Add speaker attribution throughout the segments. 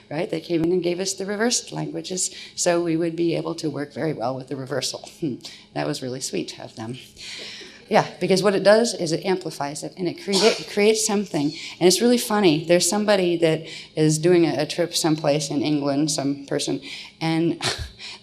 Speaker 1: right? They came in and gave us the reversed languages, so we would be able to work very well with the reversal. That was really sweet of them. Yeah, because what it does is it amplifies it, and it creates something. And it's really funny. There's somebody that is doing a trip someplace in England, some person, and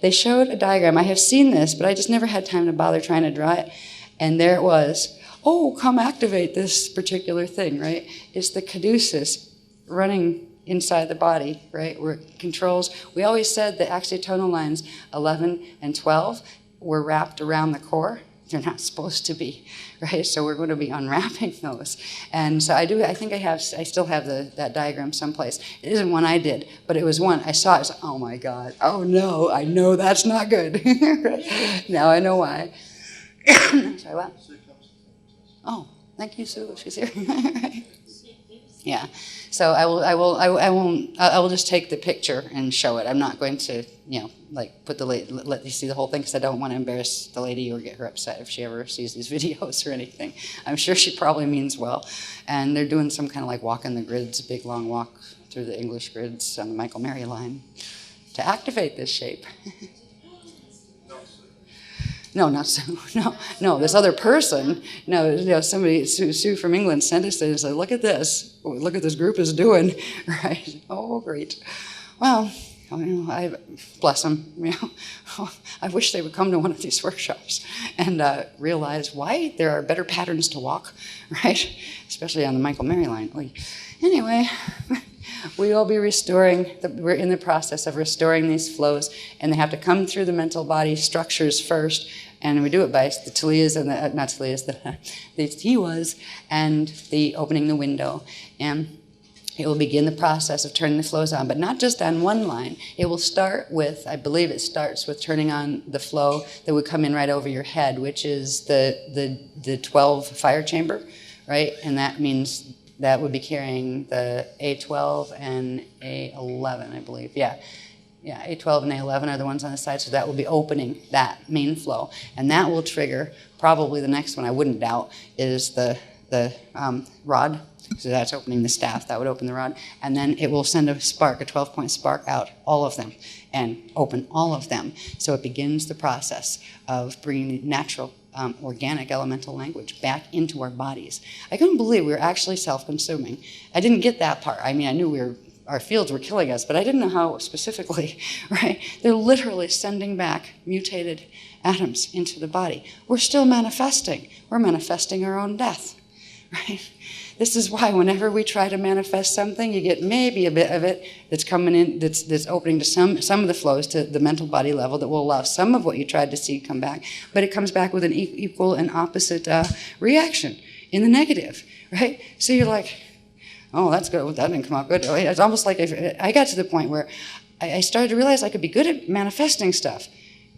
Speaker 1: they showed a diagram. I have seen this, but I just never had time to bother trying to draw it. And there it was. Oh, come activate this particular thing, right? It's the caduceus running inside the body, right? Where it controls. We always said the axiotonal lines 11 and 12 were wrapped around the core. They're not supposed to be, right? So we're going to be unwrapping those. And so I still have that diagram someplace. It isn't one I did, but it was one I saw. I was like, oh my God, oh no, I know that's not good. Now I know why. Sorry, what? Oh, thank you, Sue. She's here. Yeah. So I will just take the picture and show it. I'm not going to, like put let you see the whole thing, because I don't want to embarrass the lady or get her upset if she ever sees these videos or anything. I'm sure she probably means well. And they're doing some kind of like walk in the grids, a big long walk through the English grids on the Michael Mary line to activate this shape. No, not Sue. No, this other person. No, somebody, Sue from England sent us and said, look at this. Look what this group is doing. Right? Oh, great. Well, I bless them. I wish they would come to one of these workshops and realize why there are better patterns to walk, right? Especially on the Michael Mary line. Anyway, we will be we're in the process of restoring these flows, and they have to come through the mental body structures first, and we do it by the Tuliyas and the Tiwas and the opening the window. And it will begin the process of turning the flows on, but not just on one line. It will start with, I believe it starts with turning on the flow that would come in right over your head, which is the 12 fire chamber, right? And that means that would be carrying the A12 and A11, I believe. Yeah, A12 and A11 are the ones on the side, so that will be opening that main flow. And that will trigger, probably the next one, I wouldn't doubt, is the rod. So that's opening the staff. That would open the rod. And then it will send a spark, a 12-point spark out, all of them, and open all of them. So it begins the process of bringing natural, organic elemental language back into our bodies. I couldn't believe we were actually self-consuming. I didn't get that part. I mean, I knew our fields were killing us, but I didn't know how specifically, right? They're literally sending back mutated atoms into the body. We're still manifesting. We're manifesting our own death, right? This is why whenever we try to manifest something, you get maybe a bit of it that's coming in, that's opening to some of the flows to the mental body level that will allow some of what you tried to see come back, but it comes back with an equal and opposite reaction in the negative, right? So you're like, oh, that's good. That didn't come out good. It's almost like I got to the point where I started to realize I could be good at manifesting stuff.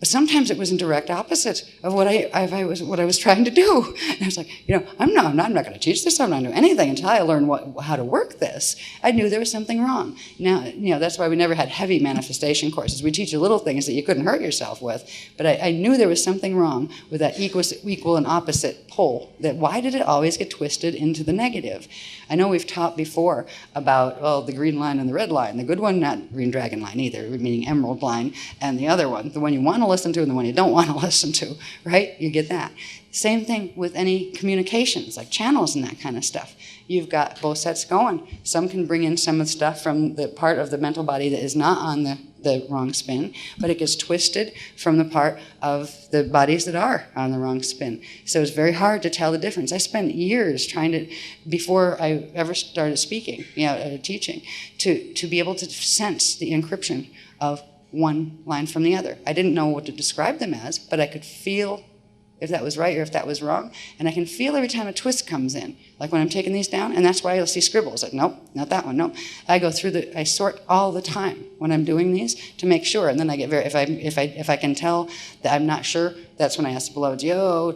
Speaker 1: But sometimes it was in direct opposite of what I was trying to do. And I was like, I'm not going to teach this. I'm not going to do anything until I learn how to work this. I knew there was something wrong. Now, that's why we never had heavy manifestation courses. We teach you little things that you couldn't hurt yourself with. But I knew there was something wrong with that equal and opposite pole. That why did it always get twisted into the negative? I know we've taught before about, the green line and the red line. The good one, not green dragon line either, meaning emerald line, and the other one, the one you want to listen to and the one you don't want to listen to, right? You get that. Same thing with any communications, like channels and that kind of stuff. You've got both sets going. Some can bring in some of the stuff from the part of the mental body that is not on the wrong spin, but it gets twisted from the part of the bodies that are on the wrong spin. So it's very hard to tell the difference. I spent years before I ever started speaking, teaching, to be able to sense the encryption of one line from the other. I didn't know what to describe them as, but I could feel if that was right or if that was wrong. And I can feel every time a twist comes in, like when I'm taking these down, and that's why you'll see scribbles, like, nope, not that one, nope. I go through I sort all the time when I'm doing these to make sure, and then I get if I can tell that I'm not sure, that's when I ask the beloveds,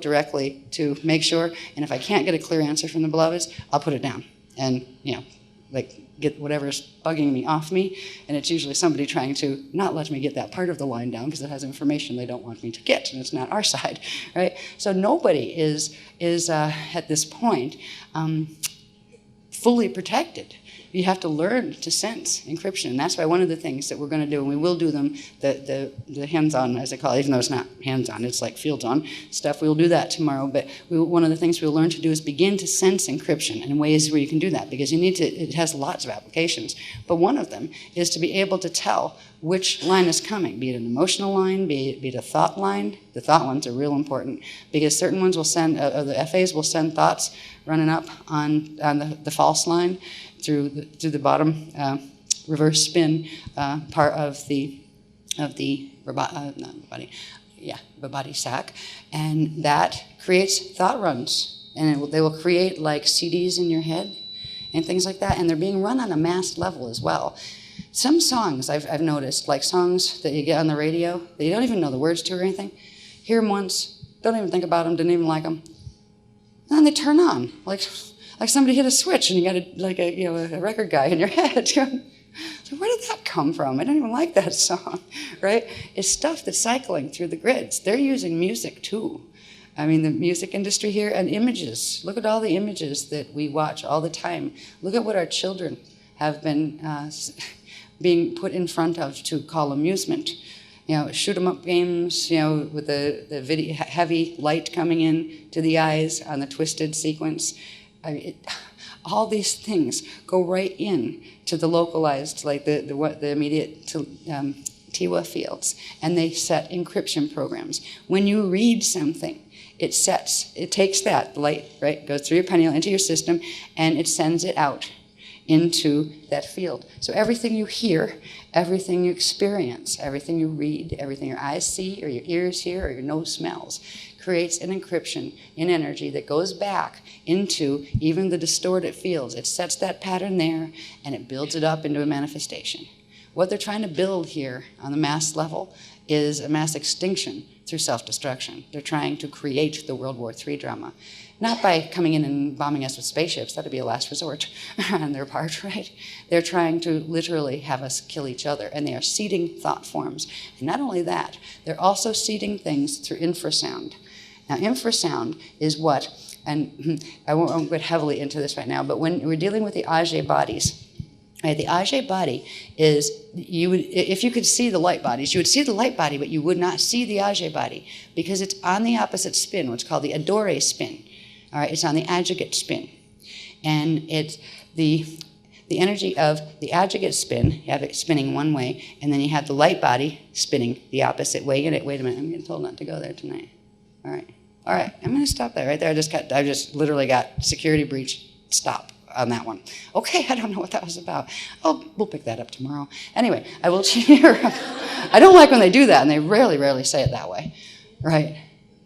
Speaker 1: directly to make sure, and if I can't get a clear answer from the beloveds, I'll put it down, and, get whatever's bugging me off me, and it's usually somebody trying to not let me get that part of the line down because it has information they don't want me to get, and it's not our side, right? So nobody is at this point fully protected. You have to learn to sense encryption. That's why one of the things that we're going to do, and we will do them, the hands-on, as I call it, even though it's not hands-on, it's like fields-on stuff, we'll do that tomorrow. But one of the things we'll learn to do is begin to sense encryption in ways where you can do that, because you need to, it has lots of applications. But one of them is to be able to tell which line is coming, be it an emotional line, be it a thought line. The thought ones are real important, because certain ones will send, the FAs will send thoughts running up on the false line through the bottom reverse spin part of the body sac, and that creates thought runs, and they will create like CDs in your head and things like that, and they're being run on a mass level as well. Some songs I've noticed, like songs that you get on the radio that you don't even know the words to or anything, hear them once, don't even think about them, didn't even like them, and then they turn on like somebody hit a switch and you got a record guy in your head. So where did that come from? I don't even like that song, right? It's stuff that's cycling through the grids. They're using music too. I mean, the music industry here, and images. Look at all the images that we watch all the time. Look at what our children have been being put in front of to call amusement. You know, shoot 'em up games, you know, with the video, heavy light coming in to the eyes on the twisted sequence. All these things go right in to the localized, like the immediate TIWA fields, and they set encryption programs. When you read something, it takes that light, right, goes through your pineal into your system, and it sends it out into that field. So everything you hear, everything you experience, everything you read, everything your eyes see or your ears hear or your nose smells, creates an encryption in energy that goes back into even the distorted fields. It sets that pattern there, and it builds it up into a manifestation. What they're trying to build here on the mass level is a mass extinction through self-destruction. They're trying to create the World War III drama. Not by coming in and bombing us with spaceships. That'd be a last resort on their part, right? They're trying to literally have us kill each other, and they are seeding thought forms. And not only that, they're also seeding things through infrasound. Now, infrasound is what, and I won't get heavily into this right now, but when we're dealing with the Age bodies, right, the Age body is, if you could see the light bodies, you would see the light body, but you would not see the Age body, because it's on the opposite spin, what's called the Adore spin. All right, it's on the adjugate spin. And it's the energy of the adjugate spin, you have it spinning one way, and then you have the light body spinning the opposite way. Wait a minute, I'm getting told not to go there tonight. All right, I'm going to stop that right there. I just literally got security breach stop on that one. Okay, I don't know what that was about. Oh, we'll pick that up tomorrow. Anyway, I will cheer. I don't like when they do that, and they rarely say it that way, right?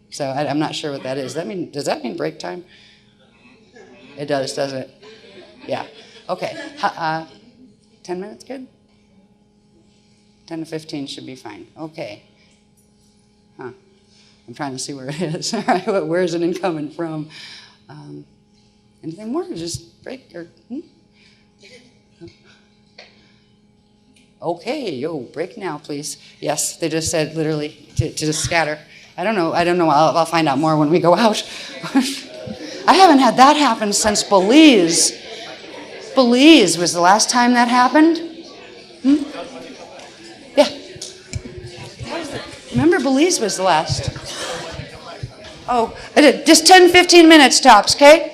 Speaker 1: So I'm not sure what that is. Does that mean break time? It does, doesn't it? Yeah. Okay. 10 minutes good? 10 to 15 should be fine. Okay. Huh. I'm trying to see where it is. All right, where is it coming from? Anything more? Just break or? Okay, break now, please. Yes, they just said literally to just scatter. I don't know. I'll find out more when we go out. I haven't had that happen since Belize. Belize was the last time that happened. Yeah. Remember, Belize was the last. Oh, I did. Just 10, 15 minutes tops, okay?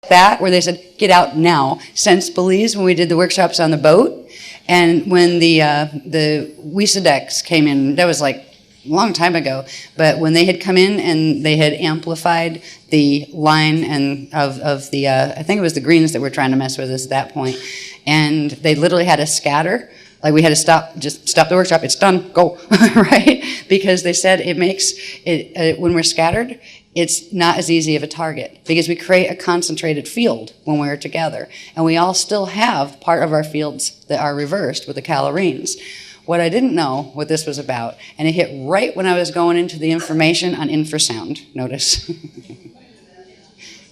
Speaker 1: That, where they said, get out now. Since Belize, when we did the workshops on the boat, and when the Weesadex came in, that was like a long time ago, but when they had come in and they had amplified the line and of the, I think it was the greens that were trying to mess with us at that point, and they literally had us scatter. Like we had to just stop the workshop, it's done, go, right? Because they said it makes it, when we're scattered, it's not as easy of a target because we create a concentrated field when we're together. And we all still have part of our fields that are reversed with the calorines. What I didn't know what this was about, and it hit right when I was going into the information on infrasound, notice.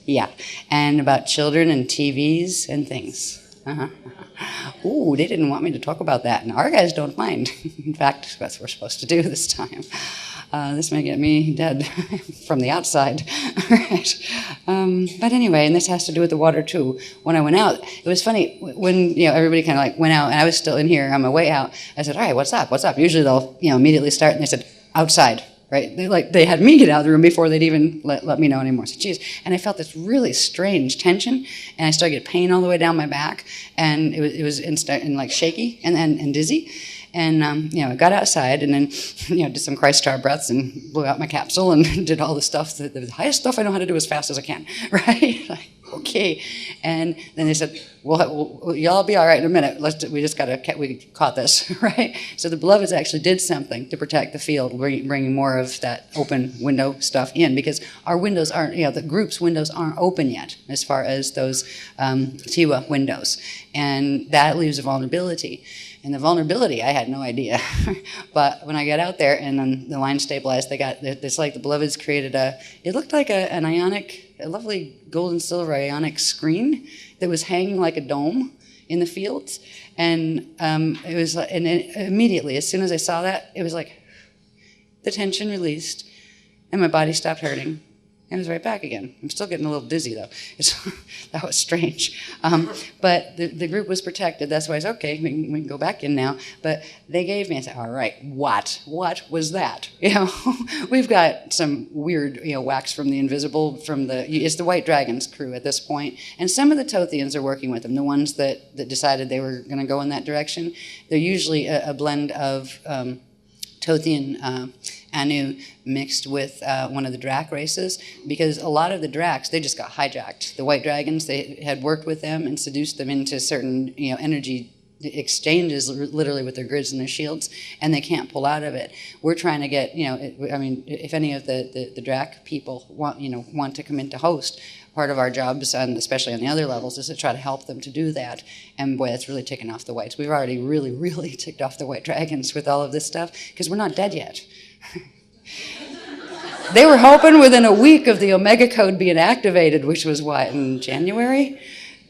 Speaker 1: Yeah, and about children and TVs and things. Ooh, they didn't want me to talk about that, and our guys don't mind. In fact, that's what we're supposed to do this time. This may get me dead from the outside. Right. But anyway, and this has to do with the water too. When I went out, it was funny when everybody kind of like went out, and I was still in here on my way out. I said, "All right, what's up? What's up?" Usually they'll immediately start, and they said, "Outside." Right? They had me get out of the room before they'd even let me know anymore. So, geez. And I felt this really strange tension, and I started to get pain all the way down my back, and it was instant and like shaky and dizzy. And I got outside, and then did some Christ star breaths and blew out my capsule and did all the stuff, the highest stuff I know how to do as fast as I can. Right? Like, okay. And then they said, well, y'all be all right in a minute. We caught this, right? So the Beloveds actually did something to protect the field, bringing more of that open window stuff in, because our windows aren't, the group's windows aren't open yet as far as those Tiwa windows. And that leaves a vulnerability. And the vulnerability, I had no idea. But when I got out there and then the line stabilized, it's like the Beloveds created it looked like a lovely gold and silver ionic screen that was hanging like a dome in the fields. And it was, and immediately, as soon as I saw that, it was like the tension released and my body stopped hurting. And it was right back again. I'm still getting a little dizzy, though. That was strange. But the group was protected. That's why I said, okay, we can go back in now. But they gave me, I said, all right, what was that? We've got some weird, wax from the invisible, it's the White Dragons crew at this point. And some of the Tothians are working with them, the ones that decided they were going to go in that direction. They're usually a blend of Tothian Anu mixed with one of the Drac races, because a lot of the Dracs, they just got hijacked. The White Dragons, they had worked with them and seduced them into certain energy exchanges, literally with their grids and their shields, and they can't pull out of it. We're trying to get, if any of the Drac people want to come in to host, part of our jobs, and especially on the other levels, is to try to help them to do that. And boy, that's really ticking off the Whites. We've already really, really ticked off the White Dragons with all of this stuff, because we're not dead yet. They were hoping within a week of the Omega Code being activated, which was what, in January,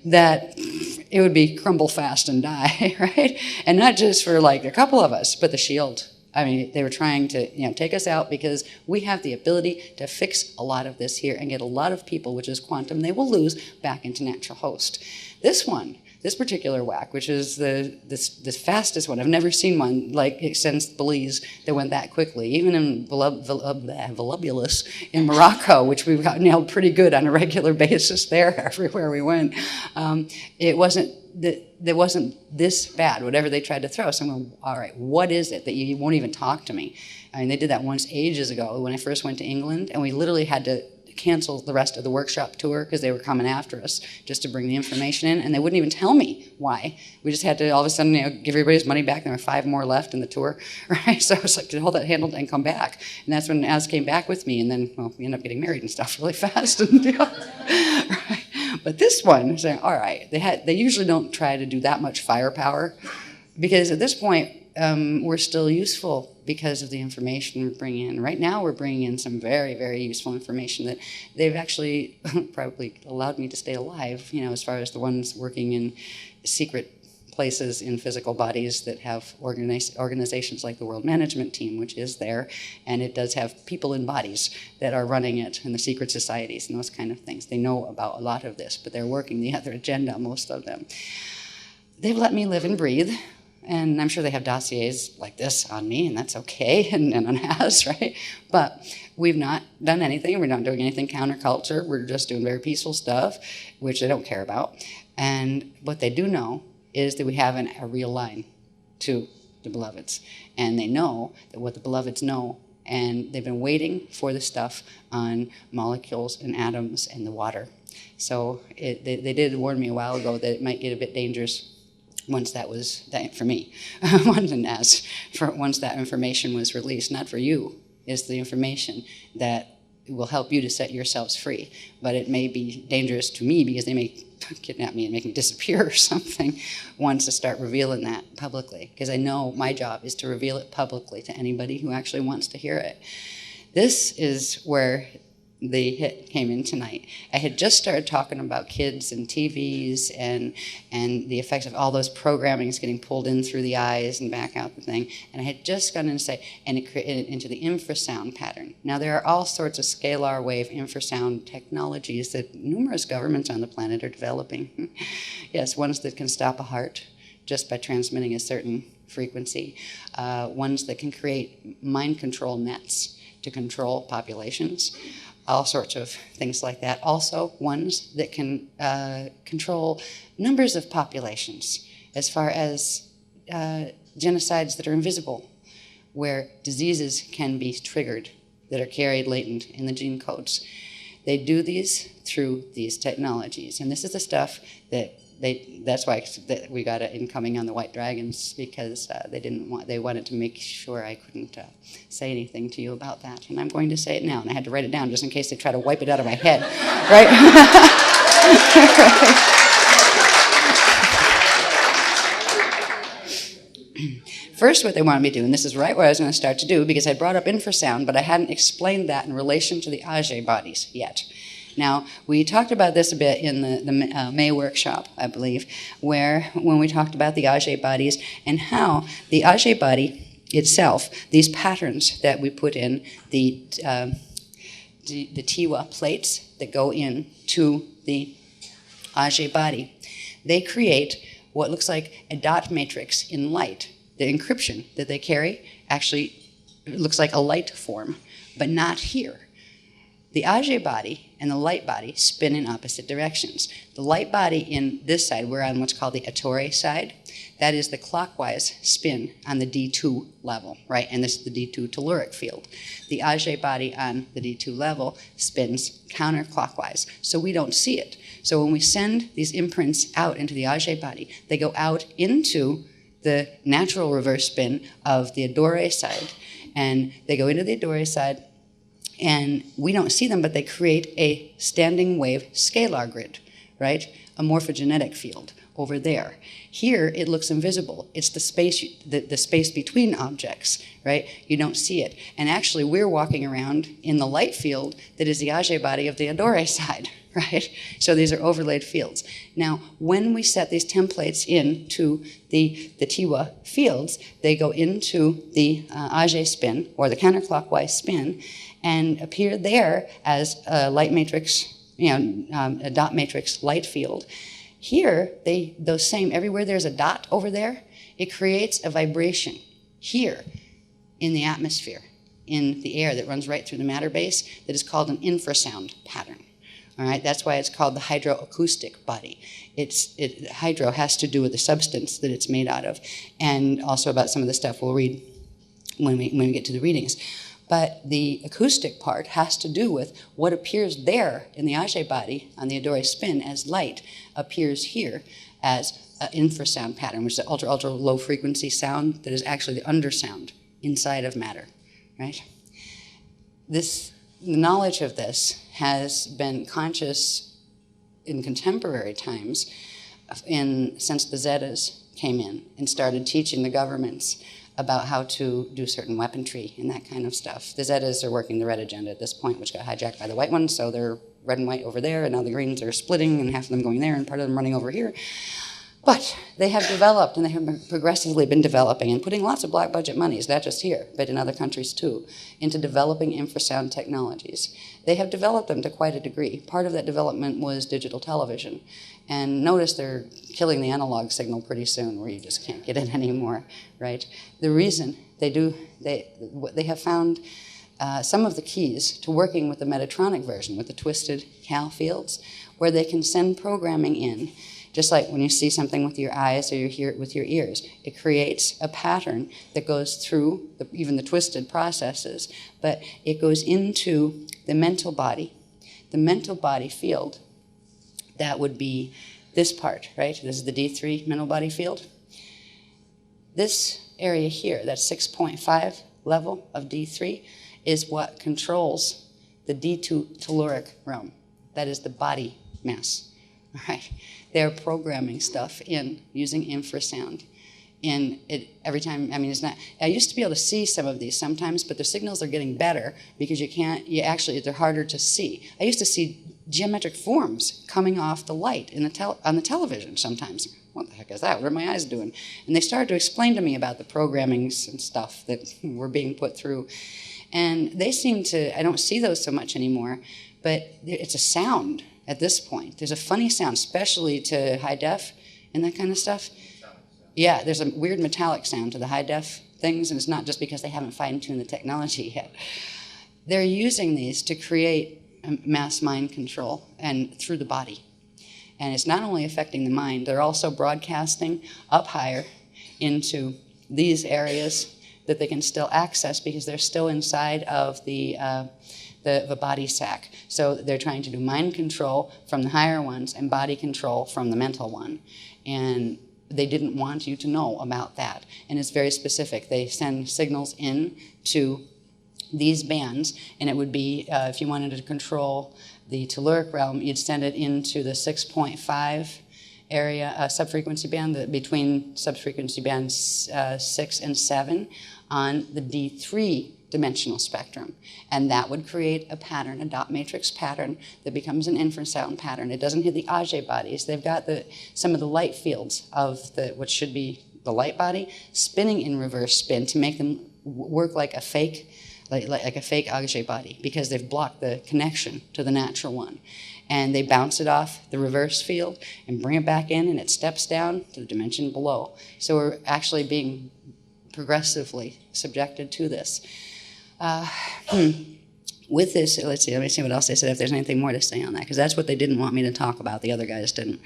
Speaker 1: that it would be crumble fast and die, right? And not just for like a couple of us, but the shield. I mean, they were trying to take us out, because we have the ability to fix a lot of this here and get a lot of people, which is quantum, they will lose back into natural host. This particular whack, which is the fastest one. I've never seen one like since Belize that went that quickly. Even in Volupulus in Morocco, which we've got nailed pretty good on a regular basis there everywhere we went. It wasn't this bad, whatever they tried to throw. So I'm going, all right, what is it that you won't even talk to me? I mean, they did that once ages ago when I first went to England, and we literally had to cancel the rest of the workshop tour because they were coming after us just to bring the information in, and they wouldn't even tell me why. We just had to all of a sudden give everybody's money back. There were 5 more left in the tour, right? So I was like, to hold that handled and come back. And that's when Az came back with me, and then, well, we ended up getting married and stuff really fast. Right? But this one, saying, all right, they usually don't try to do that much firepower, because at this point, we're still useful because of the information we bring in. Right now, we're bringing in some very, very useful information that they've actually probably allowed me to stay alive, as far as the ones working in secret places in physical bodies that have organizations like the World Management Team, which is there, and it does have people in bodies that are running it, and the secret societies and those kind of things. They know about a lot of this, but they're working the other agenda, most of them. They've let me live and breathe. And I'm sure they have dossiers like this on me, and that's okay, and on Az, right? But we've not done anything. We're not doing anything counterculture. We're just doing very peaceful stuff, which they don't care about. And what they do know is that we have a real line to the Beloveds. And they know that what the Beloveds know, and they've been waiting for the stuff on molecules and atoms and the water. So they did warn me a while ago that it might get a bit dangerous once that was that for me, once that information was released. Not for you, is the information that will help you to set yourselves free. But it may be dangerous to me, because they may kidnap me and make me disappear or something once I start revealing that publicly. Because I know my job is to reveal it publicly to anybody who actually wants to hear it. This is where the hit came in tonight. I had just started talking about kids and TVs and the effects of all those programmings getting pulled in through the eyes and back out the thing. And I had just gone in to say, and it created into the infrasound pattern. Now there are all sorts of scalar wave infrasound technologies that numerous governments on the planet are developing. Yes, ones that can stop a heart just by transmitting a certain frequency. Ones that can create mind control nets to control populations. All sorts of things like that. Also, ones that can control numbers of populations as far as genocides that are invisible, where diseases can be triggered that are carried latent in the gene codes. They do these through these technologies. And this is the stuff that that's why we got it incoming on the White Dragons, because they wanted to make sure I couldn't say anything to you about that. And I'm going to say it now, and I had to write it down just in case they try to wipe it out of my head, right? First, what they wanted me to do, and this is right where I was going to start to do, because I brought up infrasound, but I hadn't explained that in relation to the Age bodies yet. Now, we talked about this a bit in the May workshop, I believe, when we talked about the Age bodies and how the Age body itself, these patterns that we put in, the Tiwa plates that go into the Age body, they create what looks like a dot matrix in light. The encryption that they carry actually looks like a light form, but not here. The Age body and the light body spin in opposite directions. The light body in this side, we're on what's called the Ettore side. That is the clockwise spin on the D2 level, right? And this is the D2 telluric field. The Age body on the D2 level spins counterclockwise, so we don't see it. So when we send these imprints out into the Age body, they go out into the natural reverse spin of the Ettore side, and they go into the Ettore side, and we don't see them, but they create a standing wave scalar grid, right? A morphogenetic field over there. Here, it looks invisible. It's the space between objects, right? You don't see it. And actually, we're walking around in the light field that is the Age body of the Ettore side, right? So these are overlaid fields. Now, when we set these templates into the Tiwa fields, they go into the Age spin, or the counterclockwise spin, and appear there as a light matrix, a dot matrix light field. Here, everywhere there's a dot over there, it creates a vibration here in the atmosphere, in the air that runs right through the matter base, that is called an infrasound pattern. All right, that's why it's called the hydroacoustic body. Hydro has to do with the substance that it's made out of, and also about some of the stuff we'll read when we get to the readings. But the acoustic part has to do with what appears there in the Age body on the Ettore spin as light appears here as an infrasound pattern, which is an ultra, ultra low frequency sound that is actually the undersound inside of matter, right? The knowledge of this has been conscious in contemporary times since the Zetas came in and started teaching the governments about how to do certain weaponry and that kind of stuff. The Zetas are working the red agenda at this point, which got hijacked by the white ones, so they're red and white over there, and now the greens are splitting, and half of them going there, and part of them running over here. But they have developed, and they have progressively been developing, and putting lots of black budget monies, not just here, but in other countries too, into developing infrasound technologies. They have developed them to quite a degree. Part of that development was digital television. And notice they're killing the analog signal pretty soon, where you just can't get it anymore, right? The reason they have found some of the keys to working with the Metatronic version, with the twisted Cal fields, where they can send programming in, just like when you see something with your eyes or you hear it with your ears. It creates a pattern that goes through even the twisted processes, but it goes into the mental body field. That would be this part, right? This is the D3 mental body field. This area here, that 6.5 level of D3, is what controls the D2 telluric realm. That is the body mass, all right? They're programming stuff in using infrasound in it every time. I mean, it's not, I used to be able to see some of these sometimes, but the signals are getting better because they're harder to see. I used to see geometric forms coming off the light on the television sometimes. What the heck is that? What are my eyes doing? And they started to explain to me about the programmings and stuff that were being put through. And they seem to, I don't see those so much anymore, but it's a sound at this point. There's a funny sound, especially to high def and that kind of stuff. Yeah, there's a weird metallic sound to the high def things, and it's not just because they haven't fine-tuned the technology yet. They're using these to create mass mind control and through the body. And it's not only affecting the mind, they're also broadcasting up higher into these areas that they can still access because they're still inside of the body sac. So they're trying to do mind control from the higher ones and body control from the mental one. And they didn't want you to know about that. And it's very specific. They send signals in to these bands, and it would be, if you wanted to control the telluric realm, you'd send it into the 6.5 area, subfrequency band, between subfrequency bands 6 and 7 on the D3 dimensional spectrum. And that would create a pattern, a dot matrix pattern that becomes an infrasound pattern. It doesn't hit the Auger bodies. They've got some of the light fields of what should be the light body spinning in reverse spin to make them work like a fake Auger body, because they've blocked the connection to the natural one. And they bounce it off the reverse field and bring it back in, and it steps down to the dimension below. So we're actually being progressively subjected to this. With this, let me see what else they said, if there's anything more to say on that, because that's what they didn't want me to talk about. The other guys didn't.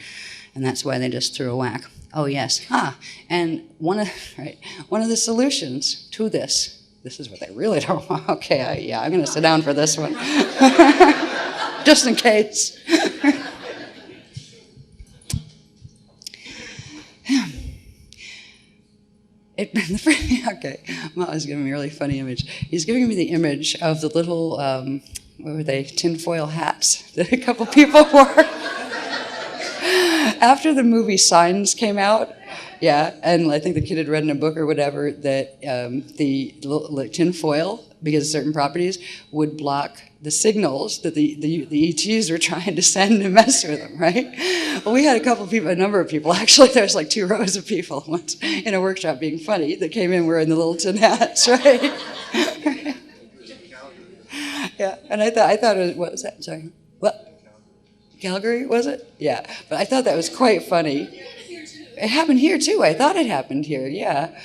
Speaker 1: And that's why they just threw a whack. Oh, yes. And one of the solutions to this is what they really don't want. Okay, I'm going to sit down for this one. Just in case. Okay, Matt was giving me a really funny image. He's giving me the image of the little, what were they, tinfoil hats that a couple people wore. After the movie Signs came out, yeah, and I think the kid had read in a book or whatever that the tinfoil, because of certain properties, would block the signals that the ETs were trying to send to mess with them, right? Well, we had a number of people, actually, there was like 2 rows of people once in a workshop being funny that came in wearing the little tin hats, right? Yeah, and I thought it was, what was that? Sorry, what? Calgary, was it? Yeah, but I thought that was quite funny. It happened here too. I thought it happened here, yeah.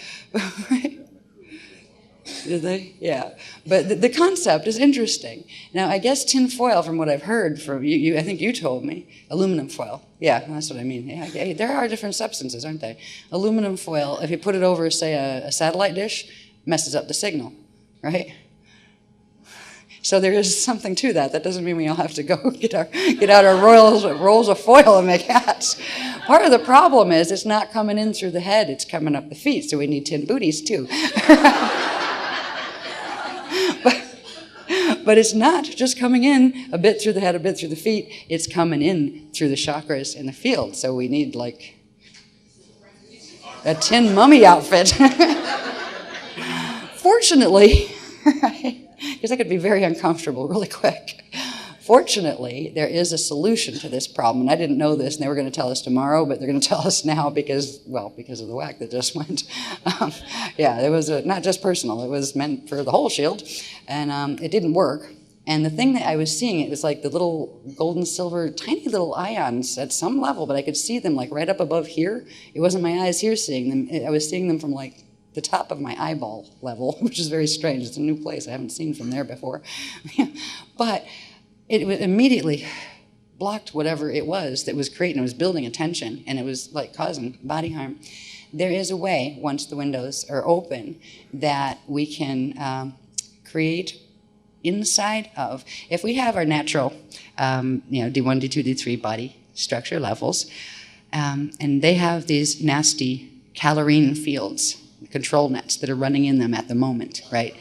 Speaker 1: Did they? Yeah. But the concept is interesting. Now, I guess tin foil, from what I've heard from you, I think you told me, aluminum foil. Yeah, that's what I mean. Yeah, there are different substances, aren't they? Aluminum foil, if you put it over, say, a satellite dish, messes up the signal, right? So there is something to that. That doesn't mean we all have to go get out our rolls of foil and make hats. Part of the problem is it's not coming in through the head, it's coming up the feet, so we need tin booties too. But it's not just coming in a bit through the head, a bit through the feet, it's coming in through the chakras in the field. So we need like a tin mummy outfit. Fortunately, because that could be very uncomfortable really quick. Fortunately, there is a solution to this problem, and I didn't know this, and they were going to tell us tomorrow, but they're going to tell us now because of the whack that just went. Yeah, it was not just personal, it was meant for the whole shield, and it didn't work. And the thing that I was seeing, it was like the little gold and silver, tiny little ions at some level, but I could see them like right up above here. It wasn't my eyes here seeing them, I was seeing them from like the top of my eyeball level, which is very strange. It's a new place I haven't seen from there before. But it immediately blocked whatever it was that was creating, it was building a tension, and it was like causing body harm. There is a way, once the windows are open, that we can create inside of, if we have our natural, D1, D2, D3 body structure levels, and they have these nasty calorine fields, control nets that are running in them at the moment, right?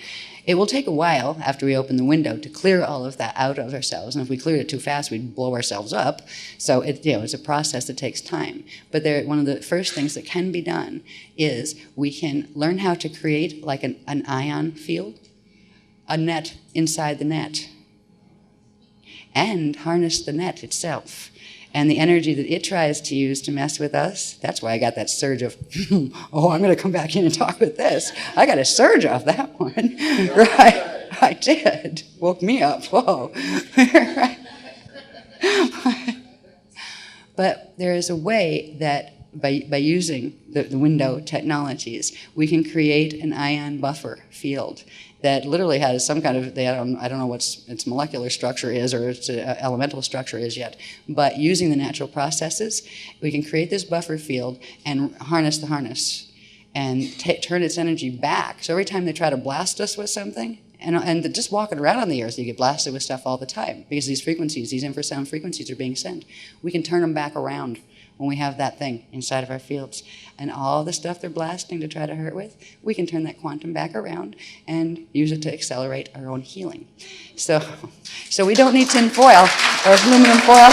Speaker 1: It will take a while after we open the window to clear all of that out of ourselves. And if we cleared it too fast, we'd blow ourselves up. So it's a process that takes time. But one of the first things that can be done is we can learn how to create like an ion field, a net inside the net, and harness the net itself. And the energy that it tries to use to mess with us, that's why I got that surge of, oh, I'm going to come back in and talk with this. I got a surge off that one. Right, I did. Woke me up, whoa. Right. But there is a way that by using the window technologies, we can create an ion buffer field that literally has some kind of, I don't know what its molecular structure is or its elemental structure is yet, but using the natural processes, we can create this buffer field and harness the harness and turn its energy back. So every time they try to blast us with something, and just walking around on the earth, you get blasted with stuff all the time because these frequencies, these infrasound frequencies are being sent. We can turn them back around when we have that thing inside of our fields. And all the stuff they're blasting to try to hurt with, we can turn that quantum back around and use it to accelerate our own healing. So we don't need tin foil or aluminum foil.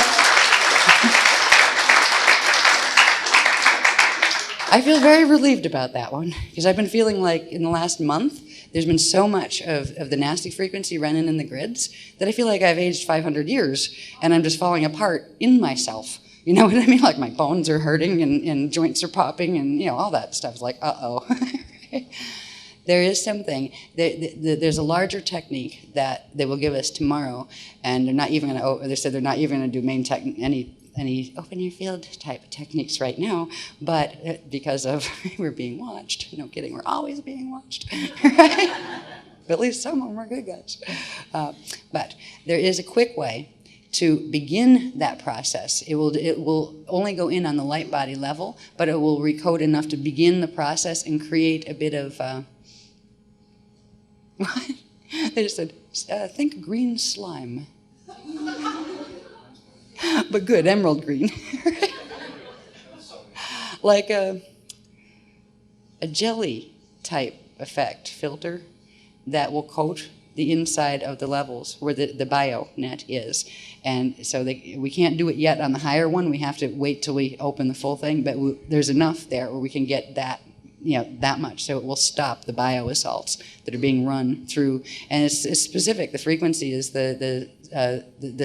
Speaker 1: I feel very relieved about that one because I've been feeling like in the last month, there's been so much of the nasty frequency running in the grids that I feel like I've aged 500 years and I'm just falling apart in myself. You know what I mean? Like my bones are hurting and joints are popping and all that stuff. It's like, uh-oh. There is something, there's a larger technique that they will give us tomorrow, and they're not even going to, they said they're not even going to do any open your field type techniques right now, but because of we're being watched. No kidding, we're always being watched. Right? But at least some of them are good guys. But there is a quick way to begin that process. It will only go in on the light body level, but it will recode enough to begin the process and create a bit of what? They just said, think green slime. But good, emerald green. Like a jelly type effect filter that will coat the inside of the levels where the bio net is. And so we can't do it yet on the higher one. We have to wait till we open the full thing, but there's enough there where we can get that, that much. So it will stop the bio assaults that are being run through. And it's specific. The frequency is the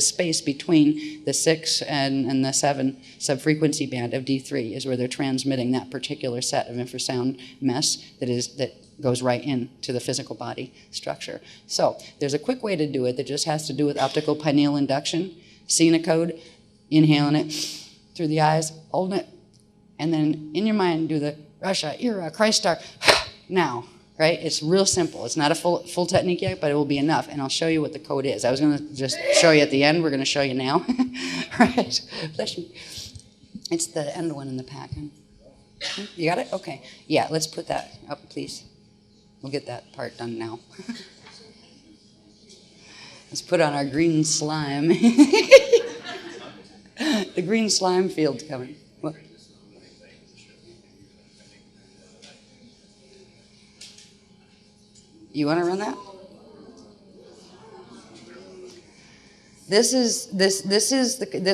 Speaker 1: space between the 6 and the 7 subfrequency band of D3 is where they're transmitting that particular set of infrasound mess that goes right into the physical body structure. So there's a quick way to do it that just has to do with optical pineal induction, seeing a code, inhaling it through the eyes, holding it, and then in your mind do the Russia, Ira, Christ star, now. Right? It's real simple. It's not a full technique yet, but it will be enough. And I'll show you what the code is. I was going to just show you at the end. We're going to show you now. Right? Bless you. It's the end one in the pack. You got it? Okay. Yeah, let's put that up, please. We'll get that part done now. Let's put on our green slime. The green slime field's coming. What? You want to run that? This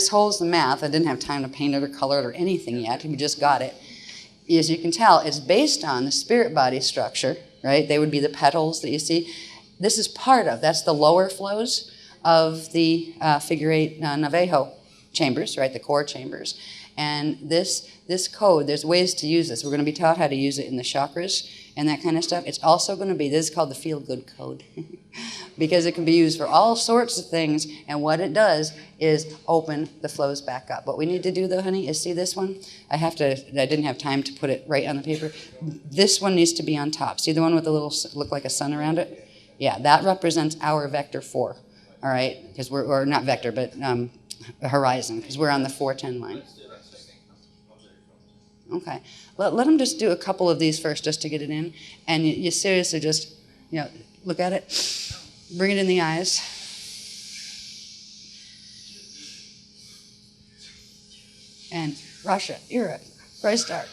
Speaker 1: holds the math. I didn't have time to paint it or color it or anything yet. We just got it. As you can tell, it's based on the spirit body structure, right? They would be the petals that you see. This is that's the lower flows of the figure 8 Navajo chambers, right? The core chambers. And this code, there's ways to use this. We're going to be taught how to use it in the chakras and that kind of stuff. It's also going to be, this is called the feel-good code because it can be used for all sorts of things, and what it does is open the flows back up. What we need to do though, honey, is see this one? I didn't have time to put it right on the paper. This one needs to be on top. See the one with the little, look like a sun around it? Yeah, that represents our vector 4, all right? Because or not vector, but horizon, because we're on the 410 line. Okay, let them just do a couple of these first just to get it in. And you seriously just, look at it, bring it in the eyes. And Russia, Iraq, Christ Star.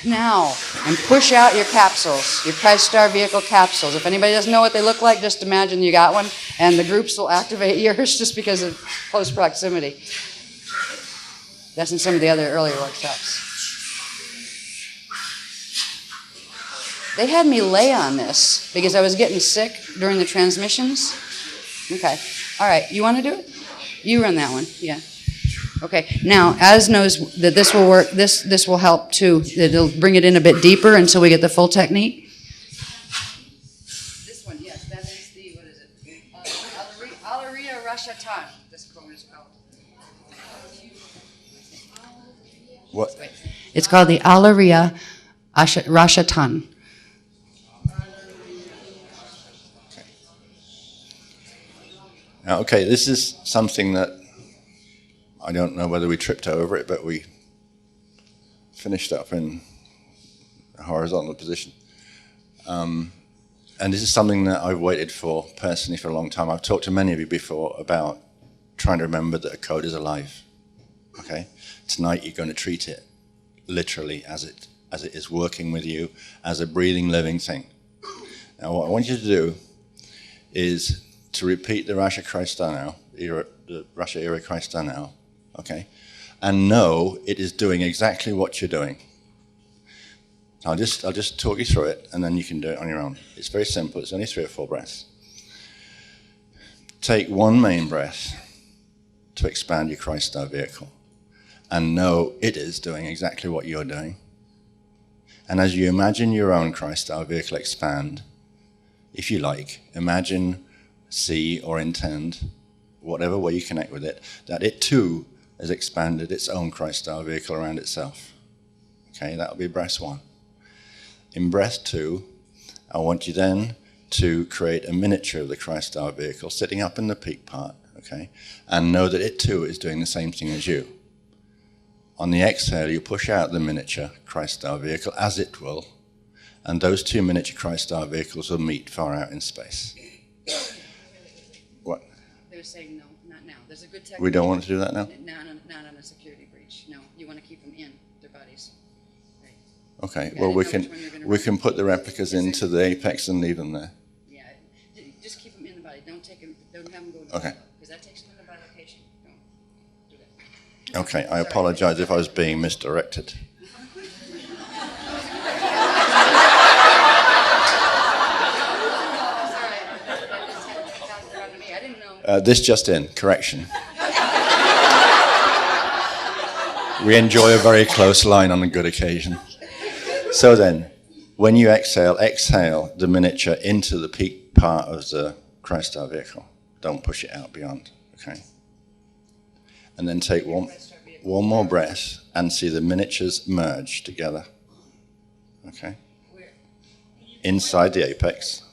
Speaker 1: Now, and push out your capsules, your Christ Star Vehicle capsules. If anybody doesn't know what they look like, just imagine you got one, and the groups will activate yours just because of close proximity. That's in some of the other earlier workshops. They had me lay on this because I was getting sick during the transmissions. Okay. All right. You want to do it? You run that one. Yeah. Okay. Now, Az knows that this will work. This will help too. It'll bring it in a bit deeper until we get the full technique. This one, yes. That is the, what is it? Alaria Rashatan, this quote is called.
Speaker 2: What?
Speaker 1: It's called the Alaria Rashatan.
Speaker 2: Okay, this is something that I don't know whether we tripped over it, but we finished up in a horizontal position. And this is something that I've waited for personally for a long time. I've talked to many of you before about trying to remember that a code is alive. Okay? Tonight you're going to treat it literally as it is working with you, as a breathing, living thing. Now what I want you to do is to repeat the Rasha Christanao, the Rasha Ira Christanao, okay, and know it is doing exactly what you're doing. I'll just talk you through it, and then you can do it on your own. It's very simple. It's only 3 or 4 breaths. Take one main breath to expand your Christ-Star vehicle, and know it is doing exactly what you're doing. And as you imagine your own Christ-Star vehicle expand, if you like, imagine, see, or intend, whatever way you connect with it, that it too has expanded its own Christ-Star vehicle around itself. Okay, that'll be breath 1. In breath 2, I want you then to create a miniature of the Christ-Star vehicle sitting up in the peak part, okay, and know that it too is doing the same thing as you. On the exhale, you push out the miniature Christ-Star vehicle as it will, and those 2 miniature Christ-Star vehicles will meet far out in space. What?
Speaker 1: They were saying no, not now. There's a good technique.
Speaker 2: We don't want to do that now?
Speaker 1: Not on a security breach. No, you want to keep them in their bodies. Right.
Speaker 2: Okay,
Speaker 1: Yeah,
Speaker 2: well we can put the replicas into the apex and leave them there.
Speaker 1: Yeah, just keep them in the body. Don't take them. Don't have them go to
Speaker 2: Okay.
Speaker 1: because that takes them in the bilocation. Don't do that.
Speaker 2: Okay, I apologize if I was being misdirected. This just in, correction. We enjoy a very close line on a good occasion. So then, when you exhale, exhale the miniature into the peak part of the Christ-Star vehicle. Don't push it out beyond, okay? And then take one more breath and see the miniatures merge together, okay? Inside the apex.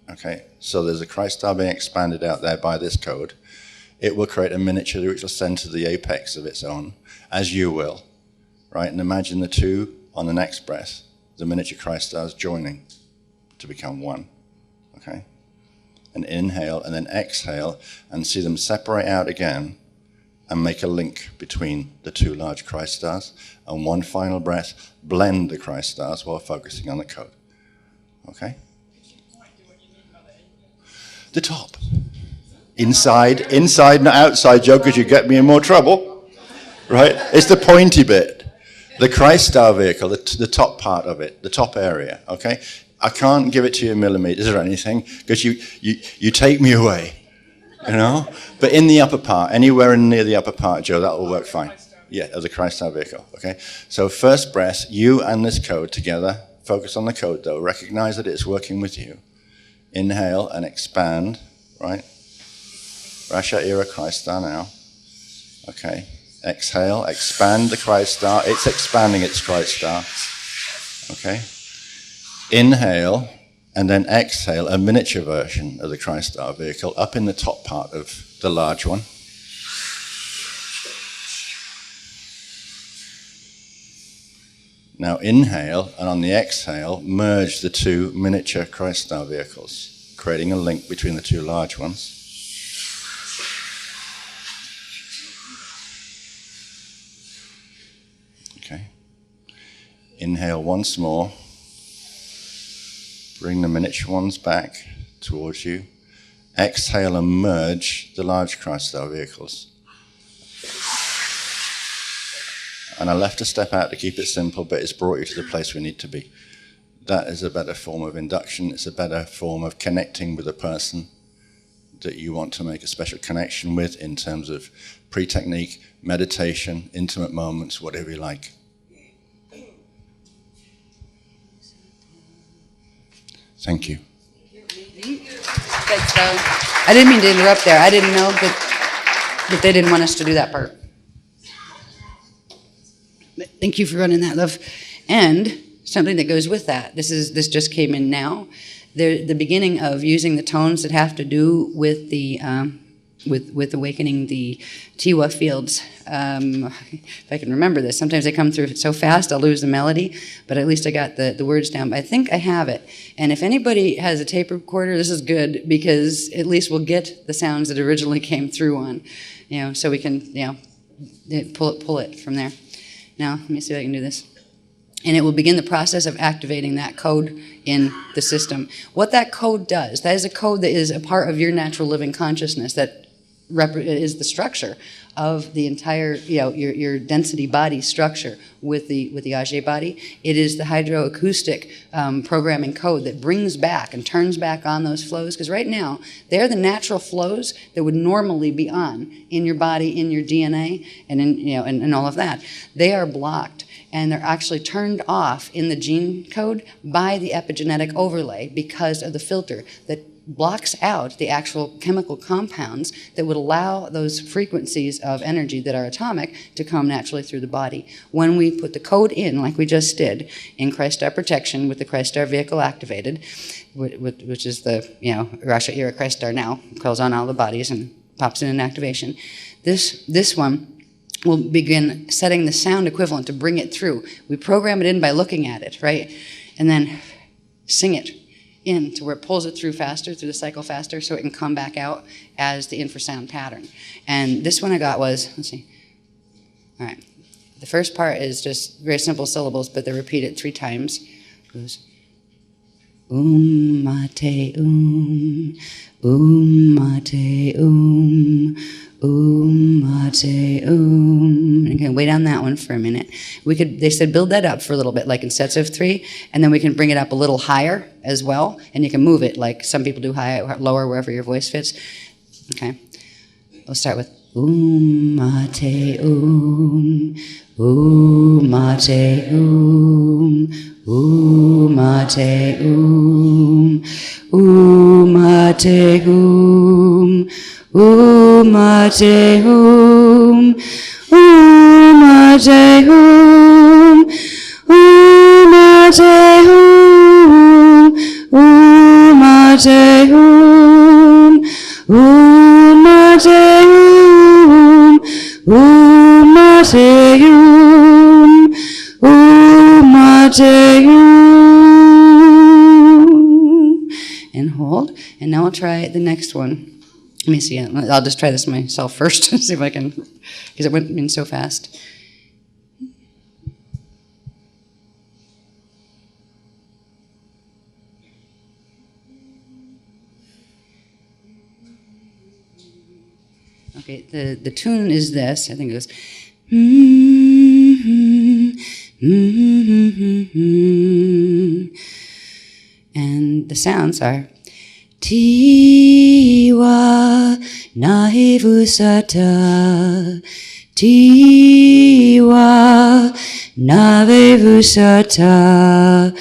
Speaker 2: Okay, so there's a Christ-Star being expanded out there by this code. It will create a miniature which will send to the apex of its own, as you will, right? And imagine the 2 on the next breath, the miniature Christ-Stars joining to become 1, okay? And inhale and then exhale and see them separate out again and make a link between the 2 large Christ-Stars. And one final breath, blend the Christ-Stars while focusing on the code, okay? The top. Inside, not outside, Joe, because you get me in more trouble. Right? It's the pointy bit. The Christ-Star vehicle, the top part of it, the top area, okay? I can't give it to you in millimeters or anything, because you take me away, you know? But in the upper part, anywhere near the upper part, Joe, that will work fine. Yeah, of the Christ-Star vehicle, okay? So first breath, you and this code together, focus on the code though, recognize that it's working with you. Inhale and expand, right? Rasha Ira Christ-Star now. Okay. Exhale, expand the Christ-Star. It's expanding its Christ-Star. Okay. Inhale and then exhale a miniature version of the Christ-Star vehicle up in the top part of the large one. Now inhale, and on the exhale, merge the 2 miniature Christ-Star vehicles, creating a link between the 2 large ones. Okay. Inhale once more. Bring the miniature ones back towards you. Exhale and merge the large Christ-style vehicles. And I left a step out to keep it simple, but it's brought you to the place we need to be. That is a better form of induction. It's a better form of connecting with a person that you want to make a special connection with in terms of pre-technique, meditation, intimate moments, whatever you like. Thank you.
Speaker 1: Thanks, Doug. I didn't mean to interrupt there. I didn't know that they didn't want us to do that part. But thank you for running that, love. And something that goes with that. This just came in now. The beginning of using the tones that have to do with the with awakening the Tiwa fields. If I can remember this, sometimes they come through so fast I'll lose the melody, but at least I got the words down. But I think I have it. And if anybody has a tape recorder, this is good because at least we'll get the sounds that originally came through on, so we can pull it from there. Now let me see if I can do this. And it will begin the process of activating that code in the system. What that code does, that is a code that is a part of your natural living consciousness that is the structure of the entire, your density body structure with the Ajay body. It is the hydroacoustic programming code that brings back and turns back on those flows, because right now they're the natural flows that would normally be on in your body, in your DNA, and in all of that. They are blocked. And they're actually turned off in the gene code by the epigenetic overlay because of the filter that blocks out the actual chemical compounds that would allow those frequencies of energy that are atomic to come naturally through the body. When we put the code in, like we just did, in Christ-Star protection with the Christ-Star vehicle activated, which is the Rasha era Christ-Star now, calls on all the bodies and pops in an activation. This one will begin setting the sound equivalent to bring it through. We program it in by looking at it, right? And then sing it in to where it pulls it through faster, through the cycle faster, so it can come back out as the infrasound pattern. And this one I got was, let's see. All right. The first part is just very simple syllables, but they repeat it 3 times. It goes, mate, mate, mate, and you can wait on that one for a minute. They said build that up for a little bit, like in sets of 3, and then we can bring it up a little higher as well, and you can move it, like some people do higher, lower, wherever your voice fits. Okay. We'll start with mate, mate, mate, and hold. And now I'll try the next one. Let me see. I'll just try this myself first to see if I can, because it went in so fast. Okay, the tune is this. I think it goes. And the sounds are Tiwa Navevusata, Tiwa Navevusata,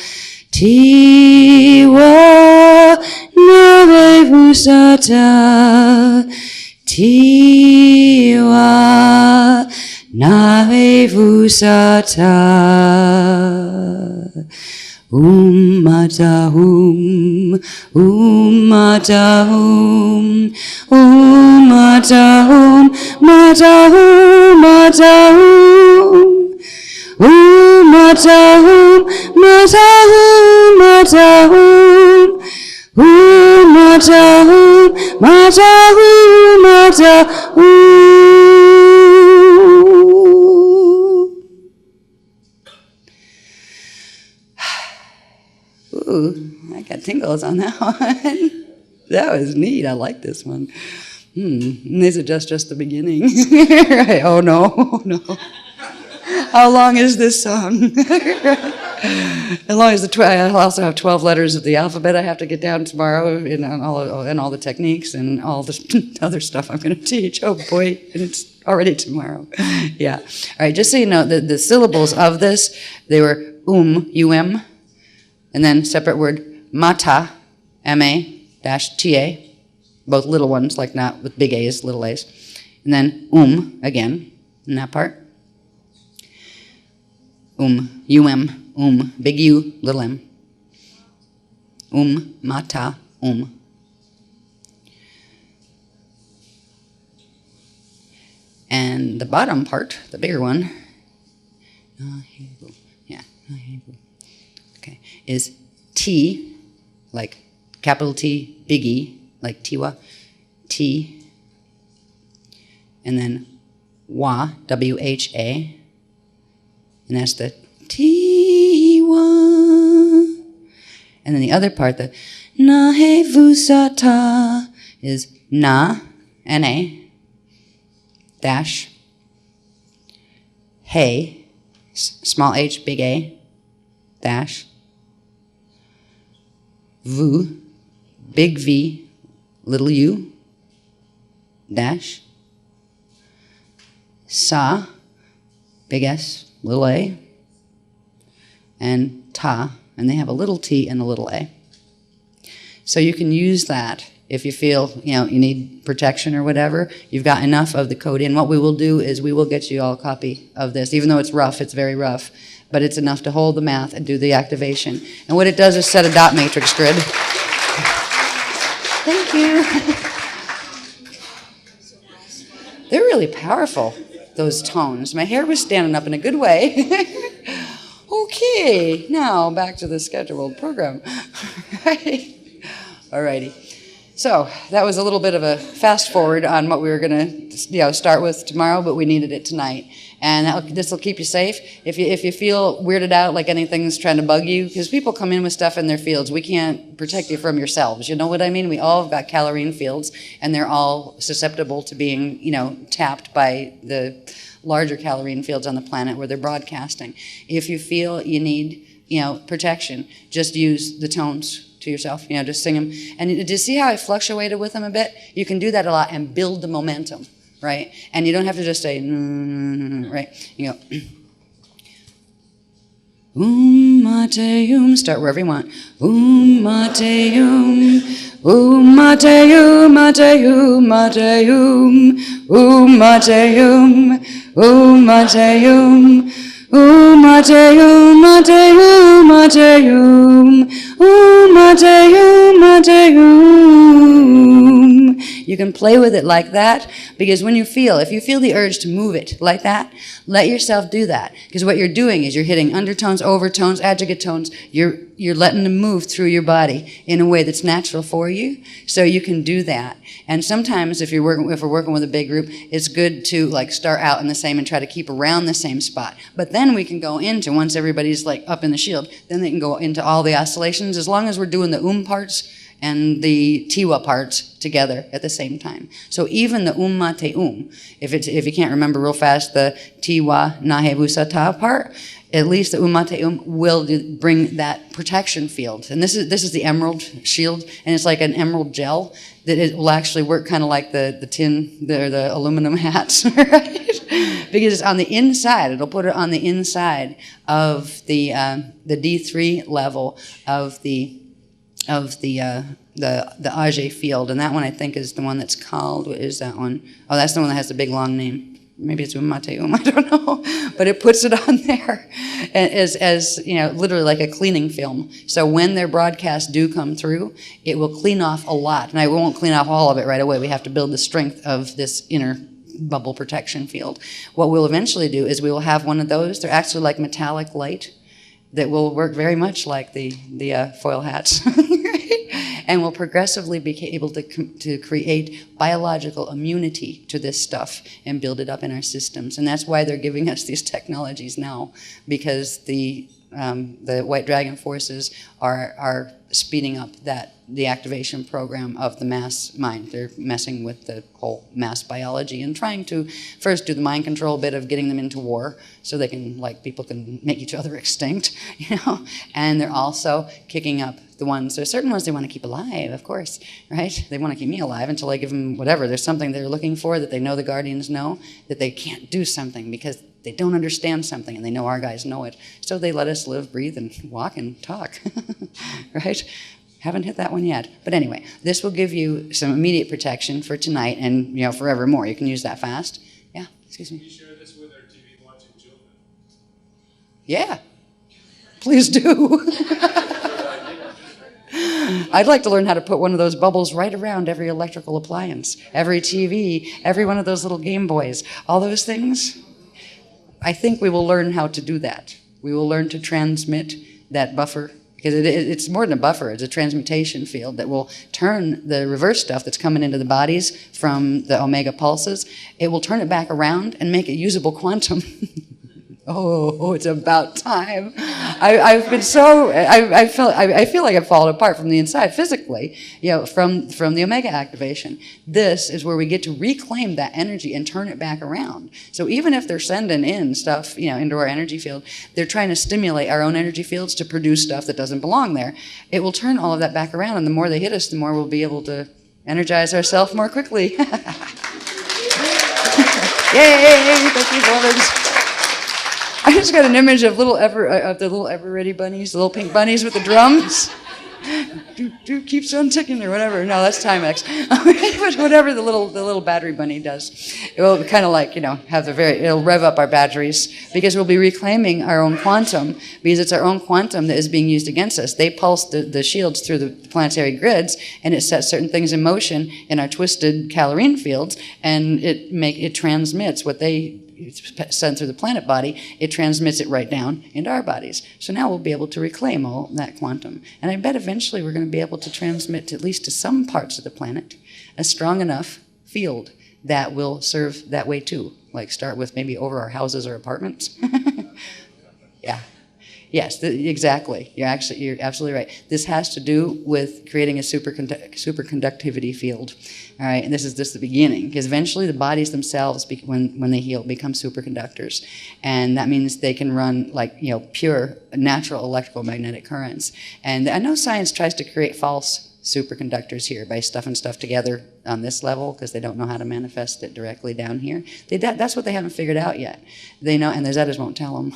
Speaker 1: Tiwa Navevusata, Tiwa Navevusata. Matahum, matahum, matahum, matahum, matahum, matahum, matahum, matahum, matahum, matahum, matahum. tingles on that one. That was neat. I like this one. And these are just the beginning. Right. Oh, no, no. How long is this song? As long as I also have 12 letters of the alphabet I have to get down tomorrow, and all the techniques and all the other stuff I'm going to teach. Oh boy, and it's already tomorrow. Yeah. All right. Just so you know, the syllables of this, they were um, and then separate word mata, ma-ta, both little ones, like not with big A's, little A's, and then again in that part. Big U, little m. Mata, And the bottom part, the bigger one, okay, is T, like capital T, big E, like Tiwa, T, and then Wa, W-H-A, and that's the Tiwa. And then the other part, the Nahe Vusata, is Na, N-A, dash, Hey, small h, big A, dash, Vu, big V, little u, dash, Sa, big S, little a, and Ta, and they have a little t and a little a. So you can use that if you feel, you need protection or whatever. You've got enough of the code in. What we will do is we will get you all a copy of this. Even though it's rough, it's very rough, but it's enough to hold the math and do the activation. And what it does is set a dot matrix grid. Thank you. They're really powerful, those tones. My hair was standing up in a good way. Okay, now back to the scheduled program. All righty. So that was a little bit of a fast forward on what we were going to start with tomorrow, but we needed it tonight. And this will keep you safe. If you feel weirded out, like anything's trying to bug you, because people come in with stuff in their fields, we can't protect you from yourselves. You know what I mean? We all have got calorine fields, and they're all susceptible to being, tapped by the larger calorine fields on the planet where they're broadcasting. If you feel you need, protection, just use the tones to yourself, just sing them. And do you see how I fluctuated with them a bit? You can do that a lot and build the momentum, right? And you don't have to just say, right? You go, mate, start wherever you want. Mate, mate, mate, mate, mate, You can play with it like that, because if you feel the urge to move it like that, let yourself do that. Because what you're doing is you're hitting undertones, overtones, adjugatones. You're letting them move through your body in a way that's natural for you, so you can do that. And sometimes if we're working with a big group, it's good to start out in the same and try to keep around the same spot. But then we can go into, once everybody's up in the shield, then they can go into all the oscillations, as long as we're doing the parts and the tiwa parts together at the same time. So even the mate if you can't remember real fast the tiwa nahe vusata part, at least the mate will bring that protection field. And this is the emerald shield, and it's like an emerald gel that it will actually work kind of like the tin, the aluminum hats, right? Because it's on the inside. It'll put it on the inside of the D3 level of the Ajay field, and that one I think is the one that's called, what is that one? Oh, that's the one that has the big long name. Maybe it's Mate, I don't know. But it puts it on there as literally like a cleaning film. So when their broadcasts do come through, it will clean off a lot. And I won't clean off all of it right away. We have to build the strength of this inner bubble protection field. What we'll eventually do is we will have one of those. They're actually like metallic light that will work very much like the foil hats. And will progressively be able to create biological immunity to this stuff and build it up in our systems. And that's why they're giving us these technologies now, because the the White Dragon forces are speeding up the activation program of the mass mind. They're messing with the whole mass biology and trying to first do the mind control bit of getting them into war so they can, like, people can make each other extinct, you know. And they're also kicking up the ones, there's certain ones they want to keep alive, of course, right? They want to keep me alive until I give them whatever. There's something they're looking for that they know the Guardians know, that they can't do something because they don't understand something, and they know our guys know it. So they let us live, breathe, and walk and talk, right? Haven't hit that one yet. But anyway, this will give you some immediate protection for tonight and, you know, forevermore. You can use that fast. Yeah, excuse me.
Speaker 3: Can you share this with our TV watching children?
Speaker 1: Yeah, please do. I'd like to learn how to put one of those bubbles right around every electrical appliance, every TV, every one of those little Game Boys, all those things. I think we will learn how to do that. We will learn to transmit that buffer, because it's more than a buffer, it's a transmutation field that will turn the reverse stuff that's coming into the bodies from the omega pulses, it will turn it back around and make it usable quantum. Oh, it's about time. I've been so, I feel like I've fallen apart from the inside physically, you know, from the omega activation. This is where we get to reclaim that energy and turn it back around. So even if they're sending in stuff, you know, into our energy field, they're trying to stimulate our own energy fields to produce stuff that doesn't belong there. It will turn all of that back around, and the more they hit us, the more we'll be able to energize ourselves more quickly. Yay! Thank you, brothers. I just got an image of the little Ever Ready bunnies, the little pink bunnies with the drums. Keeps on ticking or whatever. No, that's Timex. But whatever the little battery bunny does, it will kind of like, you know, it'll rev up our batteries, because we'll be reclaiming our own quantum, because it's our own quantum that is being used against us. They pulse the shields through the planetary grids, and it sets certain things in motion in our twisted calorine fields, and it transmits what they sent through the planet body, it transmits it right down into our bodies. So now we'll be able to reclaim all that quantum. And I bet eventually we're going to be able to transmit at least to some parts of the planet a strong enough field that will serve that way too. Like start with maybe over our houses or apartments. Yeah. Yes, exactly. You're absolutely right. This has to do with creating a superconductivity field. All right, and this is just the beginning, because eventually the bodies themselves, when they heal, become superconductors, and that means they can run like, you know, pure natural electromagnetic currents. And I know science tries to create false superconductors here by stuffing stuff together on this level, because they don't know how to manifest it directly down here. That's what they haven't figured out yet. They know, and the Zetas won't tell them.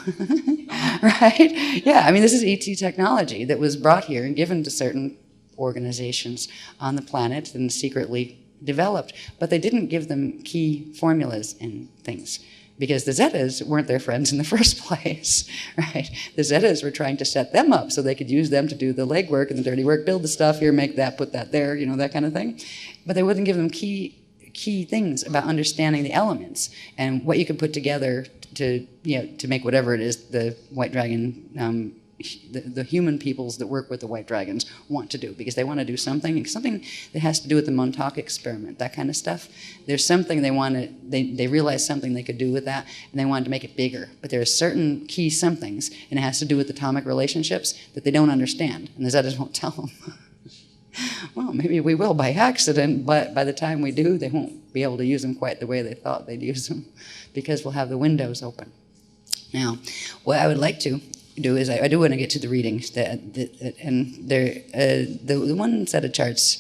Speaker 1: Right? Yeah, I mean, this is ET technology that was brought here and given to certain organizations on the planet and secretly developed, but they didn't give them key formulas and things, because the Zetas weren't their friends in the first place, right? The Zetas were trying to set them up so they could use them to do the legwork and the dirty work, build the stuff here, make that, put that there, you know, that kind of thing. But they wouldn't give them key things about understanding the elements and what you could put together to, you know, to make whatever it is the White Dragon, the human peoples that work with the White Dragons want to do, because they want to do something that has to do with the Montauk experiment, that kind of stuff. There's something they realized something they could do with that, and they wanted to make it bigger. But there are certain key somethings, and it has to do with atomic relationships that they don't understand, and the Zetas won't tell them. Well, maybe we will by accident, but by the time we do, they won't be able to use them quite the way they thought they'd use them, because we'll have the windows open. Now, what I would like to do is I do want to get to the readings, and the one set of charts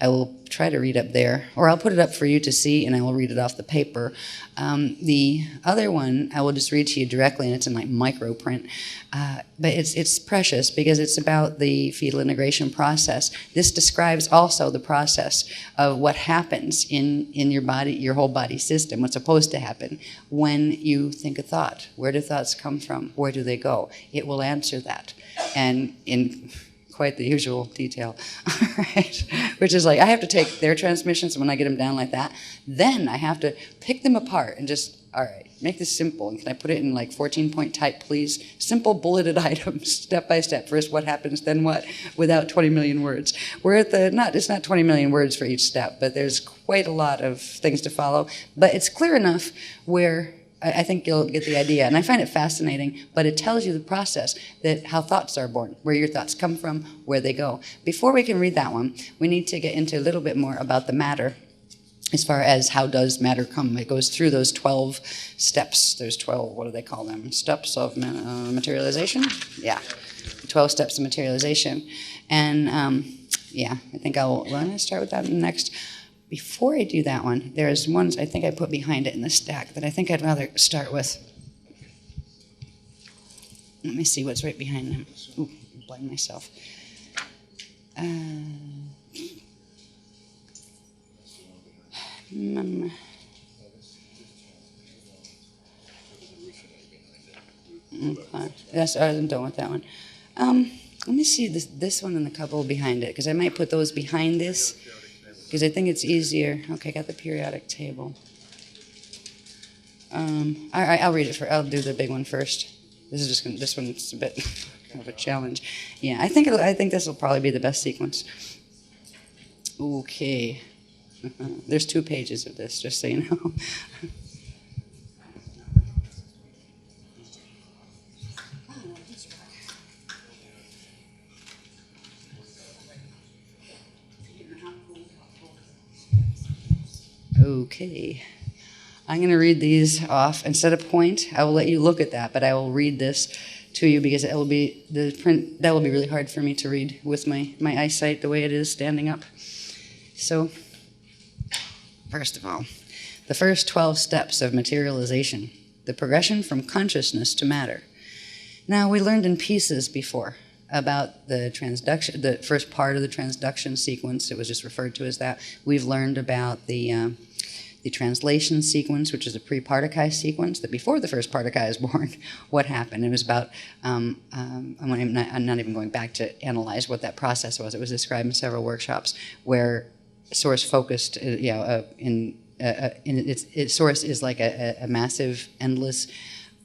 Speaker 1: I will try to read up there, or I'll put it up for you to see, and I will read it off the paper. The other one I will just read to you directly, and it's in like micro print, but it's precious because it's about the fetal integration process. This describes also the process of what happens in your body, your whole body system, what's supposed to happen when you think a thought. Where do thoughts come from? Where do they go? It will answer that, and in quite the usual detail, right? Which is like, I have to take their transmissions when I get them down like that, then I have to pick them apart and just, all right, make this simple. And can I put it in like 14-point type, please? Simple bulleted items, step by step. First what happens, then what, without 20 million words. We're at it's not 20 million words for each step, but there's quite a lot of things to follow. But it's clear enough where I think you'll get the idea. And I find it fascinating, but it tells you the process, that how thoughts are born, where your thoughts come from, where they go. Before we can read that one, we need to get into a little bit more about the matter, as far as how does matter come. It goes through those 12 steps. There's 12, what do they call them? Steps of materialization? Yeah, 12 steps of materialization. And yeah, I think I'm going to start with that next. Before I do that one, there's ones I think I put behind it in the stack that I think I'd rather start with. Let me see what's right behind them. Ooh, I'm blind myself. Okay. Yes, I'm done with that one. Let me see this one and the couple behind it, because I might put those behind this, because I think it's easier. Okay, I got the periodic table. All right, I'll read it I'll do the big one first. This one's a bit of a challenge. Yeah, I think this will probably be the best sequence. Okay. There's 2 pages of this, just so you know. Okay. I'm going to read these off. Instead of point, I will let you look at that, but I will read this to you because it will be the print that will be really hard for me to read with my eyesight the way it is standing up. So, first of all, the first 12 steps of materialization, the progression from consciousness to matter. Now, we learned in pieces before about the transduction, the first part of the transduction sequence. It was just referred to as that. We've learned about the translation sequence, which is a pre-Partakai sequence, that before the first Partakai is born, what happened. It was about, I'm not even going back to analyze what that process was. It was described in several workshops where Source focused, Source is like a massive, endless,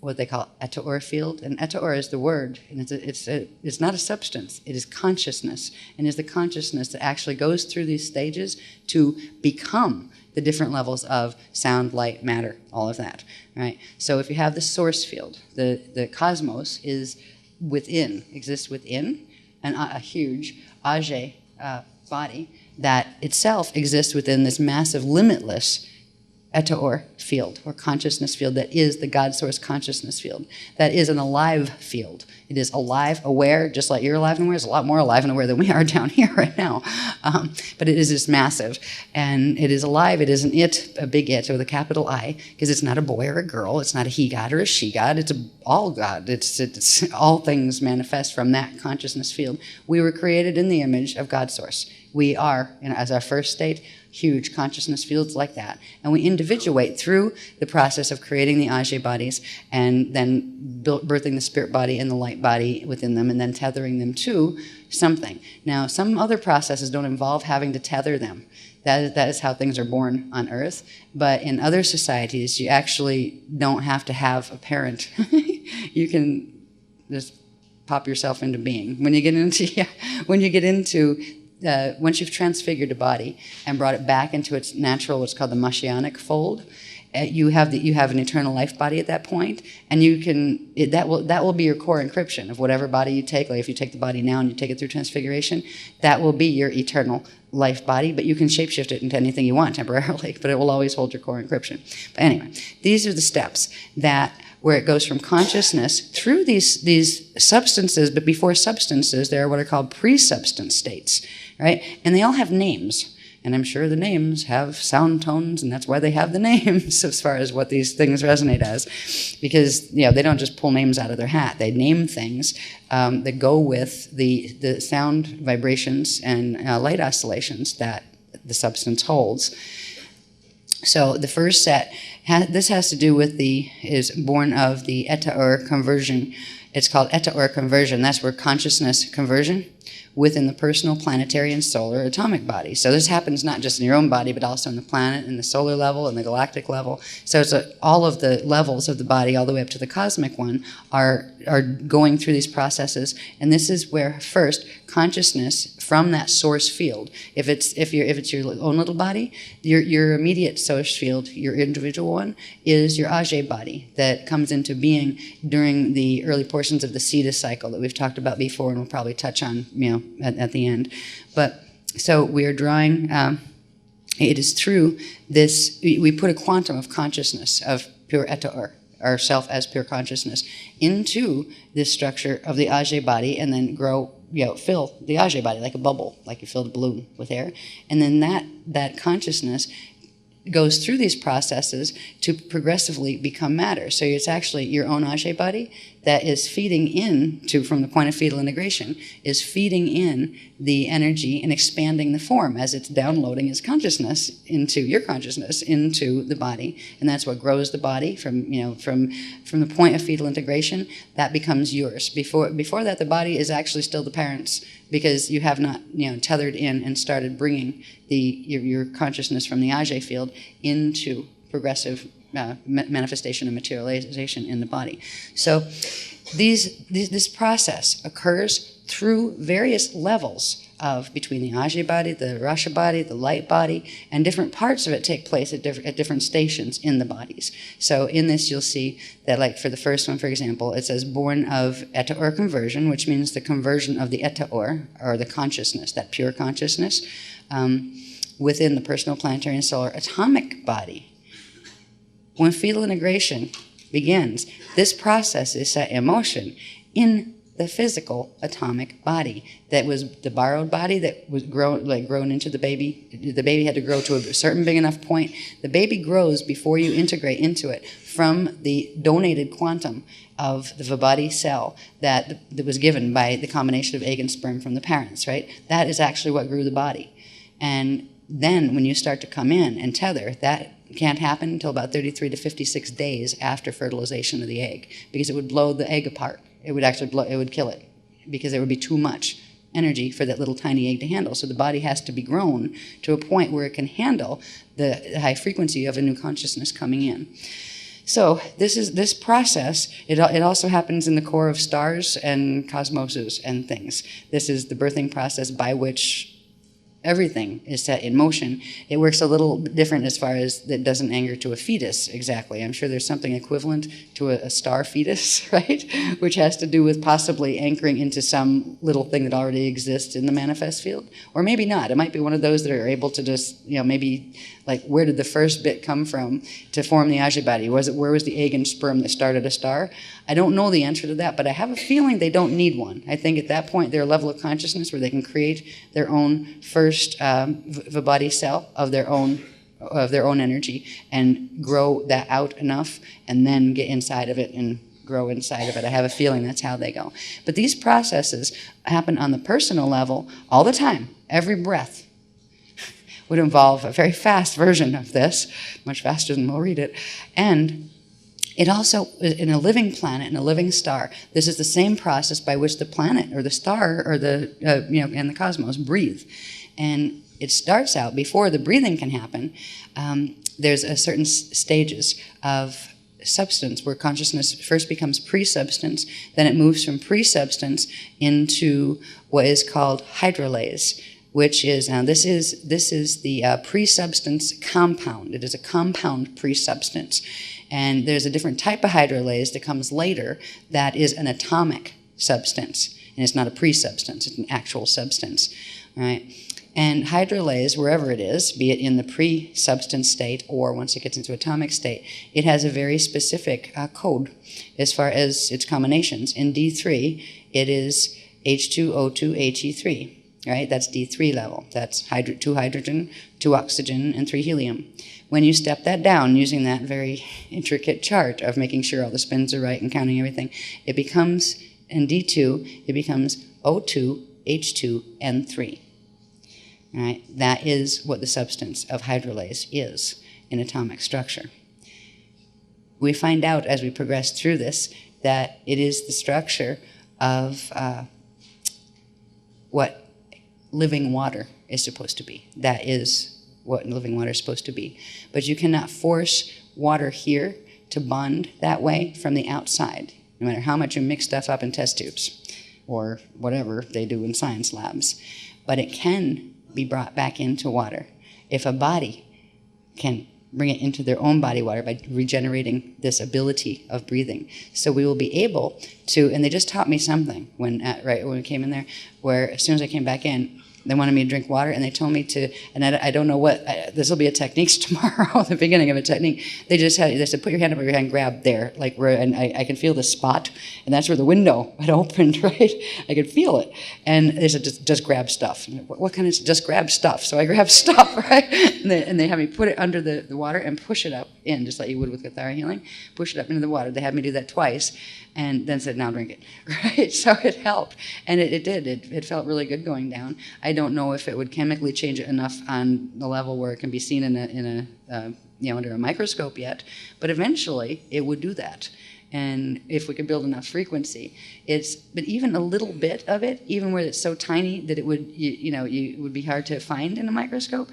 Speaker 1: what they call etaor field, and etaor is the word, and it's not a substance, it is consciousness, and is the consciousness that actually goes through these stages to become the different levels of sound, light, matter, all of that, right? So if you have the source field, the cosmos is within, exists within a huge age body that itself exists within this massive, limitless etaor field, or consciousness field, that is the God source consciousness field. That is an alive field. It is alive, aware, just like you're alive and aware. It's a lot more alive and aware than we are down here right now. But it is just massive. And it is alive. It isn't it, a big it, with a capital I, because it's not a boy or a girl. It's not a he God or a she God. It's all God. It's all things manifest from that consciousness field. We were created in the image of God source. We are, as our first state, huge consciousness fields like that. And we individuate through the process of creating the Ajay bodies and then birthing the spirit body and the light body within them and then tethering them to something. Now, some other processes don't involve having to tether them. That is how things are born on Earth. But in other societies, you actually don't have to have a parent. You can just pop yourself into being. When you get into once you've transfigured a body and brought it back into its natural, what's called the Mashiach fold, you have an eternal life body at that point, and that will be your core encryption of whatever body you take. Like if you take the body now and you take it through transfiguration, that will be your eternal life body. But you can shapeshift it into anything you want temporarily, but it will always hold your core encryption. But anyway, these are the steps where it goes from consciousness through these substances, but before substances, there are what are called pre-substance states, right? And they all have names. And I'm sure the names have sound tones, and that's why they have the names as far as what these things resonate as. Because, they don't just pull names out of their hat. They name things that go with the sound vibrations and light oscillations that the substance holds. So the first set, this has to do with is born of the etaor conversion. It's called etaor conversion. That's where consciousness conversion within the personal, planetary, and solar atomic body. So this happens not just in your own body, but also in the planet, and the solar level, and the galactic level. So it's all of the levels of the body, all the way up to the cosmic one, are going through these processes. And this is where first consciousness from that source field. If it's your own little body, your immediate source field, your individual one, is your Ajay body that comes into being during the early portions of the Cetus cycle that we've talked about before, and we'll probably touch on, at the end. But so we are drawing. It is through this we put a quantum of consciousness of pure Eta or self as pure consciousness, into this structure of the Ajay body, and then fill the Ajay body like a bubble, like you filled a balloon with air. And then that consciousness goes through these processes to progressively become matter. So it's actually your own Ajay body that is feeding in from the point of fetal integration, is feeding in the energy and expanding the form as it's downloading its consciousness into your consciousness, into the body. And that's what grows the body from the point of fetal integration. That becomes yours. Before that, the body is actually still the parent's, because you have not tethered in and started bringing your consciousness from the Ajay field into progressive manifestation and materialization in the body. So this process occurs through various levels between the Ajay body, the Rasha body, the light body, and different parts of it take place at different stations in the bodies. So in this you'll see that, like for the first one, for example, it says born of Eta Or conversion, which means the conversion of the Eta Or the consciousness, that pure consciousness, within the personal, planetary, and solar atomic body. When fetal integration begins, this process is set in motion in the physical atomic body. That was the borrowed body that was grown into the baby. The baby had to grow to a certain big enough point. The baby grows before you integrate into it from the donated quantum of the Vibhati cell that was given by the combination of egg and sperm from the parents, right? That is actually what grew the body. And then when you start to come in and tether, that can't happen until about 33 to 56 days after fertilization of the egg, because it would blow the egg apart. It would actually it would kill it, because there would be too much energy for that little tiny egg to handle. So the body has to be grown to a point where it can handle the high frequency of a new consciousness coming in. So this process, it also happens in the core of stars and cosmoses and things. This is the birthing process by which everything is set in motion. It works a little different as far as it doesn't anchor to a fetus exactly. I'm sure there's something equivalent to a star fetus, right? Which has to do with possibly anchoring into some little thing that already exists in the manifest field. Or maybe not. It might be one of those that are able to just, maybe like, where did the first bit come from to form the Ajay body? Where was the egg and sperm that started a star? I don't know the answer to that, but I have a feeling they don't need one. I think at that point they're a level of consciousness where they can create their own first Vibhati cell of their own energy and grow that out enough, and then get inside of it and grow inside of it. I have a feeling that's how they go. But these processes happen on the personal level all the time. Every breath would involve a very fast version of this, much faster than we'll read it. And it also, in a living planet, in a living star, this is the same process by which the planet or the star or and the cosmos breathe. And it starts out, before the breathing can happen, there's a certain stages of substance where consciousness first becomes pre-substance, then it moves from pre-substance into what is called hydrolase, which is, this is the pre-substance compound. It is a compound pre-substance. And there's a different type of hydrolase that comes later that is an atomic substance. And it's not a pre-substance, it's an actual substance. All right? And hydrolase, wherever it is, be it in the pre-substance state or once it gets into atomic state, it has a very specific code as far as its combinations. In D3, it is H2O2 He3. Right? That's D3 level. That's 2 hydrogen, 2 oxygen, and 3 helium. When you step that down using that very intricate chart of making sure all the spins are right and counting everything, it becomes, in D2, it becomes O2, H2, N3. All right? That is what the substance of hydrolase is in atomic structure. We find out as we progress through this that it is the structure of what living water is supposed to be. That is what living water is supposed to be. But you cannot force water here to bond that way from the outside, no matter how much you mix stuff up in test tubes or whatever they do in science labs. But it can be brought back into water if a body can bring it into their own body water by regenerating this ability of breathing. So we will be able to, and they just taught me something right when we came in there, where as soon as I came back in, they wanted me to drink water, and they told me to, and I don't know what, this will be a techniques tomorrow, the beginning of a technique. They said, put your hand over your hand, grab there, like where, and I can feel the spot, and that's where the window had opened, right? I could feel it. And they said, just grab stuff. What kind of, just grab stuff? So I grabbed stuff, right? And they had me put it under the water and push it up in, just like you would with cathara healing. Push it up into the water. They had me do that twice, and then said, now drink it, right? So it helped, and it did. It felt really good going down. I don't know if it would chemically change it enough on the level where it can be seen under a microscope yet, but eventually it would do that. And if we could build enough frequency, but even a little bit of it, even where it's so tiny that it would, it would be hard to find in a microscope,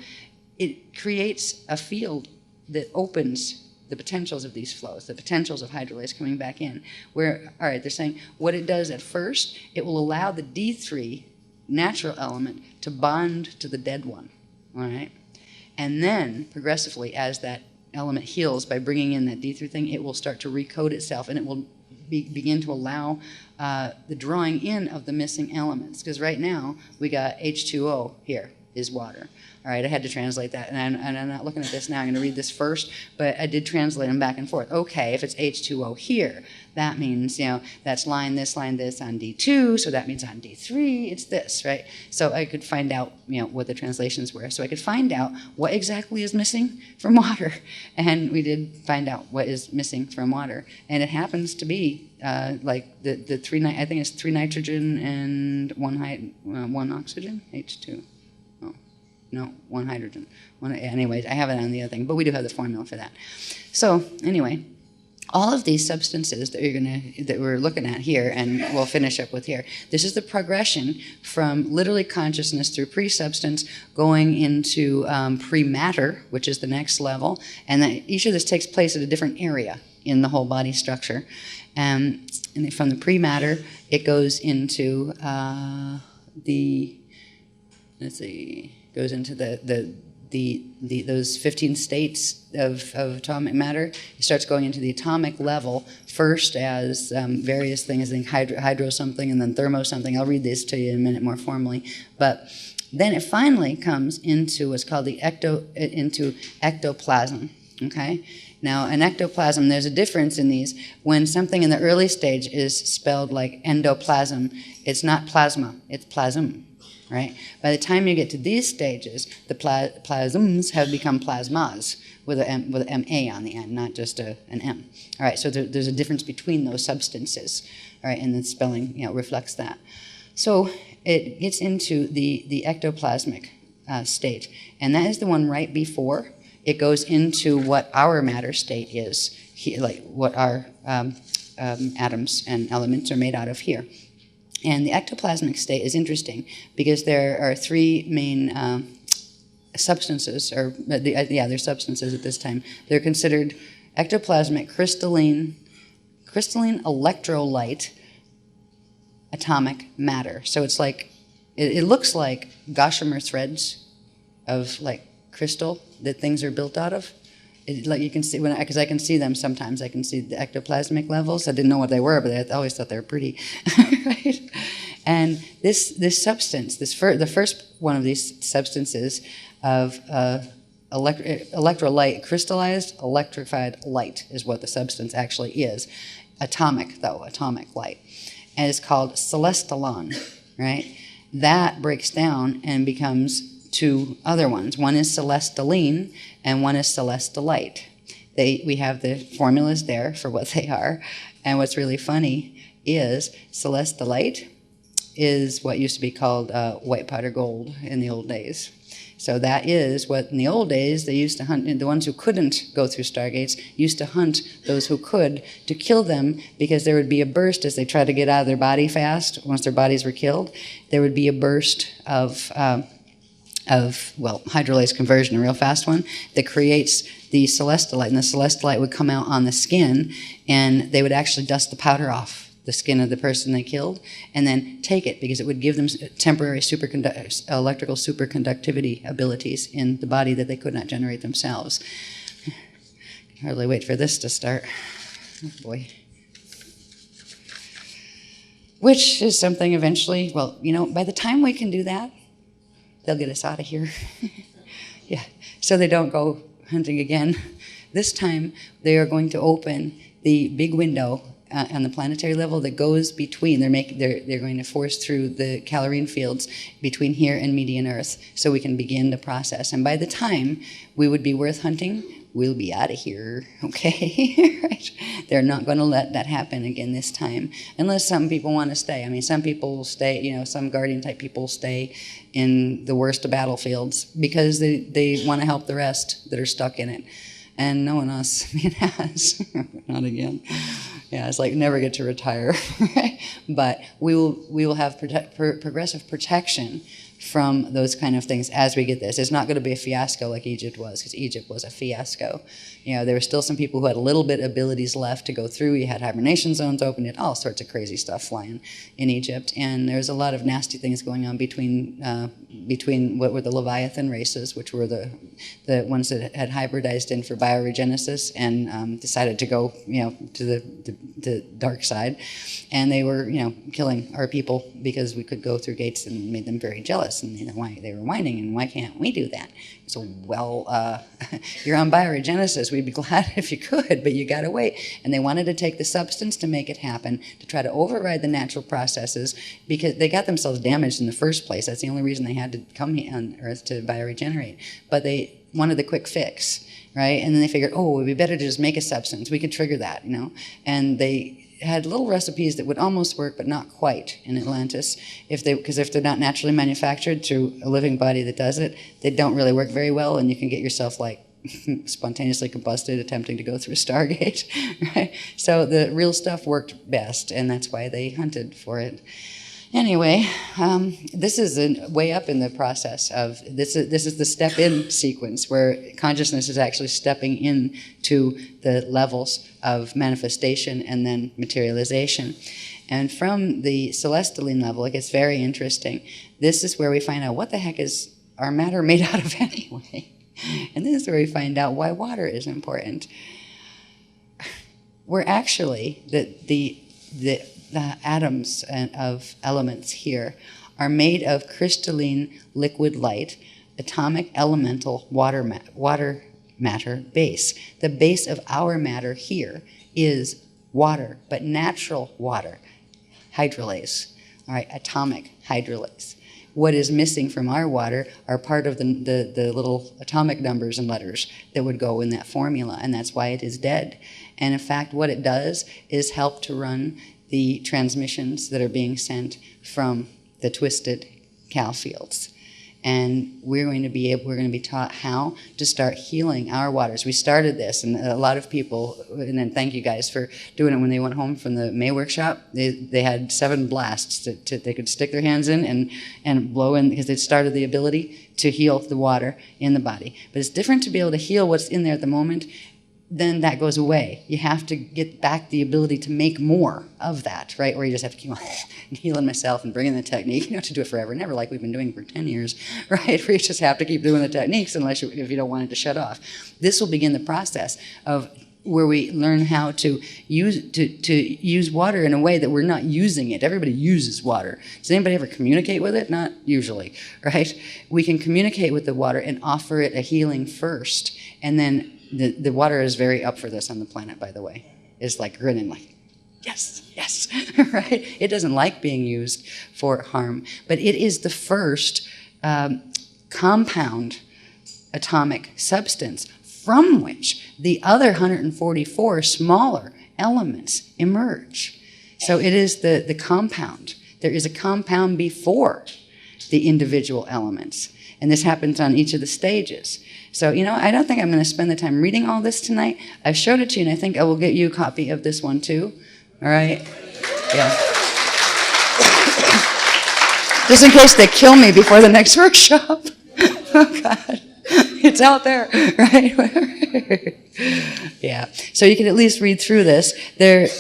Speaker 1: it creates a field that opens the potentials of these flows, the potentials of hydrolase coming back in, where, all right, they're saying what it does at first, it will allow the D3 natural element to bond to the dead one, all right? And then progressively, as that element heals by bringing in that D3 thing, it will start to recode itself, and it will begin to allow the drawing in of the missing elements. Because right now, we got H2O here is water. All right, I had to translate that, and I'm not looking at this now. I'm going to read this first, but I did translate them back and forth. Okay, if it's H2O here, that means, that's line this on D2, so that means on D3, it's this, right? So I could find out, what the translations were. So I could find out what exactly is missing from water, and we did find out what is missing from water, and it happens to be like the three, I think it's 3 nitrogen and 1 oxygen, H2. No, 1 hydrogen. Anyways, I have it on the other thing, but we do have the formula for that. So anyway, all of these substances that we're looking at here, and we'll finish up with here, this is the progression from literally consciousness through pre-substance going into pre-matter, which is the next level, and each of this takes place at a different area in the whole body structure. And from the pre-matter, it goes into goes into those 15 states of atomic matter. It starts going into the atomic level first as various things, like hydro something and then thermo something. I'll read this to you in a minute more formally. But then it finally comes into what's called into ectoplasm, okay? Now, an ectoplasm, there's a difference in these. When something in the early stage is spelled like endoplasm, it's not plasma, it's plasm. Right? By the time you get to these stages, the plasms have become plasmas with an MA on the end, not just an M. All right, so there's a difference between those substances, all right, and the spelling reflects that. So it gets into the ectoplasmic state, and that is the one right before it goes into what our matter state is, like what our atoms and elements are made out of here. And the ectoplasmic state is interesting because there are 3 main substances, or they're substances at this time. They're considered ectoplasmic crystalline electrolyte atomic matter. So it's like, it looks like gossamer threads of like crystal that things are built out of. Like you can see, because I can see them sometimes. I can see the ectoplasmic levels. I didn't know what they were, but I always thought they were pretty. Right? And this substance, the first one of these substances of electrolyte, crystallized electrified light is what the substance actually is. Atomic light. And it's called celestalon, right? That breaks down and becomes 2 other ones. One is celestaline and one is celestalite. We have the formulas there for what they are. And what's really funny is celestalite is what used to be called white powder gold in the old days. So that is what in the old days they used to hunt. The ones who couldn't go through stargates used to hunt those who could to kill them, because there would be a burst as they tried to get out of their body fast. Once their bodies were killed, there would be a burst of hydrolase conversion, a real fast one, that creates the celestolite. And the celestolite would come out on the skin, and they would actually dust the powder off the skin of the person they killed, and then take it, because it would give them temporary electrical superconductivity abilities in the body that they could not generate themselves. I can hardly wait for this to start. Oh boy. Which is something eventually, well, by the time we can do that, they'll get us out of here. Yeah, so they don't go hunting again. This time, they are going to open the big window on the planetary level that goes between. They're going to force through the calorine fields between here and median Earth, so we can begin the process. And by the time we would be worth hunting, we'll be out of here, okay? Right? They're not going to let that happen again this time, unless some people want to stay. I mean, some people will stay, some guardian-type people stay in the worst of battlefields because they want to help the rest that are stuck in it. And no one else has. Not again. Yeah, it's like never get to retire. But we will have progressive protection from those kind of things as we get this. It's not going to be a fiasco like Egypt was, because Egypt was a fiasco. There were still some people who had a little bit abilities left to go through. You had hibernation zones open. You had all sorts of crazy stuff flying in Egypt. And there's a lot of nasty things going on between what were the Leviathan races, which were the ones that had hybridized in for bioregenesis and decided to go, to the dark side. And they were, killing our people because we could go through gates, and made them very jealous. And why they were whining, and why can't we do that? So, you're on bioregenesis. We'd be glad if you could, but you got to wait. And they wanted to take the substance to make it happen, to try to override the natural processes, because they got themselves damaged in the first place. That's the only reason they had to come here on Earth, to bioregenerate. But they wanted the quick fix, right? And then they figured, it would be better to just make a substance. We could trigger that, And they had little recipes that would almost work, but not quite in Atlantis. Because if they're not naturally manufactured through a living body that does it, they don't really work very well, and you can get yourself spontaneously combusted attempting to go through a Stargate, right? So the real stuff worked best, and that's why they hunted for it. Anyway, this is way up in the process of, this is the step-in sequence where consciousness is actually stepping in to the levels of manifestation and then materialization. And from the celestaline level, it gets very interesting. This is where we find out what the heck is our matter made out of anyway. And this is where we find out why water is important. We're actually, the atoms of elements here are made of crystalline liquid light, atomic elemental water matter base. The base of our matter here is water, but natural water, hydrolase, all right, atomic hydrolase. What is missing from our water are part of the little atomic numbers and letters that would go in that formula, and that's why it is dead. And in fact, what it does is help to run the transmissions that are being sent from the twisted cal fields. And we're going to be taught how to start healing our waters. We started this, and a lot of people, and then thank you guys for doing it when they went home from the May workshop. They had 7 blasts that they could stick their hands in and blow in, because it started the ability to heal the water in the body. But it's different to be able to heal what's in there at the moment. Then that goes away. You have to get back the ability to make more of that, right? Or you just have to keep on healing myself and bringing the technique. You don't have to do it forever and ever like we've been doing for 10 years, right? Where you just have to keep doing the techniques if you don't want it to shut off. This will begin the process of where we learn how to use water in a way that we're not using it. Everybody uses water. Does anybody ever communicate with it? Not usually, right? We can communicate with the water and offer it a healing first, and then the water is very up for this on the planet, by the way. It's like grinning, like, yes, yes, right? It doesn't like being used for harm, but it is the first compound atomic substance from which the other 144 smaller elements emerge. So it is the compound. There is a compound before the individual elements. And this happens on each of the stages. So, I don't think I'm going to spend the time reading all this tonight. I've showed it to you, and I think I will get you a copy of this one too. All right? Yeah. Just in case they kill me before the next workshop. Oh, God. It's out there, right? Yeah. So you can at least read through this.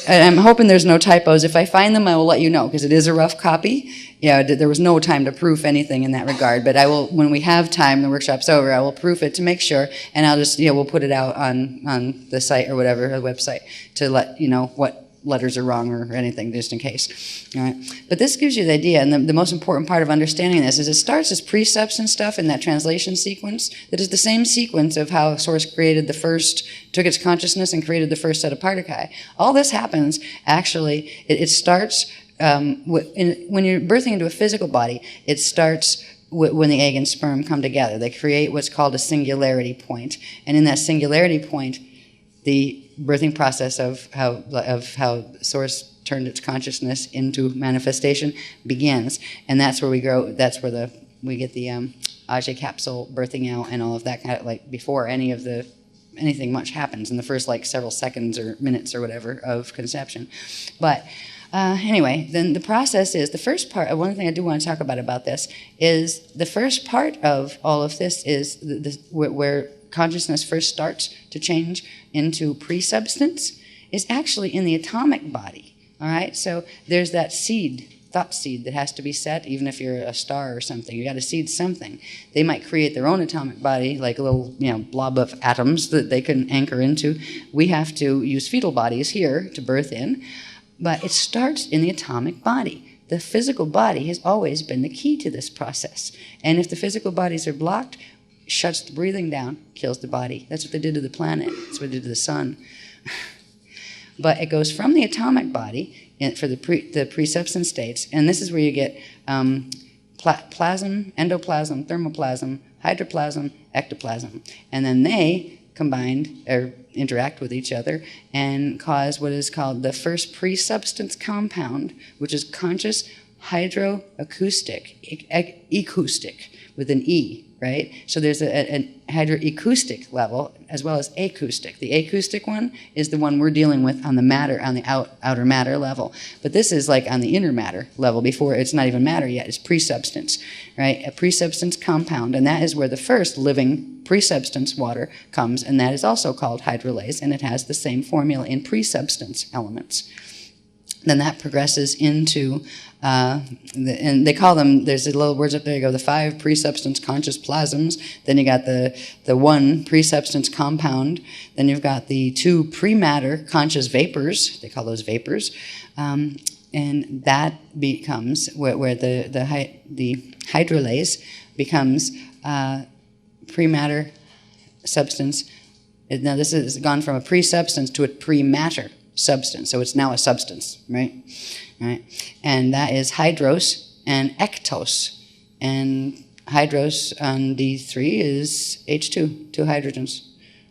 Speaker 1: I'm hoping there's no typos. If I find them, I will let you know, because it is a rough copy. Yeah, there was no time to proof anything in that regard, but I will, when we have time, the workshop's over, I will proof it to make sure, and I'll just, we'll put it out on the site or whatever, the website, to let you know what letters are wrong or anything, just in case. All right. But this gives you the idea, and the most important part of understanding this is it starts as precepts and stuff in that translation sequence that is the same sequence of how Source created took its consciousness and created the first set of particle. All this happens, actually, it starts, when you're birthing into a physical body, it starts when the egg and sperm come together. They create what's called a singularity point, and in that singularity point, the birthing process of how Source turned its consciousness into manifestation begins, and that's where we grow. That's where we get the Ajay capsule birthing out and all of that kind of, like, before anything much happens in the first several seconds or minutes or whatever of conception. But anyway, then the process is the first part. One thing I do want to talk about this is the first part of all of this is where consciousness first starts to change into pre-substance is actually in the atomic body. All right, so there's that thought seed that has to be set, even if you're a star or something. You got to seed something. They might create their own atomic body, like a little blob of atoms that they can anchor into. We have to use fetal bodies here to birth in, but it starts in the atomic body. The physical body has always been the key to this process, and if the physical bodies are blocked, shuts the breathing down, kills the body. That's what they did to the planet. That's what they did to the sun. But it goes from the atomic body for the pre-substance states, and this is where you get plasm, endoplasm, thermoplasm, hydroplasm, ectoplasm. And then they combined or interact with each other and cause what is called the first pre-substance compound, which is conscious hydroacoustic, acoustic with an E, right? So there's an hydroacoustic level as well as acoustic. The acoustic one is the one we're dealing with on the matter, on the outer matter level. But this is like on the inner matter level before it's not even matter yet. It's pre-substance, right? A pre-substance compound, and that is where the first living pre-substance water comes, and that is also called hydrolase, and it has the same formula in pre-substance elements. Then that progresses into, and they call them, there's the little words up there, you go, the 5 pre-substance conscious plasms, then you got the 1 pre-substance compound, then you've got the 2 pre-matter conscious vapors, they call those vapors, and that becomes where the hydrolase becomes pre-matter substance. Now this has gone from a pre-substance to a pre-matter substance, so it's now a substance, right? And that is hydros and ectos, and hydros on D3 is H2, 2 hydrogens,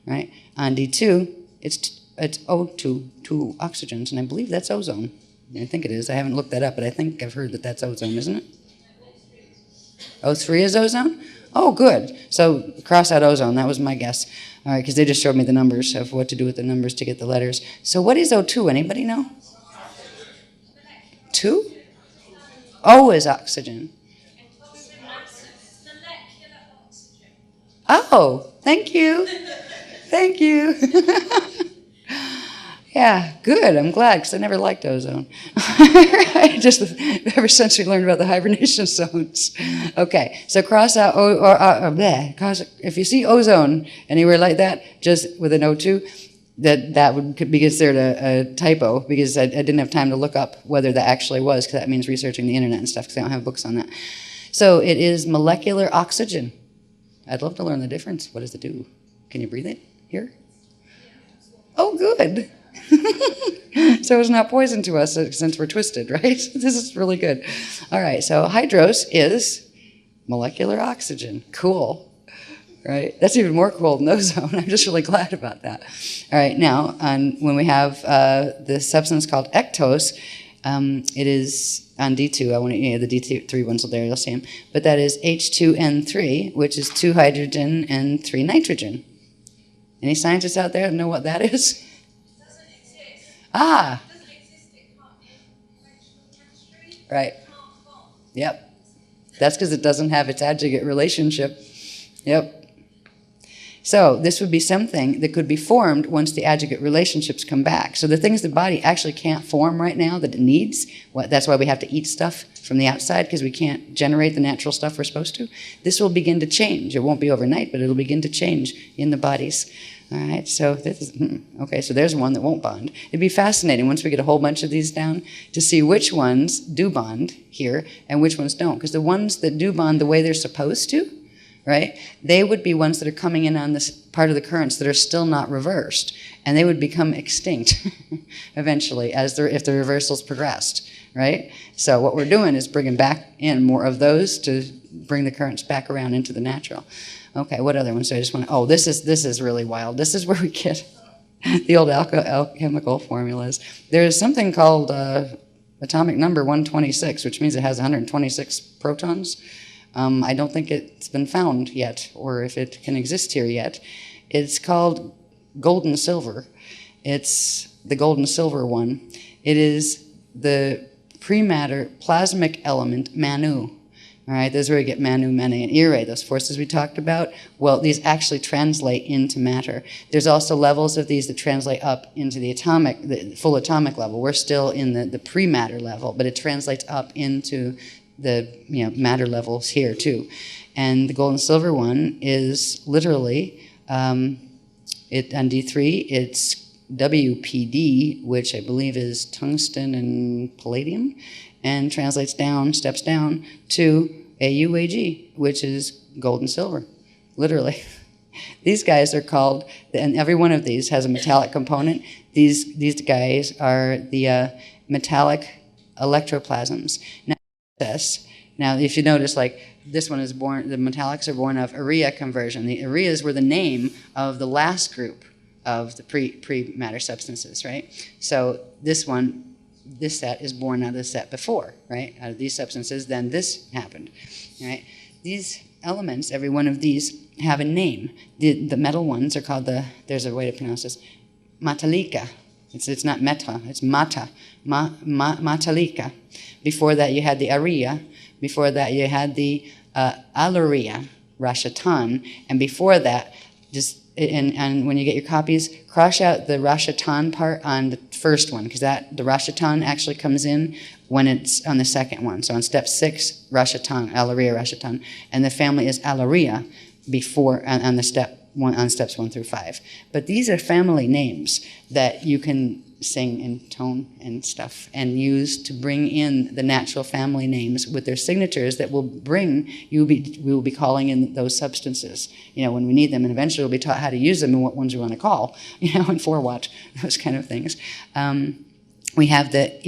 Speaker 1: right? On D2 it's O2, 2 oxygens, and I believe that's ozone. I think it is. I haven't looked that up, but I think I've heard that that's ozone, isn't it? O3 is ozone? Oh, good. So cross out ozone. That was my guess. All right, because they just showed me the numbers of what to do with the numbers to get the letters. So what is O2? Anybody know? 2? O is oxygen. Oh, thank you. Thank you. Yeah, good. I'm glad, because I never liked ozone. Just ever since we learned about the hibernation zones. Okay, so cross out if you see ozone anywhere like that, just with an O2, that would be considered a typo, because I didn't have time to look up whether that actually was, because that means researching the internet and stuff, because I don't have books on that. So it is molecular oxygen. I'd love to learn the difference. What does it do? Can you breathe it here? Oh, good. So it's not poison to us since we're twisted, right? This is really good. All right, so hydros is molecular oxygen. Cool, right? That's even more cool than ozone. I'm just really glad about that. All right, now when we have the substance called ectos, It is on D2. I want to, the D3 ones are there, you'll see them. But that is H2N3, which is 2 hydrogen and 3 nitrogen. Any scientists out there know what that is?
Speaker 4: It doesn't exist.
Speaker 1: Ah,
Speaker 4: It doesn't exist. It can't in conventional chemistry.
Speaker 1: right.
Speaker 4: It can't form.
Speaker 1: Yep. That's because it doesn't have its adjugate relationship. Yep. So this would be something that could be formed once the adjugate relationships come back. So the things the body actually can't form right now that it needs, that's why we have to eat stuff from the outside, because we can't generate the natural stuff we're supposed to. This will begin to change. It won't be overnight, but it'll begin to change in the bodies. All right, so this is, okay, so there's one that won't bond. It'd be fascinating once we get a whole bunch of these down to see which ones do bond here and which ones don't. Because the ones that do bond the way they're supposed to, right, they would be ones that are coming in on this part of the currents that are still not reversed. And they would become extinct eventually if the reversals progressed, right? So what we're doing is bringing back in more of those to bring the currents back around into the natural. Okay, what other ones do I just want to... Oh, this is really wild. This is where we get the old alchemical formulas. There's something called atomic number 126, which means it has 126 protons. I don't think it's been found yet, or if it can exist here yet. It's called golden silver. It's the golden silver one. It is the prematter plasmic element Manu. All right, this is where we get Manu, Mene, and Ire, those forces we talked about. Well, these actually translate into matter. There's also levels of these that translate up into the full atomic level. We're still in the pre-matter level, but it translates up into the matter levels here too. And the gold and silver one is literally, on D3, it's WPD, which I believe is tungsten and palladium, and translates down, steps down to AUAG, which is gold and silver, literally. These guys are called, and every one of these has a metallic component. These guys are the metallic electroplasms. Now, if you notice, like this one is born, the metallics are born of urea conversion. The ureas were the name of the last group of the pre-matter substances, right? So this set is born out of the set before, right? Out of these substances, then this happened, right? These elements, every one of these, have a name. The metal ones are called there's a way to pronounce this, matalika. It's not meta, it's mata, matalika. Before that you had the aria. Before that you had the alaria, rashatan. And before that, and when you get your copies, cross out the rashatan part on the first one, because the rashatan actually comes in when it's on the second one. So on step 6, rashatan, alaria, rashatan. And the family is alaria before, on the on steps 1 through 5. But these are family names that you can sing and tone and stuff and use to bring in the natural family names with their signatures that will we will be calling in those substances, when we need them, and eventually we'll be taught how to use them and what ones we want to call, and forwatch, those kind of things. We have the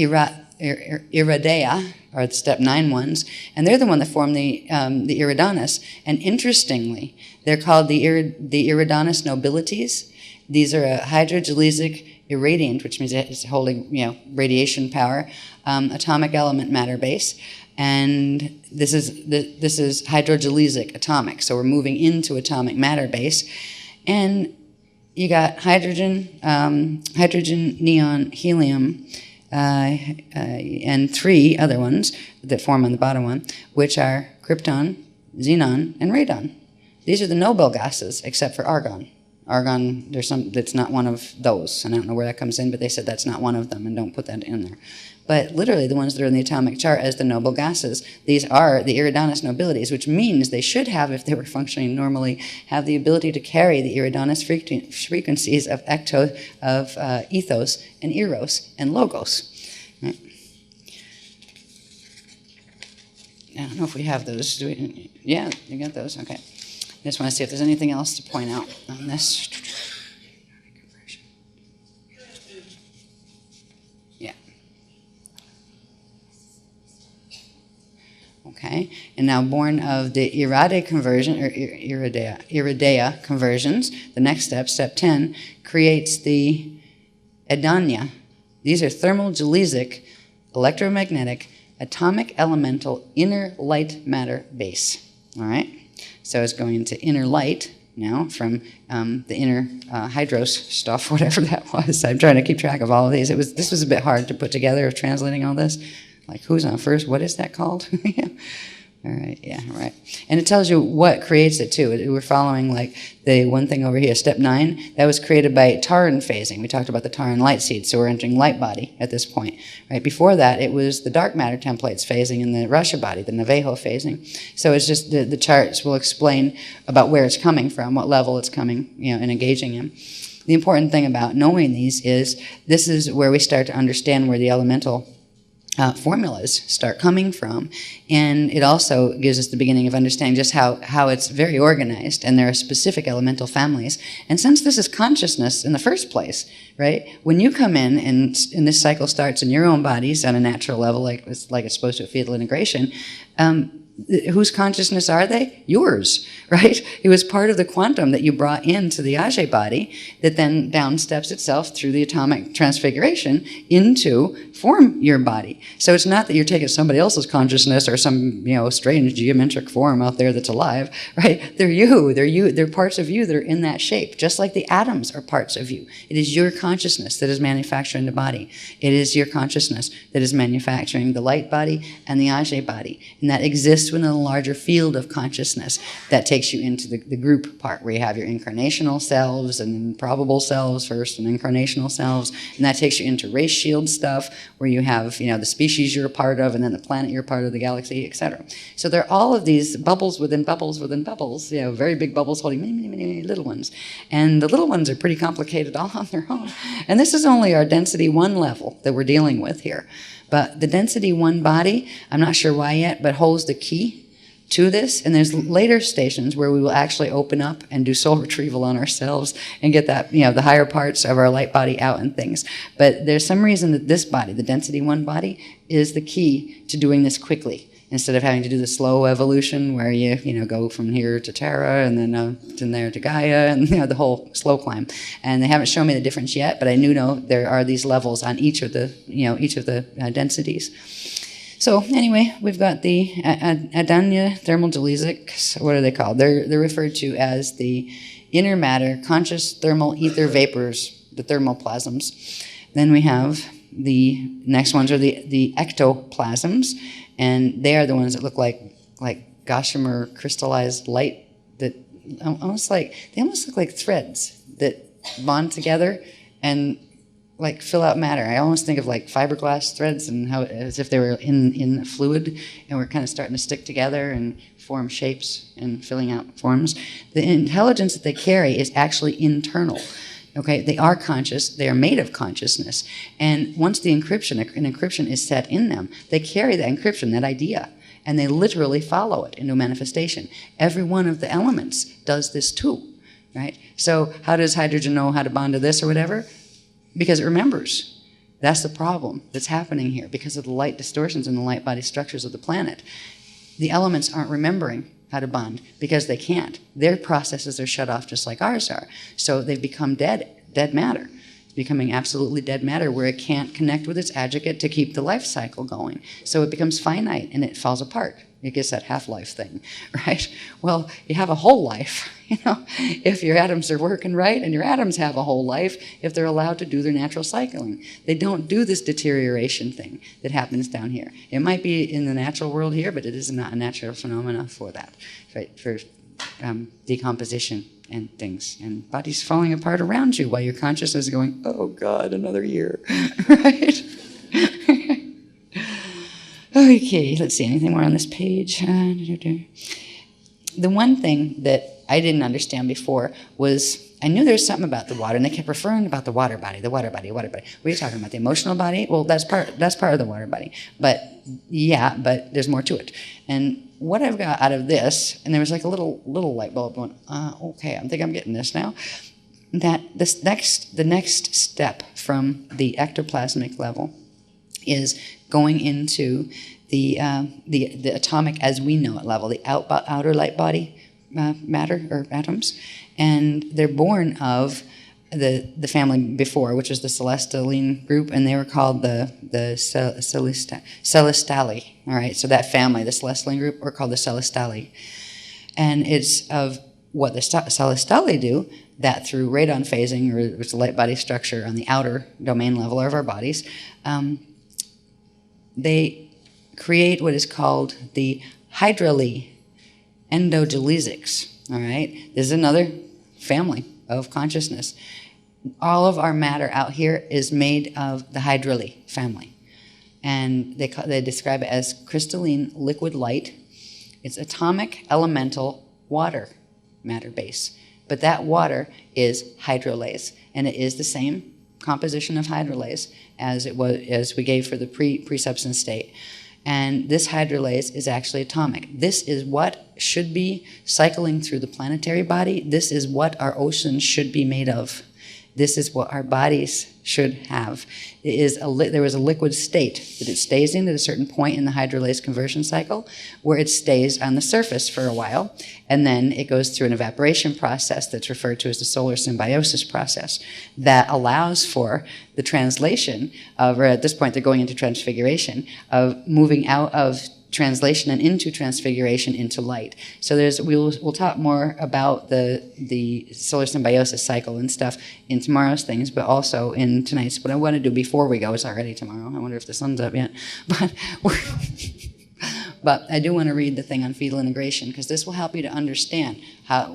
Speaker 1: Iridea, or the step 9 ones, and they're the one that form the Iridanus. And interestingly, they're called the Iridanus nobilities. These are a hydrogelesic irradiant, which means it's holding radiation power, atomic element matter base, and this is hydrogelesic atomic. So we're moving into atomic matter base, and you got hydrogen, neon, helium. And 3 other ones that form on the bottom one, which are krypton, xenon, and radon. These are the noble gases, except for argon. Argon, there's some that's not one of those, and I don't know where that comes in, but they said that's not one of them, and don't put that in there. But literally, the ones that are in the atomic chart as the noble gases, these are the Iridanus nobilities, which means they should have, if they were functioning normally, have the ability to carry the Iridanus frequencies of ethos and eros and logos. Right? I don't know if we have those. Yeah, you got those. Okay. I just want to see if there's anything else to point out on this. Yeah. Okay, and now born of the Iridea conversion, or Iridea conversions, the next step, step 10, creates the Edanya. These are thermal gelesic electromagnetic, atomic, elemental, inner light matter base. All right? So it's going into inner light now from the inner hydros stuff, whatever that was. I'm trying to keep track of all of these. This was a bit hard to put together of translating all this. Like, who's on first? What is that called? All right, yeah, right. And it tells you what creates it, too. We're following, like, the one thing over here, step 9, that was created by Taran phasing. We talked about the Taran light seed, so we're entering light body at this point. Right before that, it was the dark matter templates phasing and the Rasha body, the Navajo phasing. So it's just the charts will explain about where it's coming from, what level it's coming, and engaging in. The important thing about knowing these is this is where we start to understand where the elemental formulas start coming from, and it also gives us the beginning of understanding just how it's very organized, and there are specific elemental families. And since this is consciousness in the first place, right, when you come in and this cycle starts in your own bodies on a natural level, like it's supposed to a fetal integration, whose consciousness are they? Yours, right? It was part of the quantum that you brought into the Ajay body that then downsteps itself through the atomic transfiguration into form your body. So it's not that you're taking somebody else's consciousness or some, strange geometric form out there that's alive, right? They're you. They're parts of you that are in that shape, just like the atoms are parts of you. It is your consciousness that is manufacturing the body. It is your consciousness that is manufacturing the light body and the Ajay body. And that exists within a larger field of consciousness that takes you into the group part where you have your incarnational selves and probable selves first and incarnational selves. And that takes you into race shield stuff where you have, the species you're a part of and then the planet you're a part of, the galaxy, etc. So there are all of these bubbles within bubbles within bubbles, very big bubbles holding many, many, many, many little ones. And the little ones are pretty complicated all on their own. And this is only our density 1 level that we're dealing with here. But the density 1 body, I'm not sure why yet, but holds the key to this. And there's later stations where we will actually open up and do soul retrieval on ourselves and get that, the higher parts of our light body out and things. But there's some reason that this body, the density 1 body, is the key to doing this quickly, instead of having to do the slow evolution where you go from here to Terra and then from there to Gaia and the whole slow climb. And they haven't shown me the difference yet, but I know there are these levels on each of the densities. So anyway, we've got the Adanya thermodelesics. What are they called? They're referred to as the inner matter, conscious thermal ether vapors, the thermoplasms. Then we have the next ones are the ectoplasms, and they are the ones that look like gossamer crystallized light that almost look like threads that bond together and fill out matter. I almost think of fiberglass threads and how as if they were in a fluid and we're kind of starting to stick together and form shapes and filling out forms. The intelligence that they carry is actually internal. Okay, they are conscious, they are made of consciousness. And once the encryption, an encryption is set in them, they carry that encryption, that idea, and they literally follow it into manifestation. Every one of the elements does this too, right? So how does hydrogen know how to bond to this or whatever? Because it remembers. That's the problem that's happening here because of the light distortions in the light body structures of the planet. The elements aren't remembering how to bond because they can't. Their processes are shut off just like ours are. So they've become dead matter. It's becoming absolutely dead matter where it can't connect with its adjugate to keep the life cycle going. So it becomes finite and it falls apart. It gets that half-life thing, right? Well, you have a whole life, if your atoms are working right, and your atoms have a whole life if they're allowed to do their natural cycling. They don't do this deterioration thing that happens down here. It might be in the natural world here, but it is not a natural phenomena for that, right? For decomposition and things. And bodies falling apart around you while your consciousness is going, oh God, another year, right? Okay, let's see, anything more on this page? The one thing that I didn't understand before was, I knew there was something about the water, and they kept referring about the water body, the water body, the water body. What are you talking about, the emotional body? Well, that's part of the water body. But yeah, but there's more to it. And what I've got out of this, and there was like a little light bulb going, okay, I think I'm getting this now, that the next step from the ectoplasmic level is going into the atomic as we know it level, the outer light body matter or atoms, and they're born of the family before, which was the Celestialine group, and they were called the Celestali. All right, so that family, the Celestialine group, were called the Celestali. And it's of what the Celestali do, that through radon phasing, or which is light body structure on the outer domain level of our bodies, they create what is called the hydrali endogelysics. All right, this is another family of consciousness. All of our matter out here is made of the hydrali family, and they describe it as crystalline liquid light. It's atomic elemental water matter base, but that water is hydrolase, and it is the same composition of hydrolase as we gave for the pre-substance state. And this hydrolase is actually atomic. This is what should be cycling through the planetary body. This is what our oceans should be made of. This is what our bodies should have. There was a liquid state that it stays in at a certain point in the hydrolase conversion cycle, where it stays on the surface for a while, and then it goes through an evaporation process that's referred to as the solar symbiosis process that allows for the translation of, or at this point they're going into transfiguration, of moving out of translation and into transfiguration into light. So we'll talk more about the solar symbiosis cycle and stuff in tomorrow's things, but also in tonight's. What I want to do before we go, it's already tomorrow. I wonder if the sun's up yet, but I do want to read the thing on fetal integration, because this will help you to understand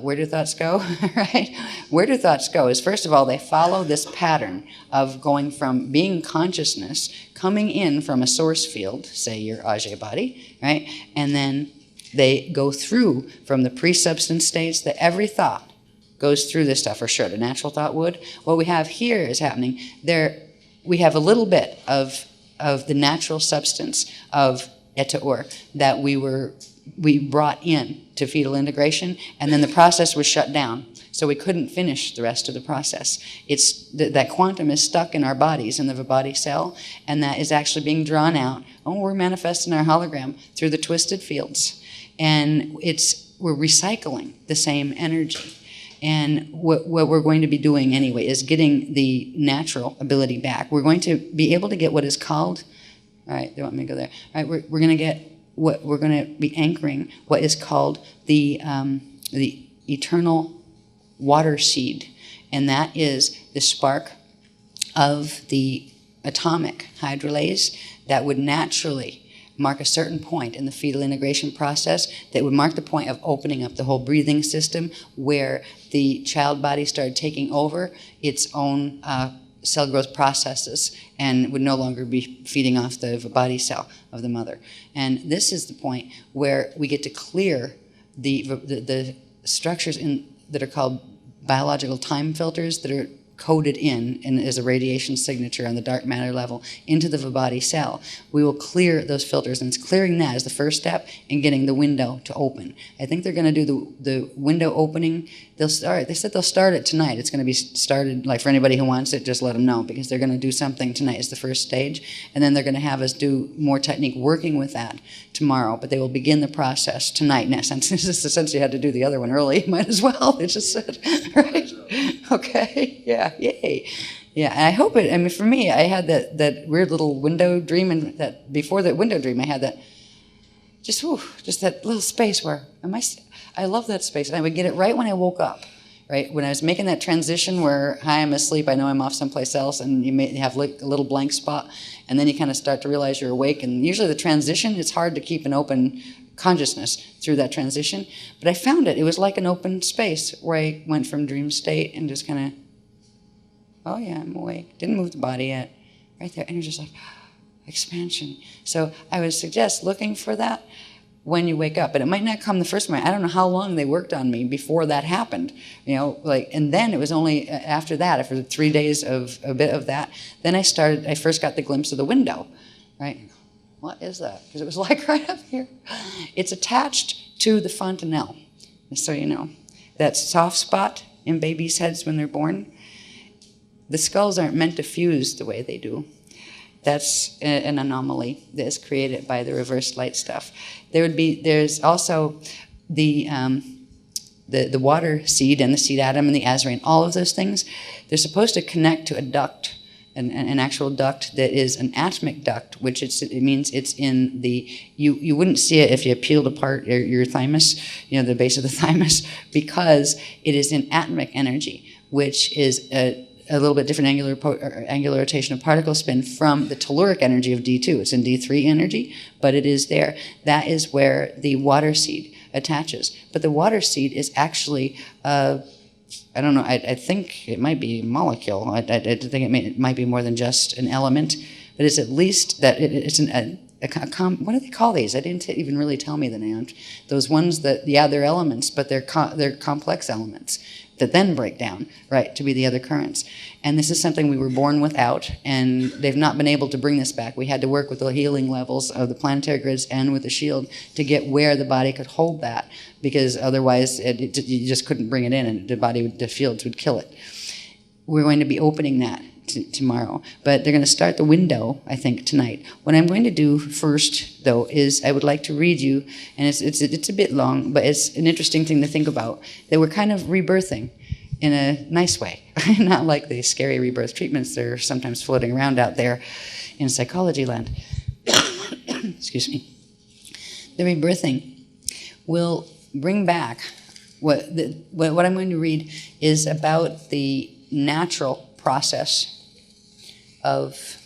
Speaker 1: where do thoughts go, right? Where do thoughts go is, first of all, they follow this pattern of going from being consciousness, coming in from a source field, say your Ajay body, right? And then they go through from the pre-substance states that every thought goes through this stuff, for sure. The natural thought would. What we have here is happening there. We have a little bit of the natural substance of Etaur that we brought in to fetal integration, and then the process was shut down, so we couldn't finish the rest of the process. It's that quantum is stuck in our bodies, in the body cell, and that is actually being drawn out. Oh, we're manifesting our hologram through the twisted fields, and we're recycling the same energy. And what we're going to be doing anyway is getting the natural ability back. We're going to be able to get what is called, all right, they want me to go there. All right, we're going to get what we're going to be anchoring what is called the eternal water seed, and that is the spark of the atomic hydrolase that would naturally mark a certain point in the fetal integration process, that would mark the point of opening up the whole breathing system, where the child body started taking over its own cell growth processes and would no longer be feeding off the body cell of the mother. And this is the point where we get to clear the structures that are called biological time filters that are coded in and as a radiation signature on the dark matter level into the body cell. We will clear those filters, and it's clearing that as the first step in getting the window to open. I think they're going to do the window opening. They said they'll start it tonight. It's going to be started, like, for anybody who wants it, just let them know, because they're going to do something tonight as the first stage, and then they're going to have us do more technique working with that tomorrow, but they will begin the process tonight. Now, since you had to do the other one early, might as well. They just said, right? Okay, yeah, yay. Yeah, and I hope it, I mean, for me, I had that weird little window dream, and that before that window dream, I had that, just that little space where, I love that space, and I would get it right when I woke up, right? When I was making that transition where, hi, I'm asleep, I know I'm off someplace else, and you may have like a little blank spot, and then you kind of start to realize you're awake, and usually the transition, it's hard to keep an open consciousness through that transition, but I found it was like an open space where I went from dream state and just kind of, oh yeah, I'm awake, didn't move the body yet, right there, and you're just like, expansion. So I would suggest looking for that when you wake up, but it might not come the first morning. I don't know how long they worked on me before that happened, and then it was only after that, after 3 days of a bit of that, then I first got the glimpse of the window, right? What is that? Because it was like right up here. It's attached to the fontanelle, just so you know. That soft spot in babies' heads when they're born, the skulls aren't meant to fuse the way they do. That's an anomaly that is created by the reverse light stuff. There's also the the water seed and the seed atom and the azarine, all of those things, they're supposed to connect to a duct, an actual duct that is an atomic duct, which it means it's in the, you wouldn't see it if you peeled apart your thymus, the base of the thymus, because it is in atomic energy, which is a little bit different angular rotation of particle spin from the telluric energy of D2. It's in D3 energy, but it is there. That is where the water seed attaches. But the water seed is actually, I don't know, I think it might be a molecule. I think it might be more than just an element, but it's at least that it's what do they call these? I didn't even really tell me the name. Those ones that, they're elements, but they're complex elements that then break down, right, to be the other currents. And this is something we were born without, and they've not been able to bring this back. We had to work with the healing levels of the planetary grids and with the shield to get where the body could hold that, because otherwise you just couldn't bring it in, and the fields would kill it. We're going to be opening that tomorrow, but they're going to start the window, I think, tonight. What I'm going to do first, though, is I would like to read you, and it's a bit long, but it's an interesting thing to think about, that we're kind of rebirthing in a nice way, not like the scary rebirth treatments that are sometimes floating around out there in psychology land. Excuse me. The rebirthing will bring back what I'm going to read is about the natural process of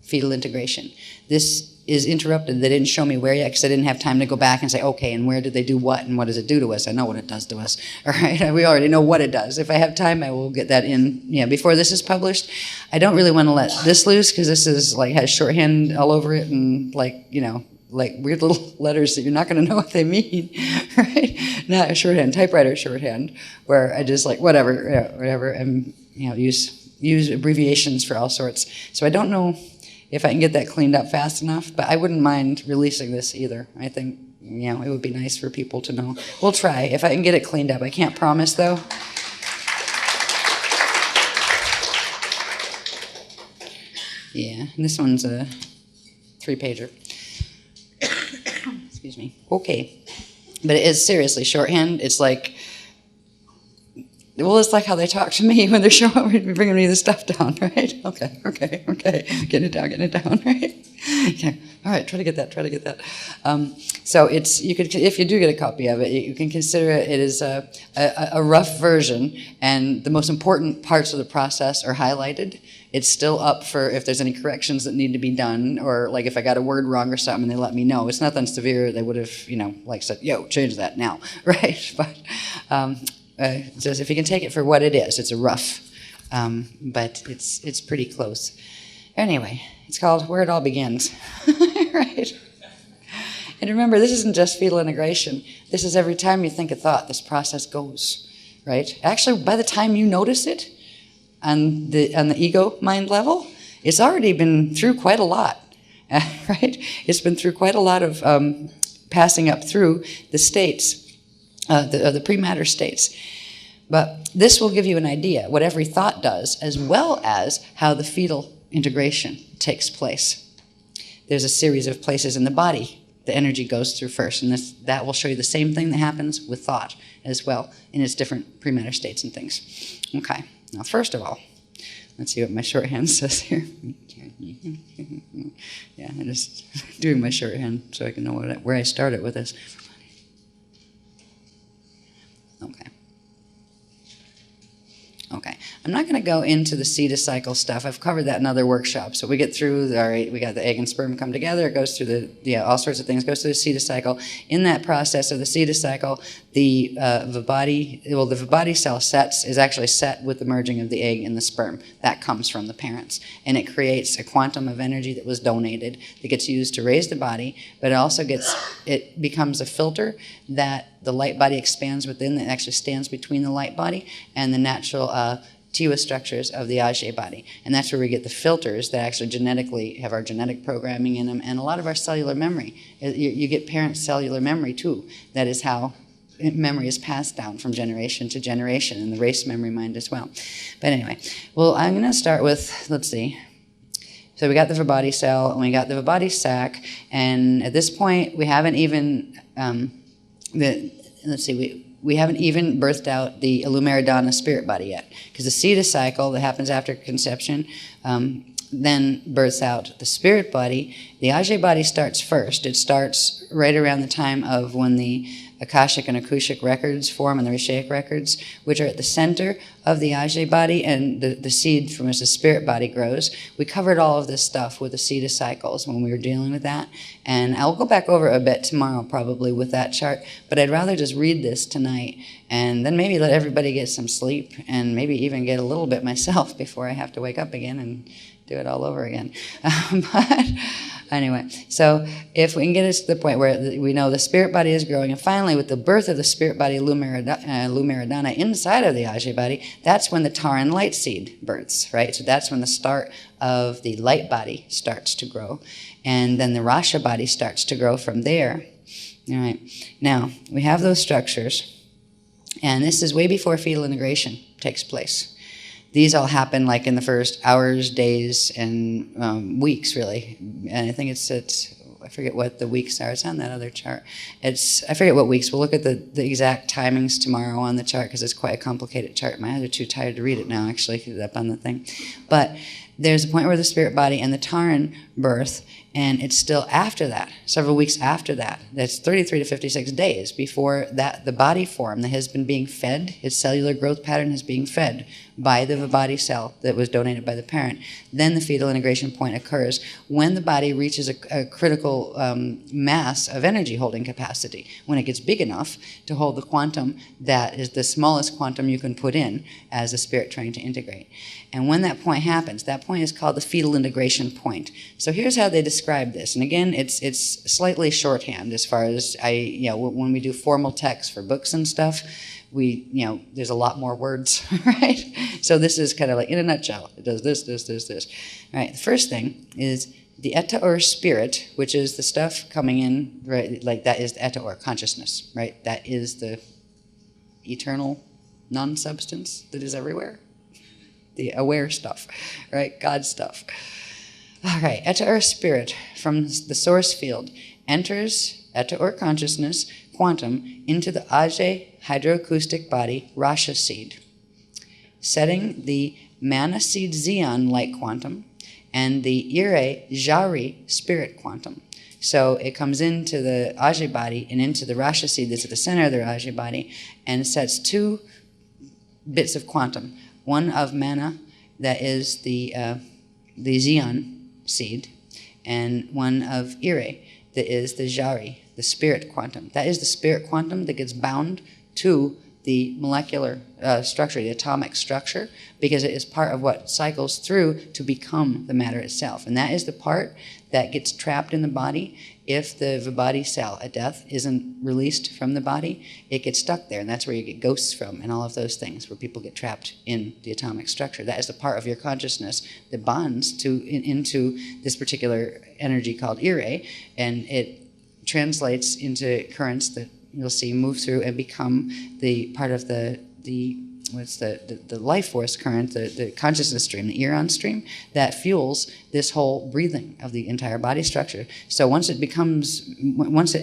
Speaker 1: fetal integration. This is interrupted. They didn't show me where yet because I didn't have time to go back and say, okay, and where did they do what and what does it do to us? I know what it does to us. All right, we already know what it does. If I have time, I will get that in before this is published. I don't really want to let this loose because this is has shorthand all over it and like weird little letters that you're not going to know what they mean, right? Not a shorthand, typewriter shorthand, where I just whatever, and use abbreviations for all sorts. So I don't know if I can get that cleaned up fast enough, but I wouldn't mind releasing this either. I think, it would be nice for people to know. We'll try if I can get it cleaned up. I can't promise, though. Yeah, and this one's a 3-pager. Excuse me. Okay. But it is seriously shorthand. It's like, it's like how they talk to me when they're bringing me the stuff down, right? Okay. Getting it down, right? Okay. All right, try to get that. So if you do get a copy of it, you can consider it is a rough version, and the most important parts of the process are highlighted. It's still up for if there's any corrections that need to be done, or like if I got a word wrong or something, they let me know. It's nothing severe. They would have, said, yo, change that now, right? But just if you can take it for what it is, it's a rough, but it's pretty close. Anyway, it's called Where It All Begins, right? And remember, this isn't just fetal integration. This is every time you think a thought, this process goes, right? Actually, by the time you notice it on the ego mind level, it's already been through quite a lot, right? It's been through quite a lot of passing up through the states, the pre-matter states. But this will give you an idea what every thought does, as well as how the fetal integration takes place. There's a series of places in the body the energy goes through first, and that will show you the same thing that happens with thought as well in its different pre-matter states and things. Okay, now first of all, let's see what my shorthand says here. Yeah, I'm just doing my shorthand so I can know where I started with this. Okay, I'm not going to go into the Cetus cycle stuff. I've covered that in other workshops. So we get through, all right, we got the egg and sperm come together. It goes through all sorts of things. Goes through the Cetus cycle. In that process of the Cetus cycle, the Vibhati cell is actually set with the merging of the egg and the sperm. That comes from the parents, and it creates a quantum of energy that was donated that gets used to raise the body. But it becomes a filter that the light body expands within, that actually stands between the light body and the natural Tiwa structures of the Ajay body. And that's where we get the filters that actually genetically have our genetic programming in them and a lot of our cellular memory. You get parent cellular memory too. That is how memory is passed down from generation to generation, and the race memory mind as well. But anyway, well, I'm going to start with, let's see. So we got the Vibhati cell, and we got the Vibhati sac, and at this point we haven't even, we haven't even birthed out the Illumeridana spirit body yet, because the cetus cycle that happens after conception then births out the spirit body. The Ajay body starts first. It starts right around the time of when the Akashic and Akushic records form and the Rishaic records, which are at the center of the Ajay body and the seed from which the spirit body grows. We covered all of this stuff with the cetus cycles when we were dealing with that. And I'll go back over a bit tomorrow probably with that chart, but I'd rather just read this tonight and then maybe let everybody get some sleep and maybe even get a little bit myself before I have to wake up again and do it all over again. But anyway, so if we can get us to the point where we know the spirit body is growing, and finally with the birth of the spirit body Lumeridana inside of the Ajay body, that's when the Taran light seed births, right? So that's when the start of the light body starts to grow. And then the Rasha body starts to grow from there. All right. Now, we have those structures, and this is way before fetal integration takes place. These all happen like in the first hours, days, and weeks, really. And I think it's I forget what the weeks are. It's on that other chart. I forget what weeks. We'll look at the exact timings tomorrow on the chart because it's quite a complicated chart. My eyes are too tired to read it now, actually, because it's up on the thing. But there's a point where the spirit body and the Taran birth, and it's still after that, several weeks after that. That's 33 to 56 days before that the body form that has been being fed, its cellular growth pattern is being fed by the body cell that was donated by the parent. Then the fetal integration point occurs when the body reaches a critical mass of energy holding capacity, when it gets big enough to hold the quantum that is the smallest quantum you can put in as a spirit trying to integrate. And when that point happens, that point is called the fetal integration point. So here's how they describe this. And again, it's slightly shorthand as far as when we do formal text for books and stuff, there's a lot more words, right? So this is kind of like in a nutshell. It does this. All right, the first thing is the eta or spirit, which is the stuff coming in, right? Like that is the eta or consciousness, right? That is the eternal non-substance that is everywhere. The aware stuff, right? God stuff. All right, eta or spirit from the source field enters eta or consciousness, quantum, into the Ajay hydroacoustic body, Rasha seed, setting the mana seed Xian light quantum and the Ire Jari spirit quantum. So it comes into the Ajay body and into the Rasha seed that's at the center of the Ajay body and sets two bits of quantum. One of mana, that is the Xian seed, and one of Ire, that is the Jari, the spirit quantum. That is the spirit quantum that gets bound to the molecular structure, the atomic structure, because it is part of what cycles through to become the matter itself. And that is the part that gets trapped in the body. If the body cell at death isn't released from the body, it gets stuck there. And that's where you get ghosts from and all of those things, where people get trapped in the atomic structure. That is the part of your consciousness that bonds into this particular energy called Ire, and it translates into currents that you'll see move through and become the part of the life force current, the consciousness stream, the Ion stream, that fuels this whole breathing of the entire body structure. So once it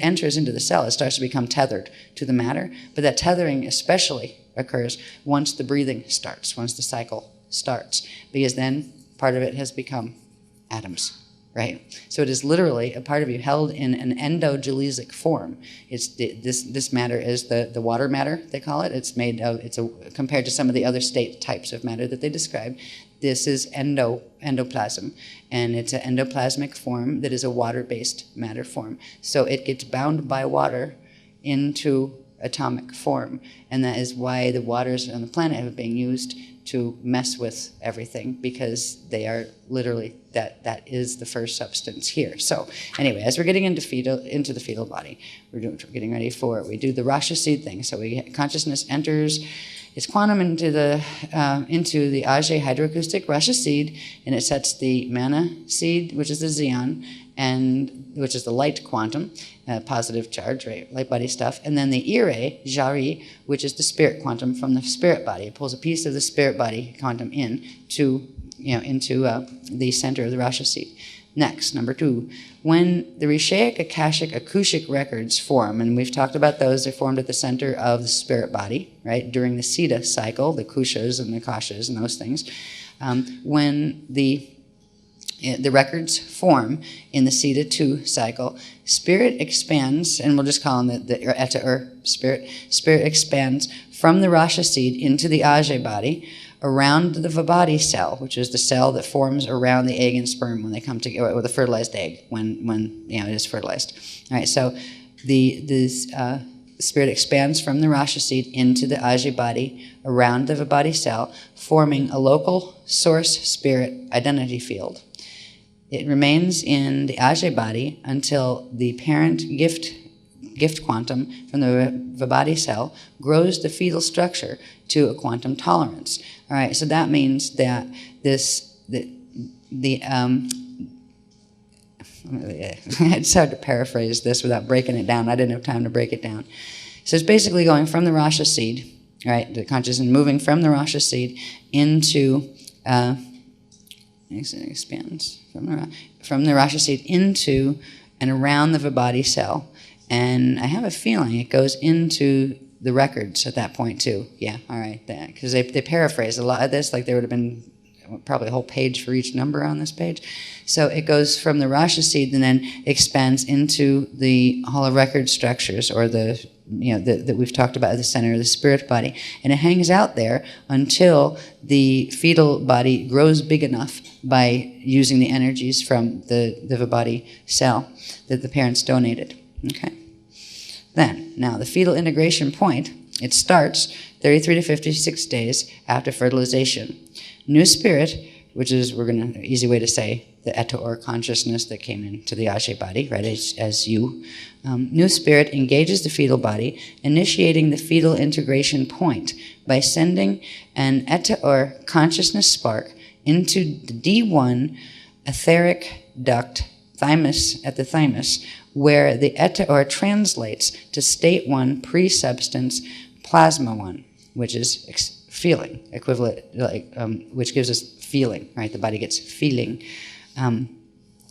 Speaker 1: enters into the cell, it starts to become tethered to the matter, but that tethering especially occurs once the breathing starts, once the cycle starts, because then part of it has become atoms. Right? So it is literally a part of you held in an endogelesic form. It's this matter is the water matter, they call it. It's made of, compared to some of the other state types of matter that they describe, this is endoplasm. And it's an endoplasmic form that is a water-based matter form. So it gets bound by water into atomic form. And that is why the waters on the planet have been used to mess with everything, because they are literally, that is the first substance here. So anyway, as we're getting into the fetal body, we're getting ready for it. We do the Rasha seed thing. So consciousness enters its quantum into the Ajay hydroacoustic Rasha seed, and it sets the mana seed, which is the Xian, and which is the light quantum, positive charge, right, light body stuff, and then the Ire, Jari, which is the spirit quantum from the spirit body. It pulls a piece of the spirit body quantum into the center of the Rasha seed. Next, number 2, when the Rishaic, Akashic, Akushic records form, and we've talked about those, they're formed at the center of the spirit body, right, during the Siddha cycle, the Kushas and the Akashas and those things. When the records form in the Siddha 2 cycle, spirit expands, and we'll just call them the Eta spirit. Spirit expands from the Rasha seed into the Ajay body, around the Vibhati cell, which is the cell that forms around the egg and sperm when they come together, or the fertilized egg when it is fertilized. All right, so the spirit expands from the Rasha seed into the Ajay body, around the Vibhati cell, forming a local source spirit identity field. It remains in the Ajay body until the parent gift quantum from the Vibhati cell grows the fetal structure to a quantum tolerance. All right, so that means that it's hard to paraphrase this without breaking it down. I didn't have time to break it down. So it's basically going from the Rasha seed, right, the consciousness moving from the Rasha seed into it expands from the Rasha seed into and around the Vibhati cell. And I have a feeling it goes into the records at that point too. Yeah, all right, because they paraphrase a lot of this, like there would have been probably a whole page for each number on this page. So it goes from the Rasha seed and then expands into the Hall of Record structures, or that we've talked about at the center of the spirit body, and it hangs out there until the fetal body grows big enough by using the energies from the Vibhati cell that the parents donated. Okay. Then, now the fetal integration point, it starts 33 to 56 days after fertilization. New spirit, which is, easy way to say, the Eta or consciousness that came into the Ajay body, right, as you. New spirit engages the fetal body, initiating the fetal integration point by sending an Eta or consciousness spark into the D1 etheric duct thymus, at the thymus, where the Eta or translates to state 1 pre-substance plasma 1, which is feeling, equivalent, which gives us feeling, right? The body gets feeling. Let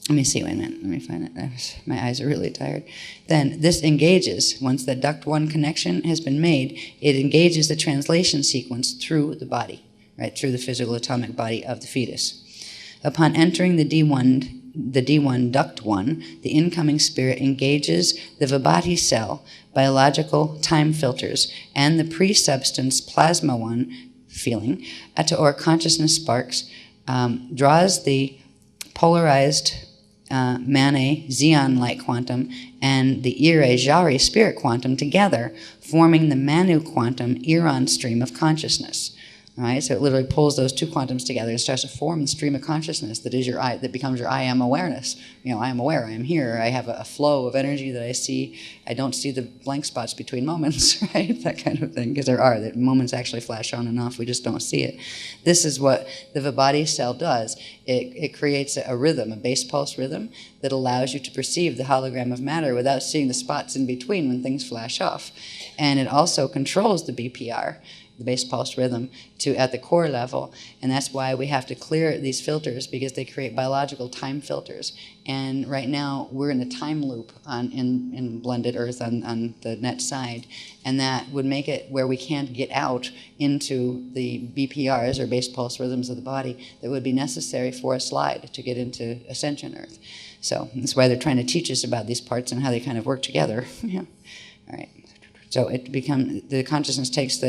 Speaker 1: me see, wait a minute, let me find it. My eyes are really tired. Then this engages, once the duct 1 connection has been made, it engages the translation sequence through the body, right? Through the physical atomic body of the fetus. Upon entering the D1 duct 1, the incoming spirit engages the Vibhati cell biological time filters and the pre-substance plasma 1 feeling, Eta or consciousness sparks, draws the polarized Mane Xeon light quantum and the Ire Jari spirit quantum together, forming the Manu quantum Iran stream of consciousness. All right, so it literally pulls those two quantums together and starts to form the stream of consciousness that is your I, that becomes your I am awareness. I am aware, I am here, I have a flow of energy that I see. I don't see the blank spots between moments, right? That kind of thing, because there are. That moments actually flash on and off, we just don't see it. This is what the Vibhati cell does. It creates a rhythm, a base pulse rhythm, that allows you to perceive the hologram of matter without seeing the spots in between when things flash off. And it also controls the BPR, the base pulse rhythm, at the core level, and that's why we have to clear these filters, because they create biological time filters. And right now we're in a time loop in blended earth on the net side, and that would make it where we can't get out into the BPRs, or base pulse rhythms of the body, that would be necessary for a slide to get into ascension earth. So that's why they're trying to teach us about these parts and how they kind of work together. Yeah. All right. So the consciousness takes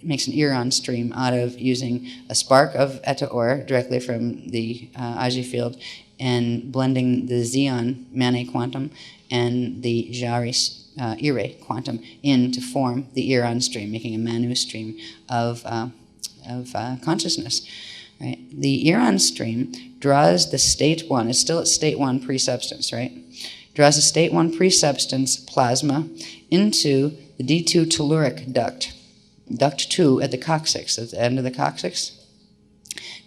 Speaker 1: makes an Iran stream out of using a spark of Eta Or directly from the Ajay field, and blending the Xeon Mane quantum and the Jari Ire quantum in to form the Iran stream, making a Manu stream of consciousness. Right? The Iran stream draws the state 1, it's still at state 1 pre-substance, right? Draws the state 1 pre-substance plasma into the D2 telluric duct, duct 2 at the coccyx, at the end of the coccyx,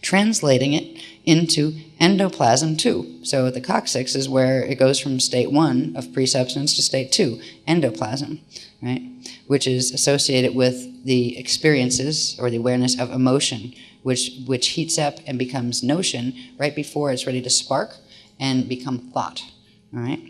Speaker 1: translating it into endoplasm 2. So at the coccyx is where it goes from state 1 of pre-substance to state 2, endoplasm, right? Which is associated with the experiences or the awareness of emotion, which heats up and becomes notion right before it's ready to spark and become thought. All right?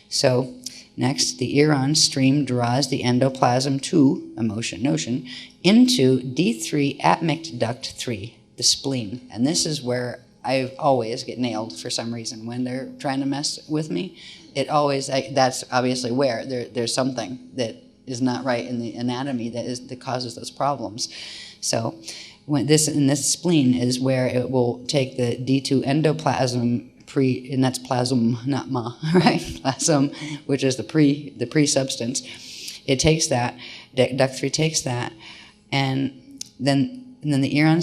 Speaker 1: So next, the Iran stream draws the endoplasm to emotion, notion, into D3 atmic duct 3, the spleen. And this is where I always get nailed for some reason. When they're trying to mess with me, that's obviously where there's something that is not right in the anatomy that causes those problems. So when this spleen is where it will take the D2 endoplasm and that's plasm, not ma, right? Plasm, which is the pre-substance. It takes that, duct 3 takes that, and then the Iran,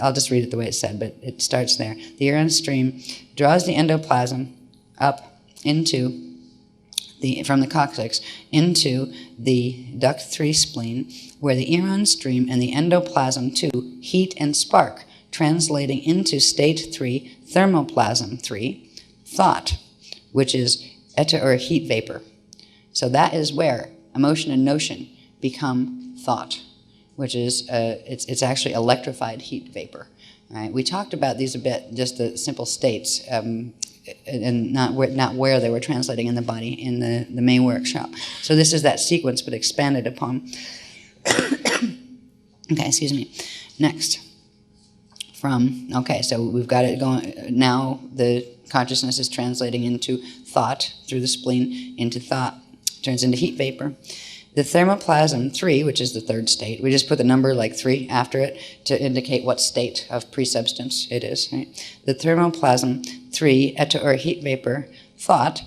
Speaker 1: I'll just read it the way it's said, but it starts there. The Iran stream draws the endoplasm up from the coccyx into the duct 3 spleen, where the Iran stream and the endoplasm 2 heat and spark, translating into state 3, thermoplasm 3, thought, which is or heat vapor. So that is where emotion and notion become thought, which is it's actually electrified heat vapor. Right? We talked about these a bit, just the simple states, and not where they were translating in the body in the May workshop. So this is that sequence, but expanded upon. Okay, excuse me. Next. So we've got it going, now the consciousness is translating into thought through the spleen, into thought, turns into heat vapor. The thermoplasm 3, which is the third state, we just put the number like 3 after it to indicate what state of pre-substance it is. Right? The thermoplasm 3, or heat vapor, thought,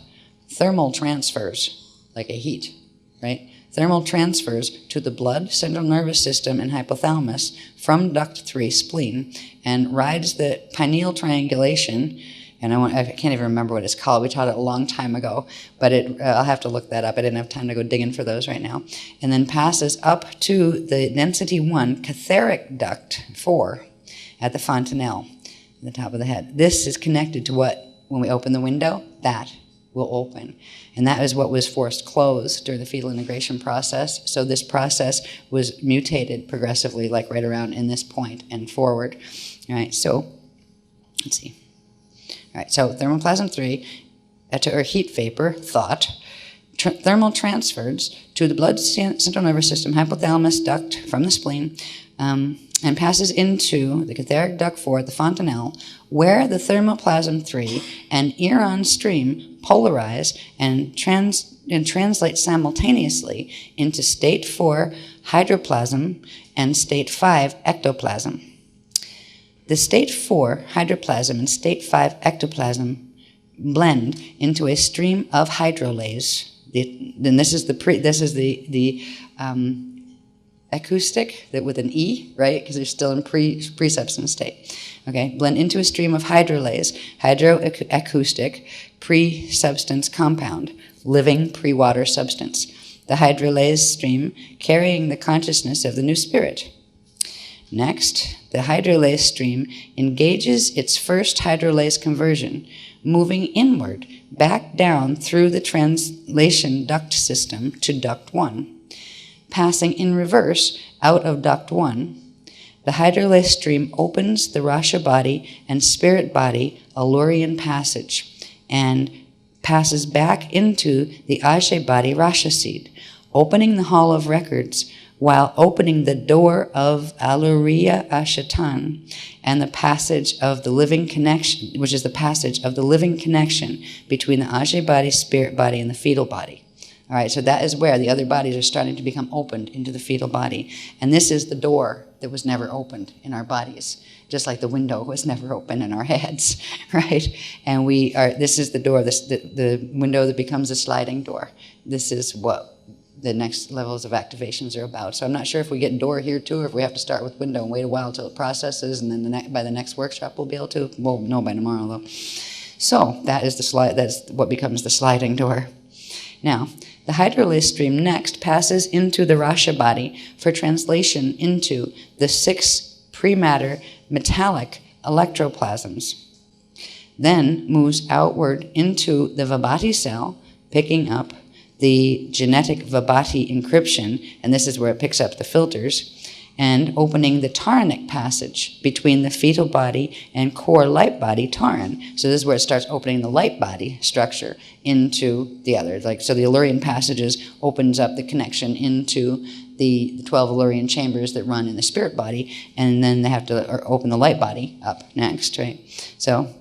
Speaker 1: thermal transfers, like a heat, right? Thermal transfers to the blood, central nervous system, and hypothalamus from duct 3 spleen and rides the pineal triangulation, and I can't even remember what it's called. We taught it a long time ago, but I'll have to look that up. I didn't have time to go digging for those right now. And then passes up to the density 1 catharic duct 4 at the fontanelle, at the top of the head. This is connected to what, when we open the window, that will open. And that is what was forced closed during the fetal integration process. So this process was mutated progressively, like right around in this point and forward. All right, so let's see. All right, so thermoplasm 3, or heat vapor, thought, thermal transfers to the blood, central nervous system, hypothalamus duct from the spleen, and passes into the catharic duct 4 at the fontanelle, where the thermoplasm 3 and Iran stream polarize and translate simultaneously into state 4 hydroplasm and state 5 ectoplasm. The state 4 hydroplasm and state 5 ectoplasm blend into a stream of hydrolase. Then this is the acoustic, that with an E, right? Because they're still in pre-substance state. Okay, blend into a stream of hydrolase, hydroacoustic, pre-substance compound, living pre-water substance. The hydrolase stream carrying the consciousness of the new spirit. Next, the hydrolase stream engages its first hydrolase conversion, moving inward, back down through the translation duct system to duct 1. Passing in reverse out of duct 1, the hydrolase stream opens the Rasha body and spirit body Alurian passage and passes back into the Ajay body Rasha seed, opening the hall of records while opening the door of Aluria Ashatan and the passage of the living connection, which is the passage of the living connection between the Ajay body, spirit body, and the fetal body. All right, so that is where the other bodies are starting to become opened into the fetal body. And this is the door that was never opened in our bodies, just like the window was never open in our heads, right? And this is the door, the window that becomes a sliding door. This is what the next levels of activations are about. So I'm not sure if we get door here too, or if we have to start with window and wait a while till it processes, and then by the next workshop we'll be able to. We'll know by tomorrow though. So that is that's what becomes the sliding door. Now, the hydrolase stream next passes into the Rasha body for translation into the 6 prematter metallic electroplasms. Then moves outward into the Vibhati cell, picking up the genetic Vibhati encryption, and this is where it picks up the filters, and opening the Taranic passage between the fetal body and core light body Taran. So this is where it starts opening the light body structure into the other. So the Illyrian passages opens up the connection into the 12 Illyrian chambers that run in the spirit body, and then they have to open the light body up next, right? So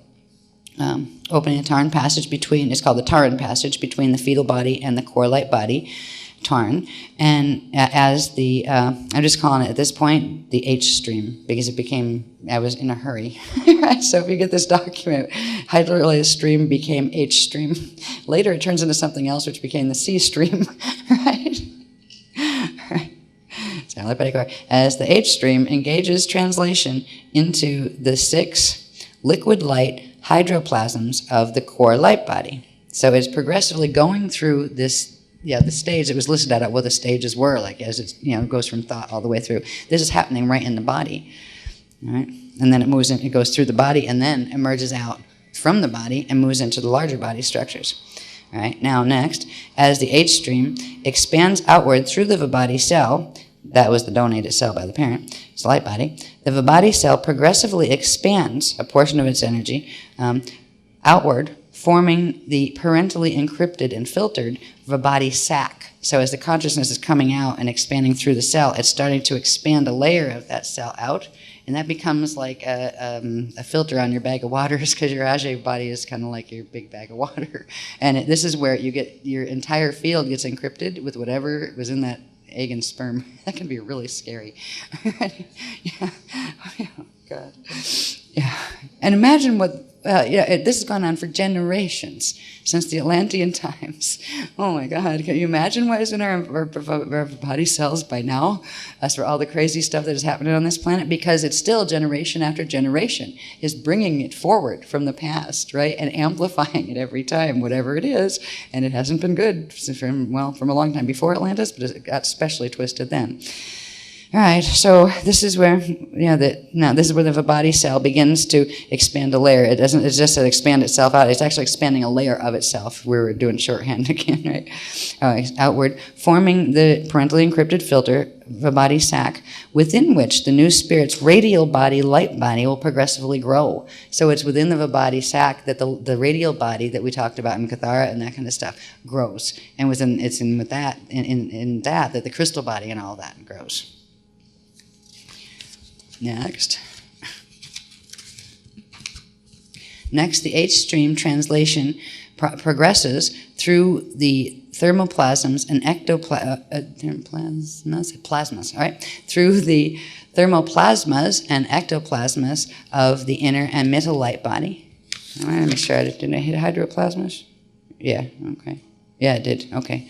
Speaker 1: opening the Taran passage it's called the Taran passage between the fetal body and the core light body, Taran. And as I'm just calling it at this point the H stream, because I was in a hurry. Right? So if you get this document, hydrolyzed stream became H stream. Later it turns into something else, which became the C stream, right? So light body core. As the H stream engages translation into the 6 liquid light hydroplasms of the core light body. So it's progressively going through this, the stage. It was listed at what the stages were, as it goes from thought all the way through. This is happening right in the body, all right? And then it goes through the body and then emerges out from the body and moves into the larger body structures. All right, now next, as the H stream expands outward through the Vibhati cell, that was the donated cell by the parent, it's the light body, the Vibhati cell progressively expands a portion of its energy outward, forming the parentally encrypted and filtered Vibhati sac. So as the consciousness is coming out and expanding through the cell, it's starting to expand a layer of that cell out, and that becomes like a filter on your bag of waters, because your Ajay body is kind of like your big bag of water. And this is where you get your entire field gets encrypted with whatever was in that egg and sperm. That can be really scary. Yeah. Oh, God. Yeah. And imagine what, this has gone on for generations, since the Atlantean times. Oh my God, can you imagine what is in our body cells by now? As for all the crazy stuff that is happening on this planet, because it's still generation after generation is bringing it forward from the past, right? And amplifying it every time, whatever it is. And it hasn't been good from a long time before Atlantis, but it got especially twisted then. All right, so this is where, this is where the Vibhati cell begins to expand a layer. It just to expand itself out. It's actually expanding a layer of itself. We were doing shorthand again, right? Outward, forming the parentally encrypted filter, Vibhati sac, within which the new spirit's radial body, light body, will progressively grow. So it's within the Vibhati sac that the radial body that we talked about in Kathara and that kind of stuff grows. And it's in that the crystal body and all that grows. Next, the H-stream translation progresses through the thermoplasms and plasmas, all right? Through the thermoplasmas and ectoplasmas of the inner and middle light body. All right, let me make sure did I hit hydroplasmas? Yeah, okay. Yeah, it did, okay.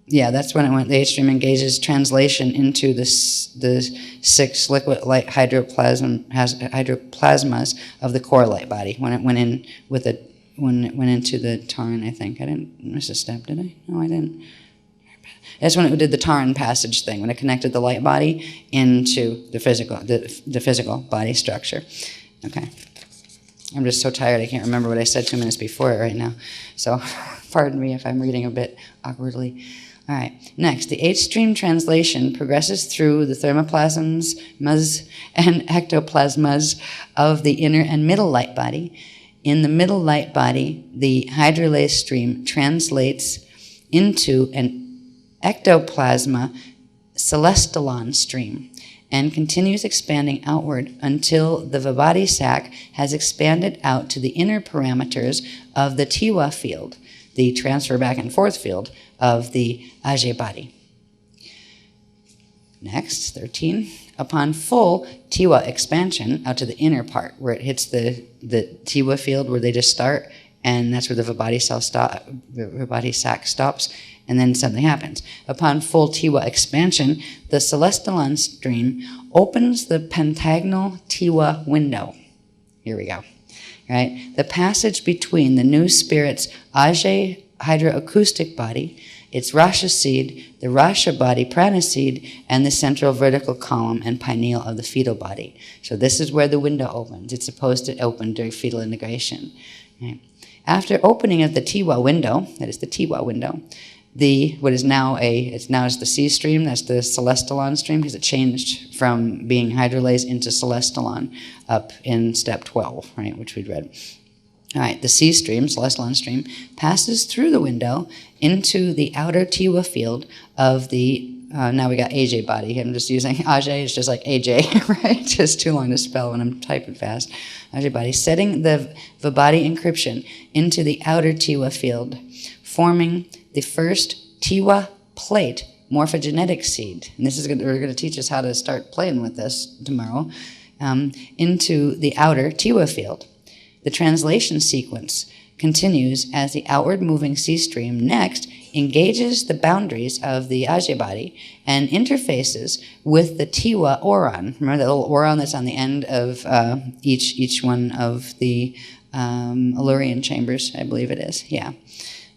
Speaker 1: Yeah, that's when it went. The H-stream engages translation into the 6 liquid light hydroplasmas of the core light body. When it went in when it went into the Taran, I think. I didn't miss a step, did I? No, I didn't. That's when it did the Taran passage thing, when it connected the light body into the physical body structure. Okay. I'm just so tired I can't remember what I said 2 minutes before it right now. So pardon me if I'm reading a bit awkwardly. All right, next, the H-stream translation progresses through the thermoplasms and ectoplasmas of the inner and middle light body. In the middle light body, the hydrolase stream translates into an ectoplasma celestalon stream and continues expanding outward until the Vibhati sac has expanded out to the inner parameters of the Tiwa field, the transfer back and forth field of the Ajay body. Next, 13. Upon full Tiwa expansion out to the inner part, where it hits the Tiwa field where they just start, and that's where the Vibhati sac stops, and then something happens. Upon full Tiwa expansion, the celestalon stream opens the pentagonal Tiwa window. Here we go. Right? The passage between the new spirit's Ajay hydroacoustic body, its Rasha seed, the Rasha body, prana seed, and the central vertical column and pineal of the fetal body. So this is where the window opens. It's supposed to open during fetal integration. Right? After opening of the Tiwa window, that is the Tiwa window, what is now it's the C stream, that's the celestalon stream, because it changed from being hydrolase into celestalon up in step 12, right, which we'd read. All right, the C stream, celestalon stream, passes through the window into the outer Tiwa field of the, now we got AJ body. I'm just using AJ, it's just like AJ, right? Just too long to spell when I'm typing fast. AJ body, setting the body encryption into the outer Tiwa field, forming the first Tiwa plate morphogenetic seed. And this is we're going to teach us how to start playing with this tomorrow, into the outer Tiwa field. The translation sequence continues as the outward moving C stream next engages the boundaries of the Ajay body and interfaces with the Tiwa oron. Remember that little oron that's on the end of each one of the Illyrian chambers, I believe it is. Yeah.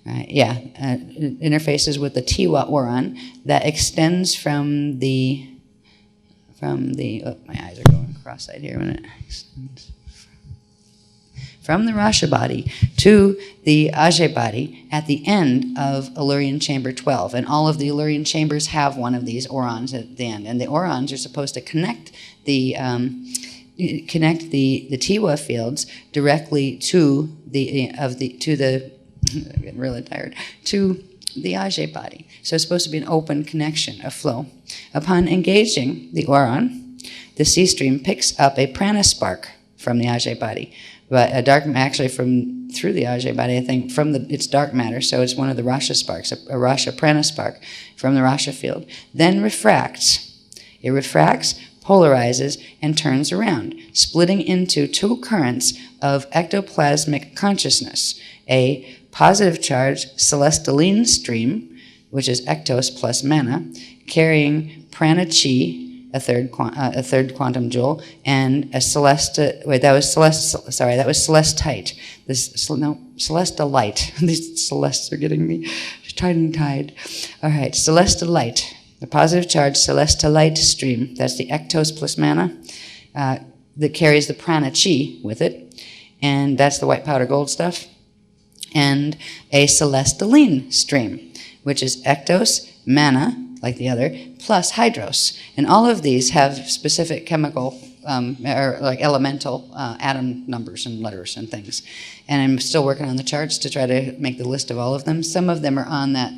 Speaker 1: Interfaces with the Tiwa oron that extends from the oh, my eyes are going cross-eyed here a minute. From the Rasha body to the Ajay body at the end of Illyrian chamber 12. And all of the Illyrian chambers have one of these orons at the end. And the orons are supposed to connect the Tiwa fields directly to I'm getting really tired, to the Ajay body. So it's supposed to be an open connection, a flow. Upon engaging the oron, the C stream picks up a prana spark from the Ajay body. But a dark, actually through the Ajay body, I think, it's dark matter, so it's one of the Rasha sparks, a Rasha prana spark from the Rasha field. Then refracts. It refracts, polarizes, and turns around, splitting into two currents of ectoplasmic consciousness, a positive charge celestaline stream, which is ectos plus mana, carrying prana chi, a third quantum joule, and a celestite. Celestolite. These celestes are getting me tied. All right, celestolite, the positive charge celestolite stream. That's the ectos plus mana that carries the prana chi with it, and that's the white powder gold stuff. And a celestaline stream, which is ectos, mana, like the other, plus hydros. And all of these have specific chemical or like elemental atom numbers and letters and things. And I'm still working on the charts to try to make the list of all of them. Some of them are on that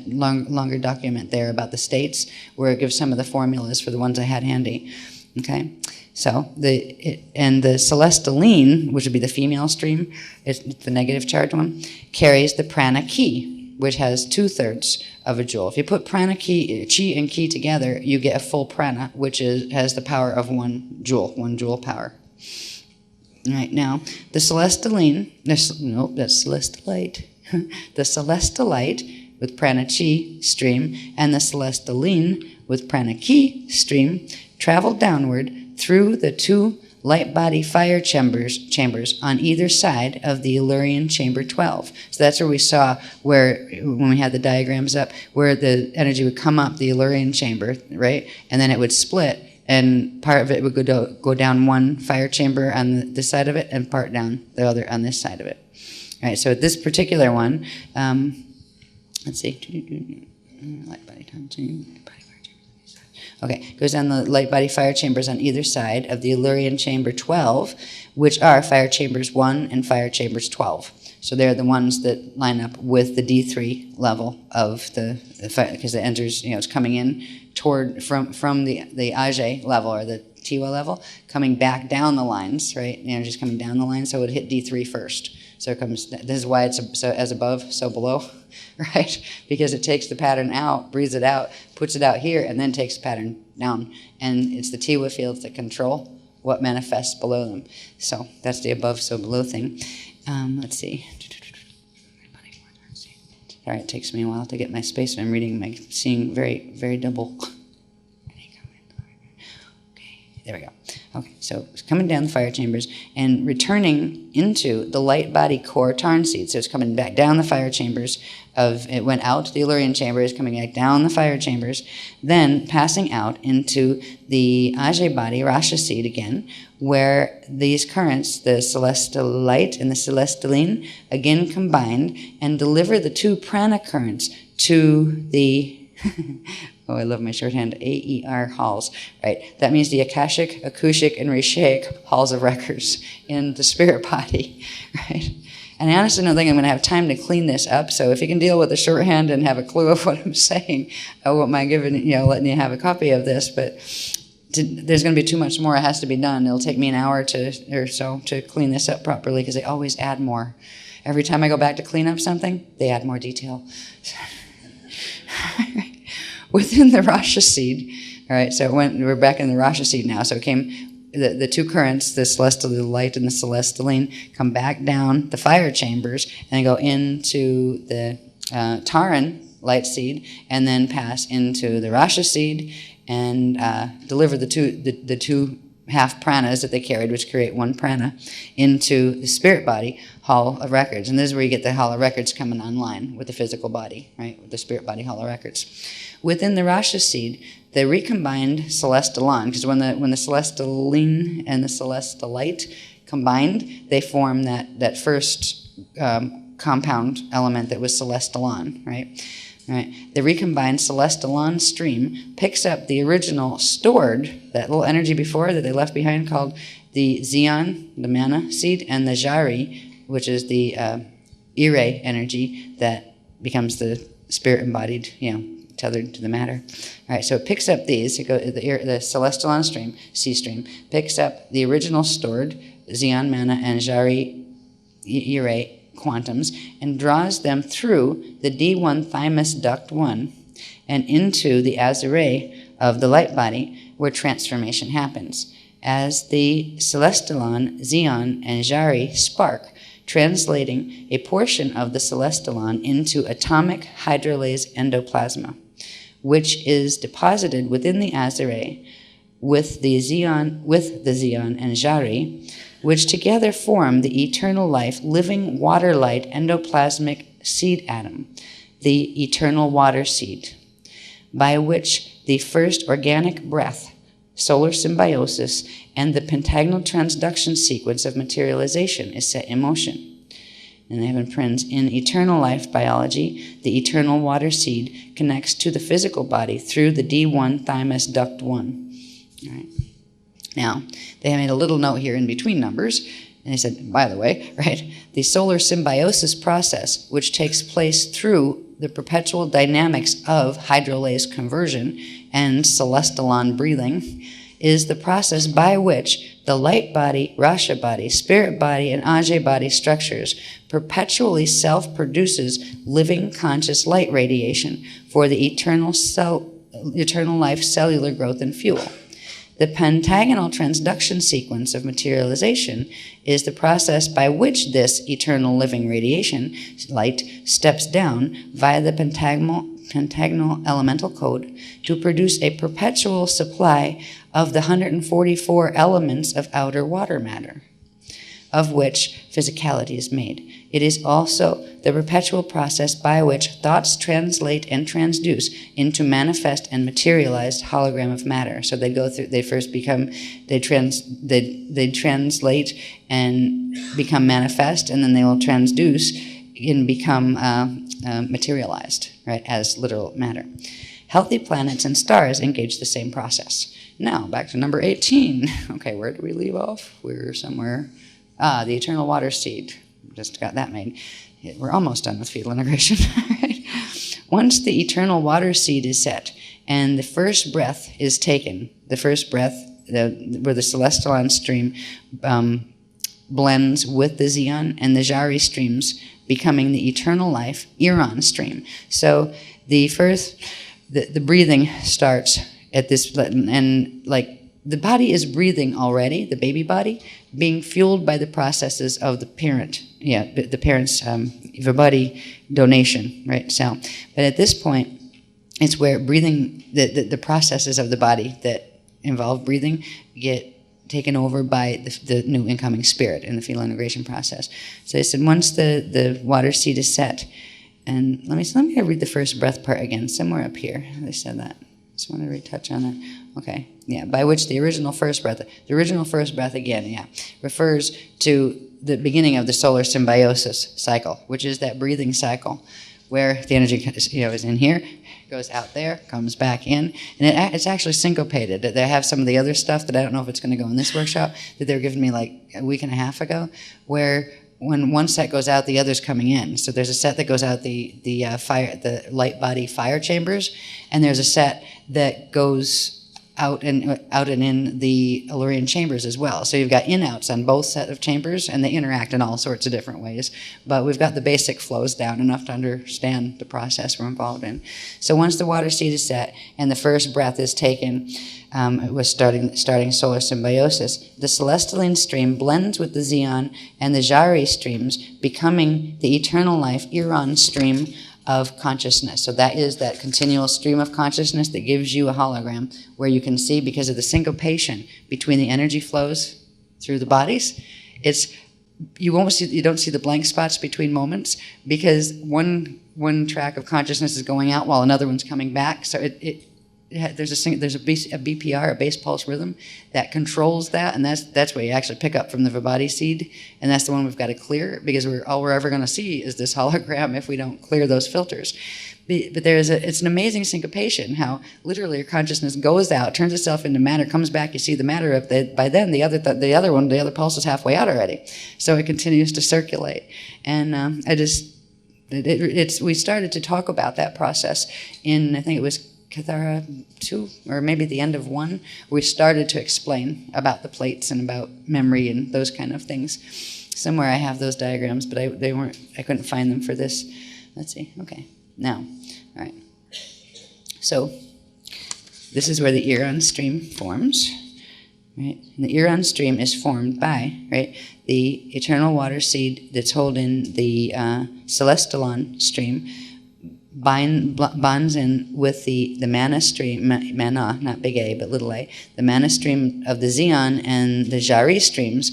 Speaker 1: longer document there about the states, where it gives some of the formulas for the ones I had handy. Okay, so the celestaline, which would be the female stream, it's the negative charged one, carries the prana ki, which has 2/3 of a joule. If you put prana chi and ki together, you get a full prana, which has the power of 1 joule power. All right, now the celestaline, that's celestolite. The celestolite with prana chi stream and the celestaline with prana ki stream travel downward through the 2 light body fire chambers on either side of the Illyrian chamber 12. So that's where we saw when we had the diagrams up, where the energy would come up the Illyrian chamber, right? And then it would split, and part of it would go down one fire chamber on this side of it, and part down the other on this side of it. All right, so this particular one, let's see, light body time chain. Okay, goes down the light body fire chambers on either side of the Illyrian chamber 12, which are fire chambers 1 and fire chambers 12. So they're the ones that line up with the D3 level of the fire, because it enters, it's coming in toward from the Ajay level or the Tiwa level, coming back down the lines, right? The energy's coming down the line, so it would hit D3 first. So it comes. This is why it's so as above, so below, right? Because it takes the pattern out, breathes it out, puts it out here, and then takes the pattern down. And it's the Tiwa fields that control what manifests below them. So that's the above, so below thing. Let's see. All right, it takes me a while to get my space. I'm reading, seeing very, very double. There we go. Okay, so it's coming down the fire chambers and returning into the light body core tarn seed. So it's coming back down the fire chambers it went out to the Illyrian chambers, coming back down the fire chambers, then passing out into the Ajay body, Rasha seed again, where these currents, the celestolite and the celestaline, again combined and deliver the 2 prana currents to the, oh, I love my shorthand, AER halls, right? That means the Akashic, Akushik, and Rishaic halls of records in the spirit body, right? And I honestly don't think I'm going to have time to clean this up, so if you can deal with the shorthand and have a clue of what I'm saying, I won't mind giving, letting you have a copy of this, but there's going to be too much more that has to be done. It'll take me an hour or so to clean this up properly, because they always add more. Every time I go back to clean up something, they add more detail. Within the Rasha seed, all right, so we're back in the Rasha seed now, so it came, the two currents, the celestial light and the celestaline, come back down the fire chambers and go into the Taran light seed, and then pass into the Rasha seed and deliver the two half pranas that they carried, which create one prana, into the spirit body hall of records. And this is where you get the hall of records coming online with the physical body, right, with the spirit body hall of records. Within the Rasha seed, the recombined celestalon, because when the celestaline and the celestalite combined, they form that first compound element that was celestalon, right? Right. The recombined celestalon stream picks up the original stored, that little energy before that they left behind, called the Zion, the mana seed, and the Jari, which is the Ire energy that becomes the spirit embodied, tethered to the matter. All right, so it picks up these. The celestalon stream, C stream, picks up the original stored Zion, mana, and Jari, Ire quantums, and draws them through the D1 thymus duct 1 and into the azure of the light body, where transformation happens. As the celestalon, Zion, and Jari spark, translating a portion of the celestalon into atomic hydrolase endoplasma, which is deposited within the azure with the Zion and Jari, which together form the eternal life, living water light endoplasmic seed atom, the eternal water seed, by which the first organic breath, solar symbiosis, and the pentagonal transduction sequence of materialization is set in motion. And they have in parentheses, in eternal life biology, the eternal water seed connects to the physical body through the D1 thymus duct 1. All right. Now, they made a little note here in between numbers, and they said, by the way, right, the solar symbiosis process, which takes place through the perpetual dynamics of hydrolase conversion and celestalon breathing, is the process by which the light body, Rasha body, spirit body, and Ajay body structures perpetually self-produces living conscious light radiation for the eternal life cellular growth and fuel. The pentagonal transduction sequence of materialization is the process by which this eternal living radiation light steps down via the pentagonal elemental code to produce a perpetual supply of the 144 elements of outer water matter, of which physicality is made. It is also the perpetual process by which thoughts translate and transduce into manifest and materialized hologram of matter. So they go through, they first become, they translate and become manifest, and then they will transduce and become materialized, right, as literal matter. Healthy planets and stars engage the same process. Now, back to number 18. Okay, where did we leave off? We were somewhere. The eternal water seed. Just got that made. We're almost done with fetal integration. Right? Once the eternal water seed is set and the first breath is taken, the first breath where the celestalon stream blends with the Zion and the Jari streams, becoming the eternal life Iran stream. So the breathing starts at this, and like the body is breathing already, the baby body, being fueled by the processes of the parent, the parent's body donation, right? So, but at this point, it's where breathing, the processes of the body that involve breathing get taken over by the new incoming spirit in the fetal integration process. So they said once the water seed is set, and let me read the first breath part again, somewhere up here. They said that. Just want to retouch on that. Okay, yeah, by which the original first breath again, refers to the beginning of the solar symbiosis cycle, which is that breathing cycle where the energy is in here, goes out there, comes back in, and it's actually syncopated. They have some of the other stuff that I don't know if it's going to go in this workshop that they were giving me like a week and a half ago, where when one set goes out, the other's coming in. So there's a set that goes out the light body fire chambers, and there's a set that goes out and in the Allurian chambers as well. So you've got in-outs on both set of chambers, and they interact in all sorts of different ways. But we've got the basic flows down enough to understand the process we're involved in. So once the water seed is set and the first breath is taken, it was starting solar symbiosis, the celestialine stream blends with the Xeon and the Jari streams, becoming the eternal life Iran stream of consciousness. So that is that continual stream of consciousness that gives you a hologram where you can see, because of the syncopation between the energy flows through the bodies, you don't see the blank spots between moments, because one track of consciousness is going out while another one's coming back. So there's a BPR, a base pulse rhythm, that controls that, and that's where you actually pick up from the Vibhati seed, and that's the one we've got to clear, because all we're ever going to see is this hologram if we don't clear those filters. But it's an amazing syncopation, how literally your consciousness goes out, turns itself into matter, comes back, you see the matter up. By then the other pulse is halfway out already, so it continues to circulate, and we started to talk about that process in, I think it was Kathara 2, or maybe the end of 1, we started to explain about the plates and about memory and those kind of things. Somewhere I have those diagrams, but I couldn't find them for this. Let's see, okay, now, all right. So this is where the Iran stream forms, right? And the Iran stream is formed by, right, the eternal water seed that's holding the celestalon stream, bonds in with the mana stream, mana, not big A, but little a, the mana stream of the Xeon and the Jari streams.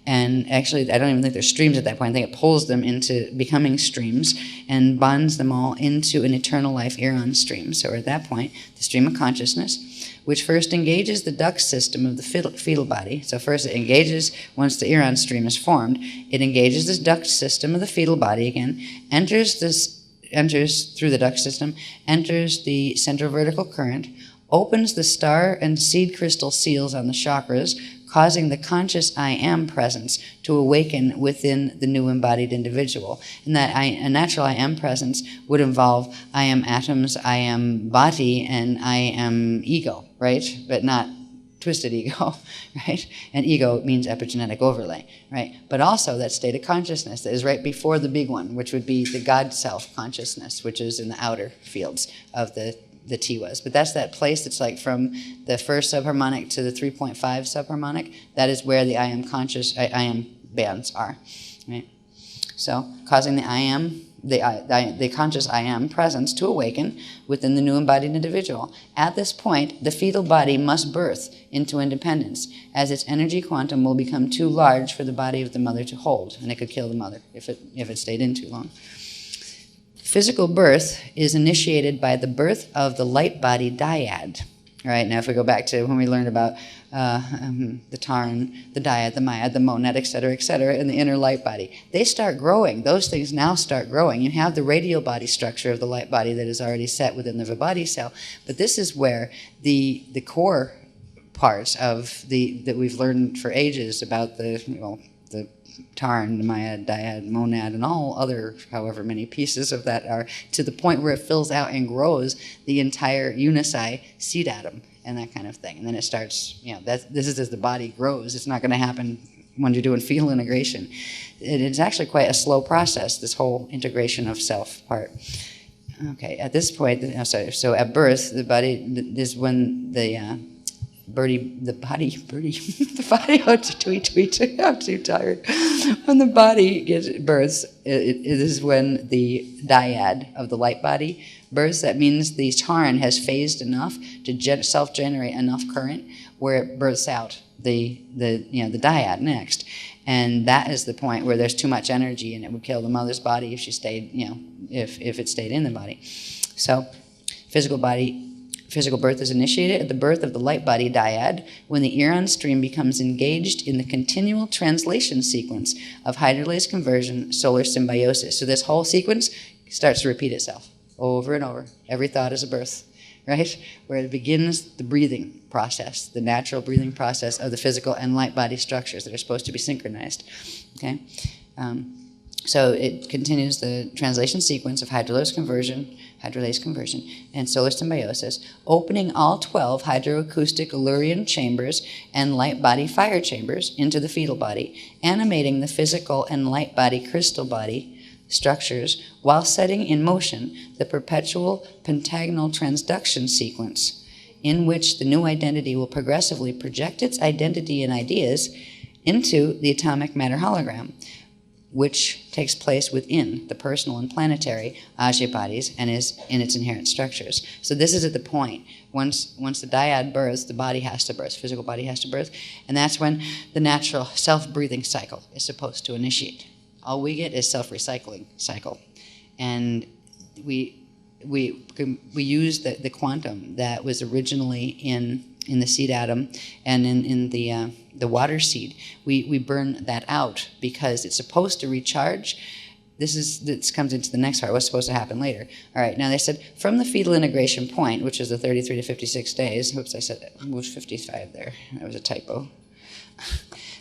Speaker 1: And actually, I don't even think they're streams at that point. I think it pulls them into becoming streams and bonds them all into an eternal life Iran stream. So at that point, the stream of consciousness, which first engages the duct system of the fetal body. So first it engages, once the Iran stream is formed, it engages this duct system of the fetal body again, enters through the duct system, enters the central vertical current, opens the star and seed crystal seals on the chakras, causing the conscious I am presence to awaken within the new embodied individual. And that a natural I am presence would involve I am atoms, I am body, and I am ego, right? But not twisted ego, right? And ego means epigenetic overlay, right? But also that state of consciousness that is right before the big one, which would be the God self consciousness, which is in the outer fields of the Tiwas. But that's that place that's like from the first subharmonic to the 3.5 subharmonic. That is where the I am conscious, I am bands are, right? So causing the I am, the conscious I am presence to awaken within the new embodied individual. At this point, the fetal body must birth into independence, as its energy quantum will become too large for the body of the mother to hold, and it could kill the mother if it stayed in too long. Physical birth is initiated by the birth of the light body dyad. All right, now if we go back to when we learned about the Tarn, the dyad, the myad, the monad, et cetera, in the inner light body, they start growing. Those things now start growing. You have the radial body structure of the light body that is already set within the Vibhati cell, but this is where the core parts of that we've learned for ages about the Tarn, the myad, dyad, monad, and all other however many pieces of that are, to the point where it fills out and grows the entire unici seed atom and that kind of thing. And then it starts, this is as the body grows. It's not going to happen when you're doing fetal integration. It's actually quite a slow process, this whole integration of self part. Okay, at this point, so at birth, the body is when the body, oh, tweet, I'm too tired. When the body gets births, it is when the dyad of the light body births. That means the Tarn has phased enough to self-generate enough current where it births out the dyad next. And that is the point where there's too much energy and it would kill the mother's body if she stayed, if it stayed in the body. So physical birth is initiated at the birth of the light body dyad, when the Iran stream becomes engaged in the continual translation sequence of hydrolase conversion, solar symbiosis. So this whole sequence starts to repeat itself over and over. Every thought is a birth, right? Where it begins the breathing process, the natural breathing process of the physical and light body structures that are supposed to be synchronized, okay? So it continues the translation sequence of hydrolase conversion, and solar symbiosis, opening all 12 hydroacoustic Illyrian chambers and light body fire chambers into the fetal body, animating the physical and light body crystal body structures while setting in motion the perpetual pentagonal transduction sequence in which the new identity will progressively project its identity and ideas into the atomic matter hologram, which takes place within the personal and planetary Ajna bodies and is in its inherent structures. So this is at the point. Once the dyad births, the body has to birth, physical body has to birth, and that's when the natural self-breathing cycle is supposed to initiate. All we get is self-recycling cycle. And we use the quantum that was originally in the seed atom and in the water seed. We burn that out because it's supposed to recharge. This comes into the next part, what's supposed to happen later. All right, now they said from the fetal integration point, which is the 33 to 56 days, oops, I said I moved 55 there, that was a typo.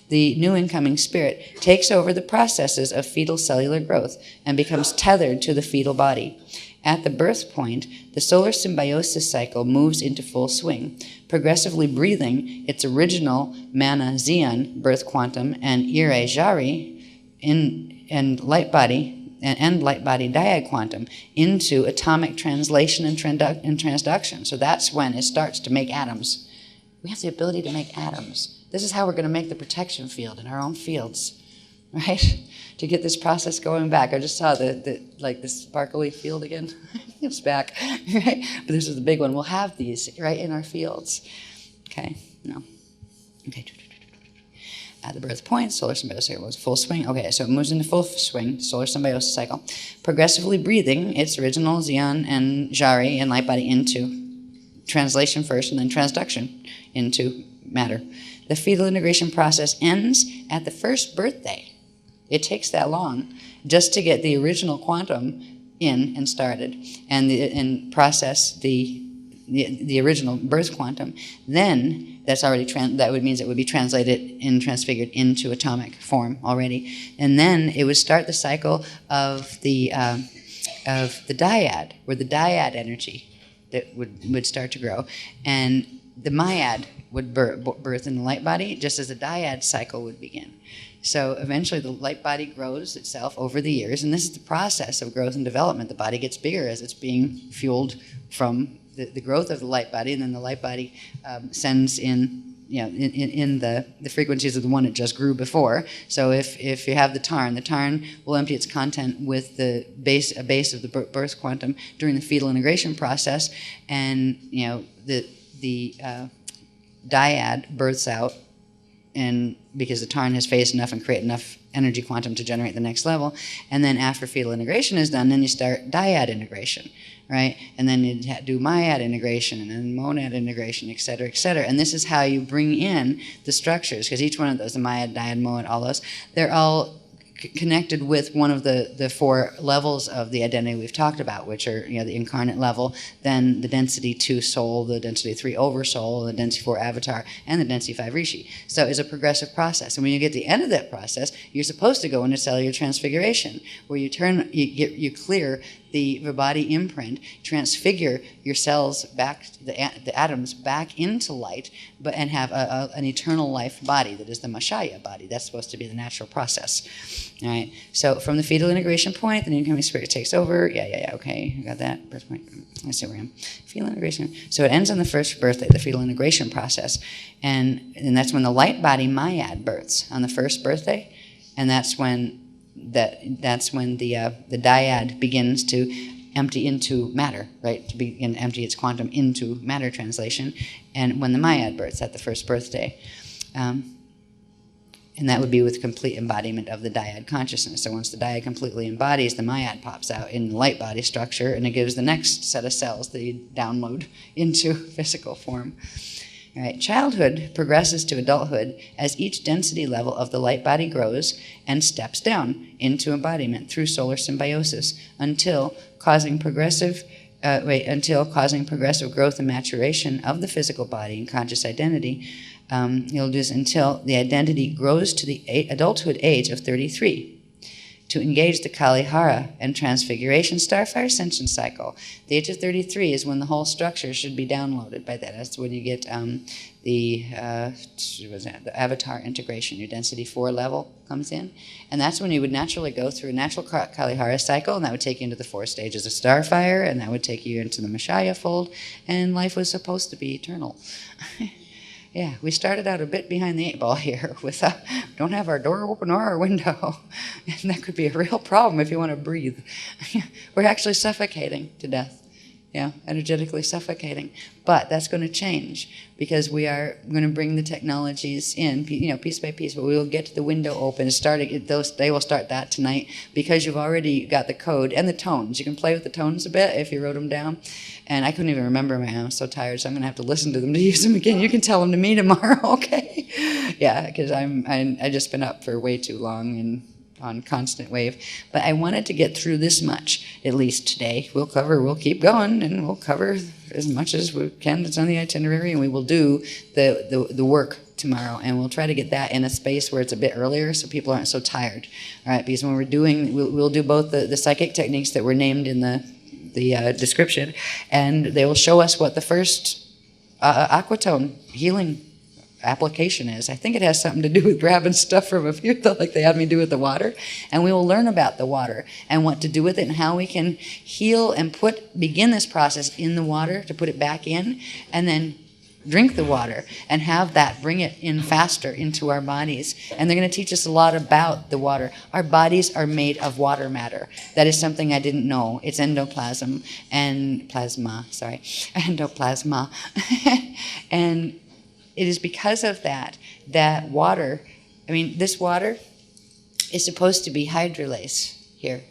Speaker 1: The new incoming spirit takes over the processes of fetal cellular growth and becomes tethered to the fetal body. At the birth point, the solar symbiosis cycle moves into full swing, progressively breathing its original mana Xian birth quantum and Ire Jari and light body dyad quantum into atomic translation and transduction. So that's when it starts to make atoms. We have the ability to make atoms. This is how we're going to make the protection field in our own fields, right? To get this process going back. I just saw the sparkly field again. It's back, right? But this is the big one. We'll have these right in our fields. Okay, no. Okay. At the birth point, solar symbiosis was full swing. Okay, so it moves into full swing, solar symbiosis cycle, progressively breathing its original Xian and Jari and light body into translation first and then transduction into matter. The fetal integration process ends at the first birthday. It takes that long just to get the original quantum in and started and process the original birth quantum. Then that's already that would means it would be translated and transfigured into atomic form already, and then it would start the cycle of the dyad, where the dyad energy that would start to grow, and the myad would birth in the light body, just as the dyad cycle would begin. So eventually the light body grows itself over the years, and this is the process of growth and development. The body gets bigger as it's being fueled from the growth of the light body, and then the light body sends in, in the frequencies of the one it just grew before. So if you have the tarn will empty its content with a base of the birth quantum during the fetal integration process, and the dyad births out, and because the tarn has phased enough and created enough energy quantum to generate the next level, and then after fetal integration is done, then you start dyad integration, right? And then you do myad integration, and then monad integration, et cetera, and this is how you bring in the structures, because each one of those, the myad, dyad, monad, all those, they're all connected with one of the four levels of the identity we've talked about, which are the incarnate level, then the density 2 soul, the density 3 oversoul, the density 4 avatar, and the density 5 rishi. So it's a progressive process, and when you get to the end of that process, you're supposed to go into cellular transfiguration, where you clear the body imprint, transfigure your cells back, the atoms back into light, and have an eternal life body that is the Mashaya body. That's supposed to be the natural process. All right. So from the fetal integration point, the new incoming spirit takes over. Yeah. Okay, I got that. Birth point. I see where I am. Fetal integration. So it ends on the first birthday, the fetal integration process, and that's when the light body myad births on the first birthday, and that's when the dyad begins to empty into matter, right? To begin empty its quantum into matter translation, and when the myad births at the first birthday. And that would be with complete embodiment of the dyad consciousness. So once the dyad completely embodies, the myad pops out in the light body structure, and it gives the next set of cells the download into physical form. All right, childhood progresses to adulthood as each density level of the light body grows and steps down into embodiment through solar symbiosis until causing progressive growth and maturation of the physical body and conscious identity. You'll do this until the identity grows to the adulthood age of 33. To engage the Kalihara and Transfiguration Starfire Ascension cycle. The age of 33 is when the whole structure should be downloaded by that. That's when you get the avatar integration. Your density 4 level comes in. And that's when you would naturally go through a natural Kalihara cycle, and that would take you into the 4 stages of Starfire, and that would take you into the Mashaya fold, and life was supposed to be eternal. Yeah, we started out a bit behind the 8 ball here. Don't have our door open or our window. And that could be a real problem if you want to breathe. We're actually suffocating to death. Yeah, energetically suffocating. But that's going to change because we are going to bring the technologies in, piece by piece. But we will get the window open. They will start that tonight because you've already got the code and the tones. You can play with the tones a bit if you wrote them down. And I couldn't even remember them. I'm so tired, so I'm going to have to listen to them to use them again. You can tell them to me tomorrow, okay? Yeah, because I just been up for way too long and on constant wave. But I wanted to get through this much, at least today. We'll keep going, and we'll cover as much as we can that's on the itinerary, and we will do the work tomorrow, and we'll try to get that in a space where it's a bit earlier so people aren't so tired. All right, because when we'll do both the psychic techniques that were named in the description, and they will show us what the first aquatone healing application is. I think it has something to do with grabbing stuff from a few, like they had me do with the water, and we will learn about the water and what to do with it and how we can heal and begin this process in the water to put it back in, and then drink the water and have that bring it in faster into our bodies. And they're going to teach us a lot about the water. Our bodies are made of water matter. That is something I didn't know. It's endoplasm and endoplasma. And it is because of that water, this water is supposed to be hydrolase here.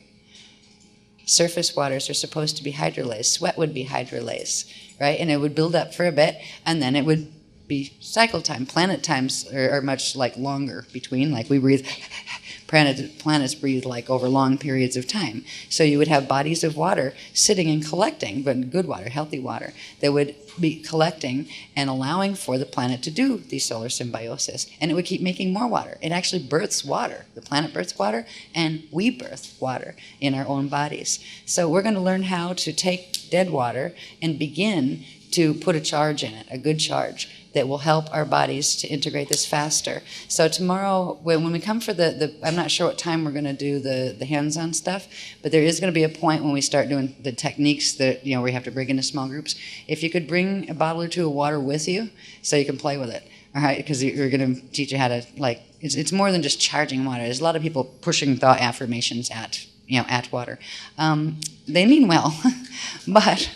Speaker 1: Surface waters are supposed to be hydrolase. Sweat would be hydrolase, right? And it would build up for a bit, and then it would be cycle time. Planet times are much longer between, like we breathe. Planets breathe over long periods of time. So you would have bodies of water sitting and collecting, but good water, healthy water, that would be collecting and allowing for the planet to do the solar symbiosis. And it would keep making more water. It actually births water. The planet births water, and we birth water in our own bodies. So we're going to learn how to take dead water and begin to put a charge in it, a good charge, that will help our bodies to integrate this faster. So tomorrow, when we come for I'm not sure what time we're going to do the hands-on stuff, but there is going to be a point when we start doing the techniques that, we have to break into small groups. If you could bring a bottle or two of water with you so you can play with it, all right? Because you're going to teach you how to, it's more than just charging water. There's a lot of people pushing thought affirmations at water. They mean well, but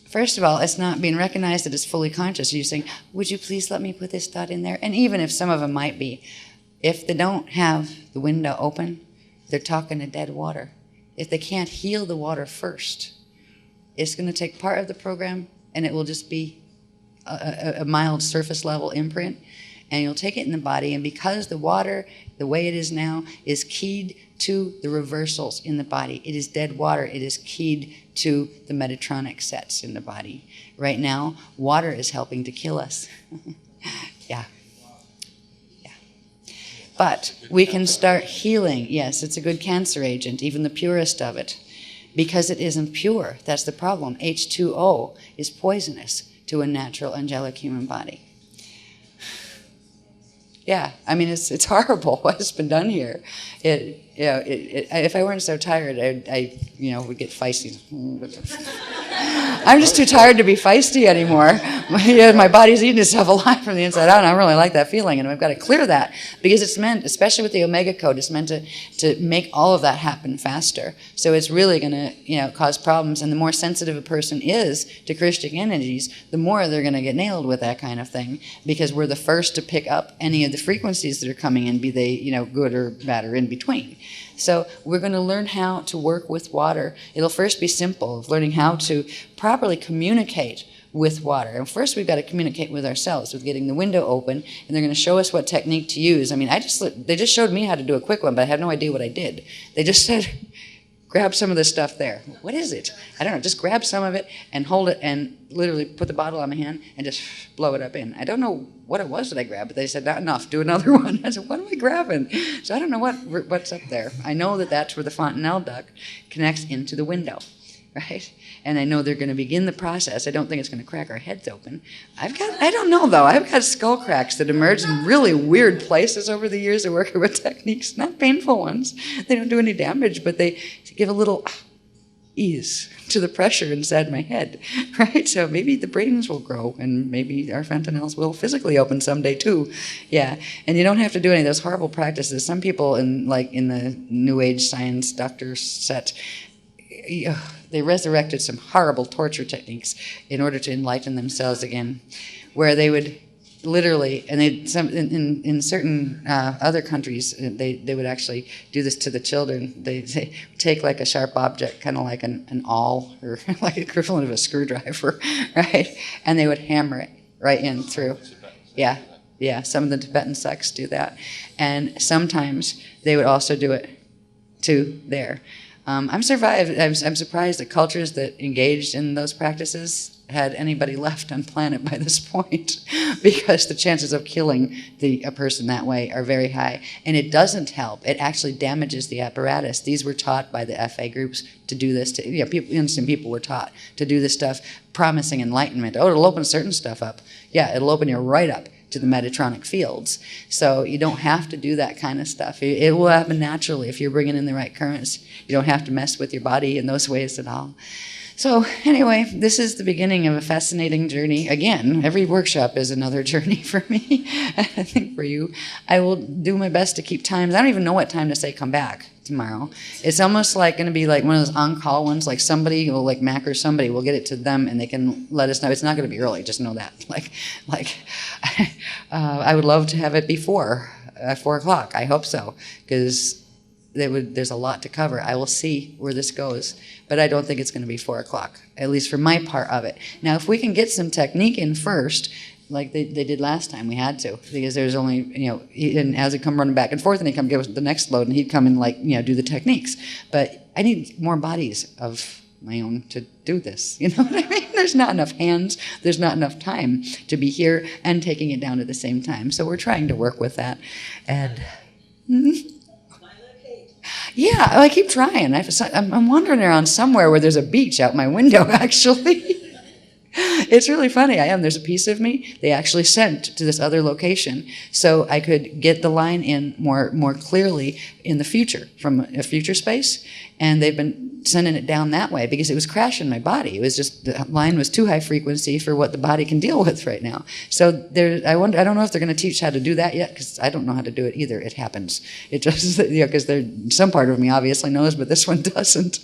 Speaker 1: first of all, it's not being recognized that it's fully conscious. You're saying, would you please let me put this thought in there? And even if some of them might be, if they don't have the window open, they're talking to dead water. If they can't heal the water first, it's going to take part of the program, and it will just be a mild surface level imprint, and you'll take it in the body, and because the water, the way it is now, is keyed to the reversals in the body. It is dead water. It is keyed to the Metatronic sets in the body. Right now, water is helping to kill us. Yeah. But we can start healing. Yes, it's a good cancer agent, even the purest of it, because it isn't pure. That's the problem. H2O is poisonous to a natural angelic human body. Yeah, it's horrible what's been done here. If I weren't so tired, I would get feisty. I'm just too tired to be feisty anymore. My body's eating itself alive from the inside out, and I don't really like that feeling, and I've got to clear that because it's meant, especially with the Omega Code, it's meant to make all of that happen faster. So it's really going to cause problems, and the more sensitive a person is to Christian energies, the more they're going to get nailed with that kind of thing, because we're the first to pick up any of the frequencies that are coming in, be they good or bad or in between. So we're going to learn how to work with water. It'll first be simple, of learning how to properly communicate with water. And first we've got to communicate with ourselves, with getting the window open, and they're going to show us what technique to use. I mean, they just showed me how to do a quick one, but I had no idea what I did. They just said, grab some of this stuff there. What is it? I don't know. Just grab some of it and hold it and literally put the bottle on my hand and just blow it up in. I don't know what it was that I grabbed, but they said, not enough. Do another one. I said, what am I grabbing? So I don't know what's up there. I know that that's where the fontanelle duct connects into the window, right? And I know they're going to begin the process. I don't think it's going to crack our heads open. I don't know though. I've got skull cracks that emerge in really weird places over the years of working with techniques, not painful ones. They don't do any damage, but they give a little ease to the pressure inside my head, right? So maybe the brains will grow and maybe our fontanelles will physically open someday too. Yeah, and you don't have to do any of those horrible practices. Some people in the New Age science doctor set, they resurrected some horrible torture techniques in order to enlighten themselves again, where they would literally, and in certain other countries, they would actually do this to the children. They take like a sharp object, kind of like an awl or like equivalent of a screwdriver, right? And they would hammer it right in through. Yeah. Some of the Tibetan sects do that, and sometimes they would also do it to there. I'm surprised that cultures that engaged in those practices had anybody left on planet by this point, because the chances of killing a person that way are very high. And it doesn't help. It actually damages the apparatus. These were taught by the FA groups to do this. Innocent people were taught to do this stuff, promising enlightenment. Oh, it'll open certain stuff up. Yeah, it'll open you right up to the Metatronic fields. So you don't have to do that kind of stuff. It will happen naturally if you're bringing in the right currents. You don't have to mess with your body in those ways at all. So anyway, this is the beginning of a fascinating journey. Again, every workshop is another journey for me. I think for you. I will do my best to keep times. I don't even know what time to say come back tomorrow. It's almost like going to be like one of those on-call ones, like somebody will, like Mac or somebody, will get it to them and they can let us know. It's not going to be early, just know that. I would love to have it before 4 o'clock. I hope so, because there's a lot to cover. I will see where this goes, but I don't think it's going to be 4 o'clock, at least for my part of it. Now, if we can get some technique in first, like they did last time, we had to, because there's only, and as he'd come running back and forth, and he'd come give us the next load, and he'd come and do the techniques. But I need more bodies of my own to do this. You know what I mean? There's not enough hands. There's not enough time to be here and taking it down at the same time. So we're trying to work with that. And yeah, I keep trying. I'm wandering around somewhere where there's a beach out my window, actually. It's really funny. There's a piece of me they actually sent to this other location so I could get the line in more clearly in the future, from a future space. And they've been sending it down that way because it was crashing my body. It was just, the line was too high frequency for what the body can deal with right now. So I don't know if they're going to teach how to do that yet, because I don't know how to do it either. It happens. It just, because some part of me obviously knows, but this one doesn't.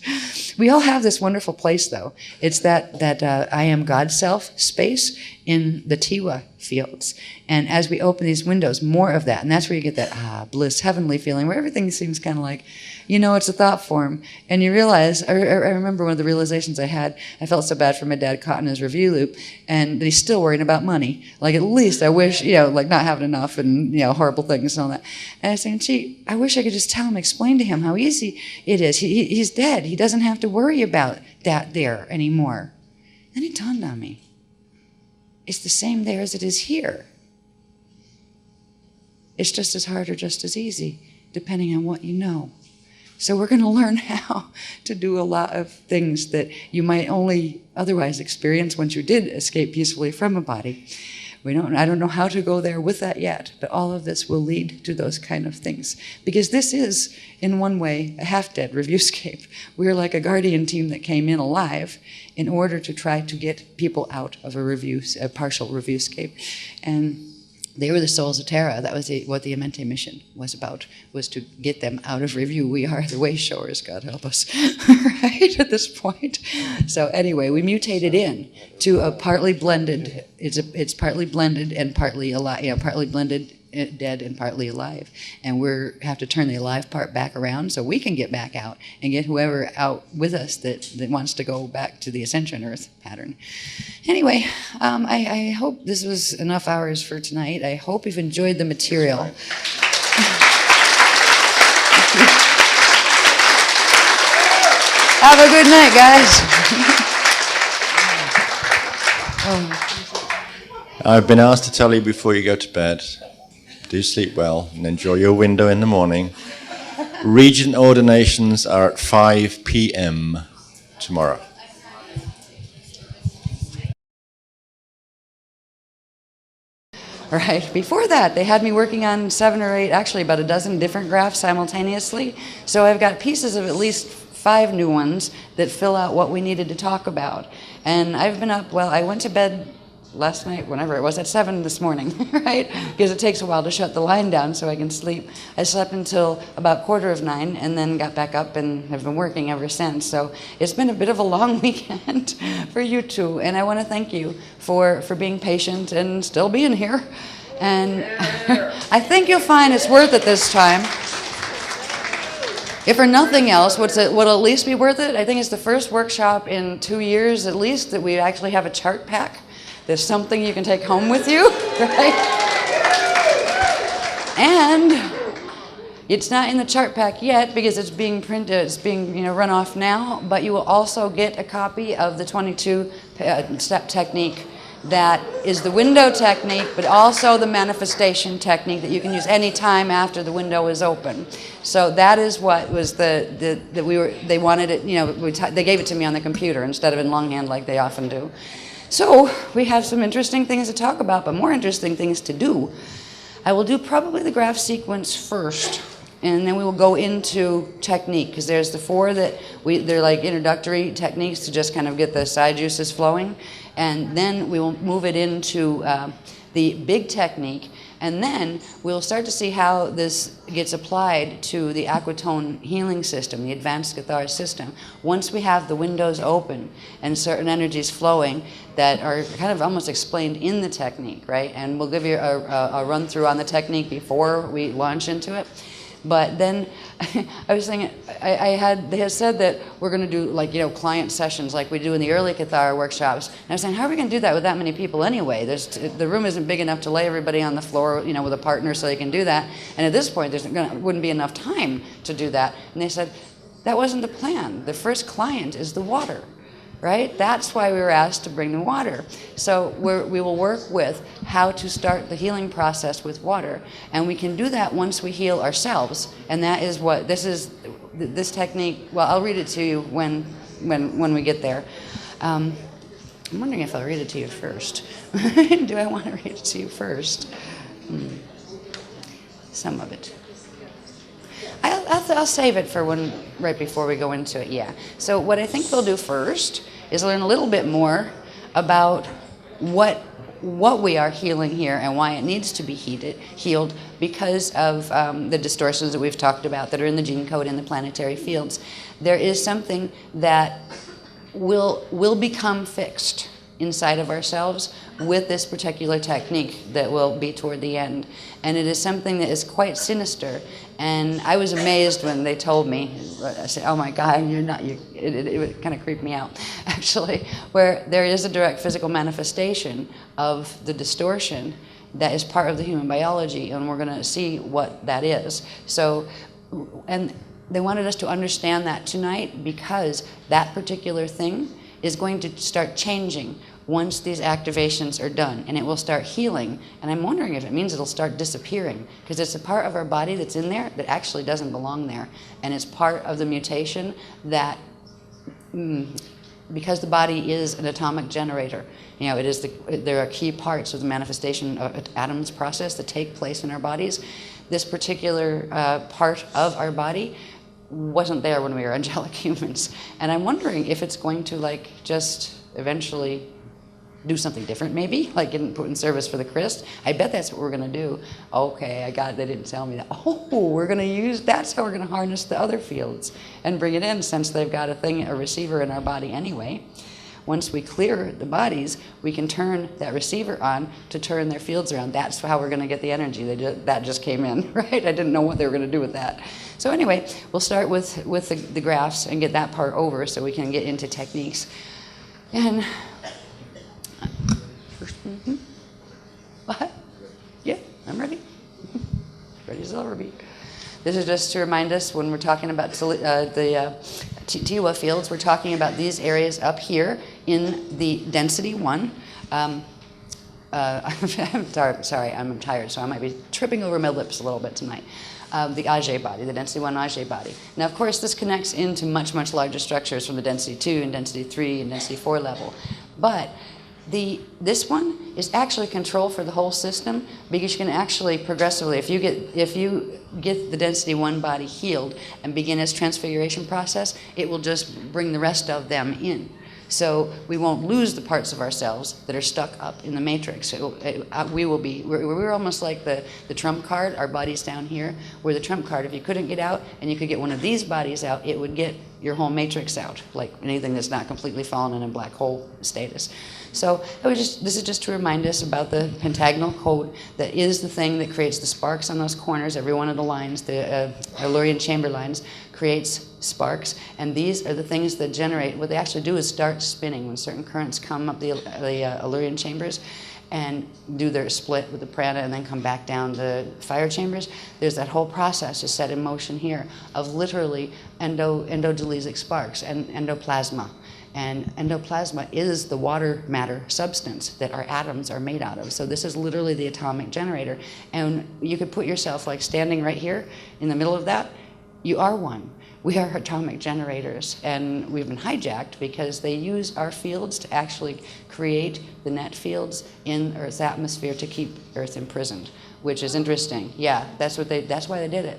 Speaker 1: We all have this wonderful place, though. It's that I am God self space in the Tiwa fields. And as we open these windows, more of that. And that's where you get that bliss, heavenly feeling, where everything seems kind of like, it's a thought form. And you realize, I remember one of the realizations I had, I felt so bad for my dad caught in his review loop, and he's still worrying about money. Like, at least I wish, like not having enough and, horrible things and all that. And I was saying, gee, I wish I could just tell him, explain to him how easy it is. He's dead. He doesn't have to worry about that there anymore. Then it dawned on me. It's the same there as it is here. It's just as hard or just as easy, depending on what you know. So we're going to learn how to do a lot of things that you might only otherwise experience once you did escape peacefully from a body. I don't know how to go there with that yet, but all of this will lead to those kind of things. Because this is, in one way, a half-dead reviewscape. We're like a guardian team that came in alive in order to try to get people out of a partial reviewscape. And they were the souls of Terra. That was what the Amente mission was about, was to get them out of review. We are the way showers, God help us, right, at this point. So anyway, we mutated to a partly blended, it's partly blended and partly partly blended dead and partly alive. And we have to turn the alive part back around so we can get back out and get whoever out with us that wants to go back to the Ascension Earth pattern. Anyway, I hope this was enough hours for tonight. I hope you've enjoyed the material. Have a good night, guys.
Speaker 2: I've been asked to tell you before you go to bed, do sleep well and enjoy your window in the morning. Regent ordinations are at 5 p.m. tomorrow.
Speaker 1: Right. Before that, they had me working on 7 or 8, actually about a dozen different graphs simultaneously. So I've got pieces of at least 5 new ones that fill out what we needed to talk about. And I've been up, well, I went to bed last night, whenever it was, at 7 this morning, right? Because it takes a while to shut the line down so I can sleep. I slept until about 8:45 and then got back up and have been working ever since. So it's been a bit of a long weekend for you two. And I want to thank you for being patient and still being here. And I think you'll find it's worth it this time. If for nothing else, what'll at least be worth it, I think it's the first workshop in 2 years at least that we actually have a chart pack. There's something you can take home with you, right? And it's not in the chart pack yet because it's being printed, it's being run off now, but you will also get a copy of the 22-step technique that is the window technique, but also the manifestation technique that you can use any time after the window is open. So that is what was they wanted it, they gave it to me on the computer instead of in longhand like they often do. So we have some interesting things to talk about, but more interesting things to do. I will do probably the graph sequence first, and then we will go into technique, because there's the 4 that they're like introductory techniques to just kind of get the side juices flowing, and then we will move it into the big technique, and then we'll start to see how this gets applied to the Aquatone healing system, the advanced Cathar system. Once we have the windows open and certain energies flowing that are kind of almost explained in the technique, right? And we'll give you a run through on the technique before we launch into it. But then I was thinking, they had said that we're going to do client sessions like we do in the early Cathar workshops. And I was saying, how are we going to do that with that many people anyway? The room isn't big enough to lay everybody on the floor, with a partner so they can do that. And at this point, wouldn't be enough time to do that. And they said, that wasn't the plan. The first client is the water. Right? That's why we were asked to bring the water. So we will work with how to start the healing process with water. And we can do that once we heal ourselves. And that is what this technique, well, I'll read it to you when we get there. I'm wondering if I'll read it to you first. Do I want to read it to you first? Some of it. I'll save it for right before we go into it, yeah. So what I think we'll do first is learn a little bit more about what we are healing here and why it needs to be healed because of the distortions that we've talked about that are in the gene code and the planetary fields. There is something that will become fixed inside of ourselves with this particular technique that will be toward the end. And it is something that is quite sinister. And I was amazed when they told me, I said, oh my God, it kind of creeped me out, actually, where there is a direct physical manifestation of the distortion that is part of the human biology, and we're going to see what that is. So, and they wanted us to understand that tonight because that particular thing is going to start changing once these activations are done, and it will start healing. And I'm wondering if it means it'll start disappearing, because it's a part of our body that's in there that actually doesn't belong there, and it's part of the mutation that, because the body is an atomic generator, there are key parts of the manifestation of atoms process that take place in our bodies. This particular part of our body wasn't there when we were angelic humans, and I'm wondering if it's going to just eventually do something different, maybe, like put in service for the Christ. I bet that's what we're going to do. Okay, I got it. They didn't tell me that. Oh, we're going to that's how we're going to harness the other fields and bring it in, since they've got a receiver in our body anyway. Once we clear the bodies, we can turn that receiver on to turn their fields around. That's how we're going to get the energy. That just came in, right? I didn't know what they were going to do with that. So anyway, we'll start with the graphs and get that part over so we can get into techniques. And what? Yeah, I'm ready. Ready as I'll ever be. This is just to remind us when we're talking about the Tiwa fields, we're talking about these areas up here in the density 1. I'm sorry, I'm tired, so I might be tripping over my lips a little bit tonight. The Ajay body, the density 1 Ajay body. Now, of course, this connects into much, much larger structures from the density 2 and density 3 and density 4 level. But this one is actually control for the whole system, because you can actually progressively, if you get the density 1 body healed and begin its transfiguration process, it will just bring the rest of them in. So we won't lose the parts of ourselves that are stuck up in the matrix. We're almost like the trump card. Our body's down here. We're the trump card. If you couldn't get out and you could get one of these bodies out, it would get your whole matrix out, like anything that's not completely fallen in a black hole status. So this is just to remind us about the pentagonal code that is the thing that creates the sparks on those corners. Every one of the lines, the Allurian chamber lines, creates sparks, and these are the things that generate. What they actually do is start spinning when certain currents come up the Allurian chambers and do their split with the prana and then come back down the fire chambers. There's that whole process is set in motion here of literally endodelezic sparks and endoplasma. And endoplasma is the water matter substance that our atoms are made out of. So this is literally the atomic generator. And you could put yourself like standing right here in the middle of that. You are one. We are atomic generators, and we've been hijacked because they use our fields to actually create the net fields in Earth's atmosphere to keep Earth imprisoned, which is interesting. Yeah, that's why they did it.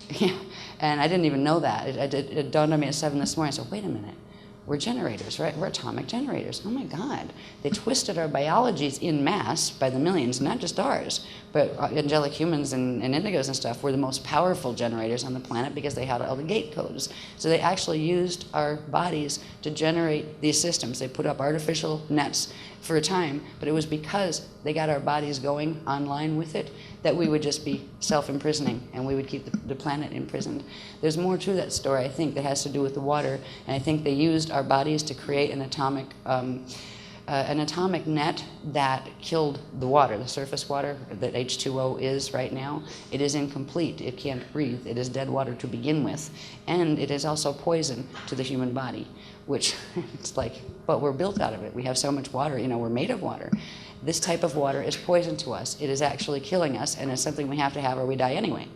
Speaker 1: Yeah. And I didn't even know that. It dawned on me at 7 this morning. I said, wait a minute. We're generators, right? We're atomic generators. Oh my God. They twisted our biologies in mass by the millions, not just ours, but angelic humans and indigos and stuff were the most powerful generators on the planet because they had all the gate codes. So they actually used our bodies to generate these systems. They put up artificial nets for a time, but it was because they got our bodies going online with it that we would just be self-imprisoning and we would keep the planet imprisoned. There's more to that story, I think, that has to do with the water, and I think they used our bodies to create an atomic net that killed the water, the surface water that H2O is right now. It is incomplete. It can't breathe. It is dead water to begin with, and it is also poison to the human body, which it's like, but we're built out of it. We have so much water, we're made of water. This type of water is poison to us. It is actually killing us, and it's something we have to have or we die anyway.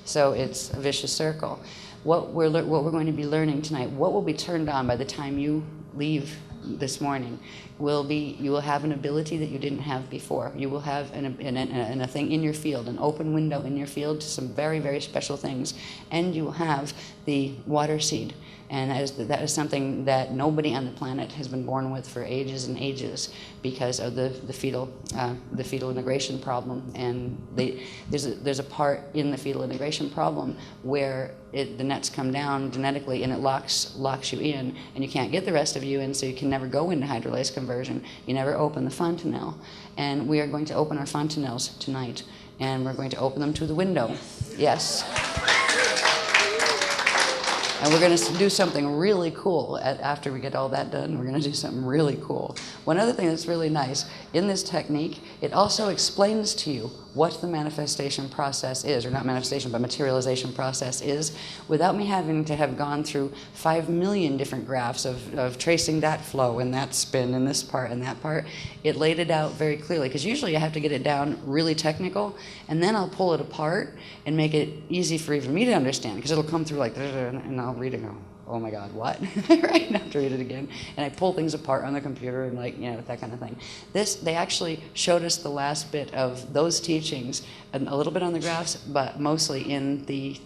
Speaker 1: So it's a vicious circle. What we're going to be learning tonight, what will be turned on by the time you leave this morning, will be you will have an ability that you didn't have before. You will have a thing in your field, an open window in your field to some very, very special things, and you will have the water seed. And that is something that nobody on the planet has been born with for ages and ages because of the fetal integration problem. And there's a part in the fetal integration problem where the nets come down genetically and it locks you in, and you can't get the rest of you in, so you can never go into hydrolyzed conversion. You never open the fontanelle. And we are going to open our fontanelles tonight, and we're going to open them to the window. Yes. And we're going to do something really cool after we get all that done. We're going to do something really cool. One other thing that's really nice, in this technique, it also explains to you what the manifestation process is, or not manifestation, but materialization process is, without me having to have gone through 5 million different graphs of tracing that flow and that spin and this part and that part. It laid it out very clearly, because usually I have to get it down really technical, and then I'll pull it apart and make it easy for even me to understand, because it'll come through like, and I'll read it and go, oh my God, what? Right? And I have to read it again. And I pull things apart on the computer and that kind of thing. They actually showed us the last bit of those teachings, and a little bit on the graphs, but mostly in the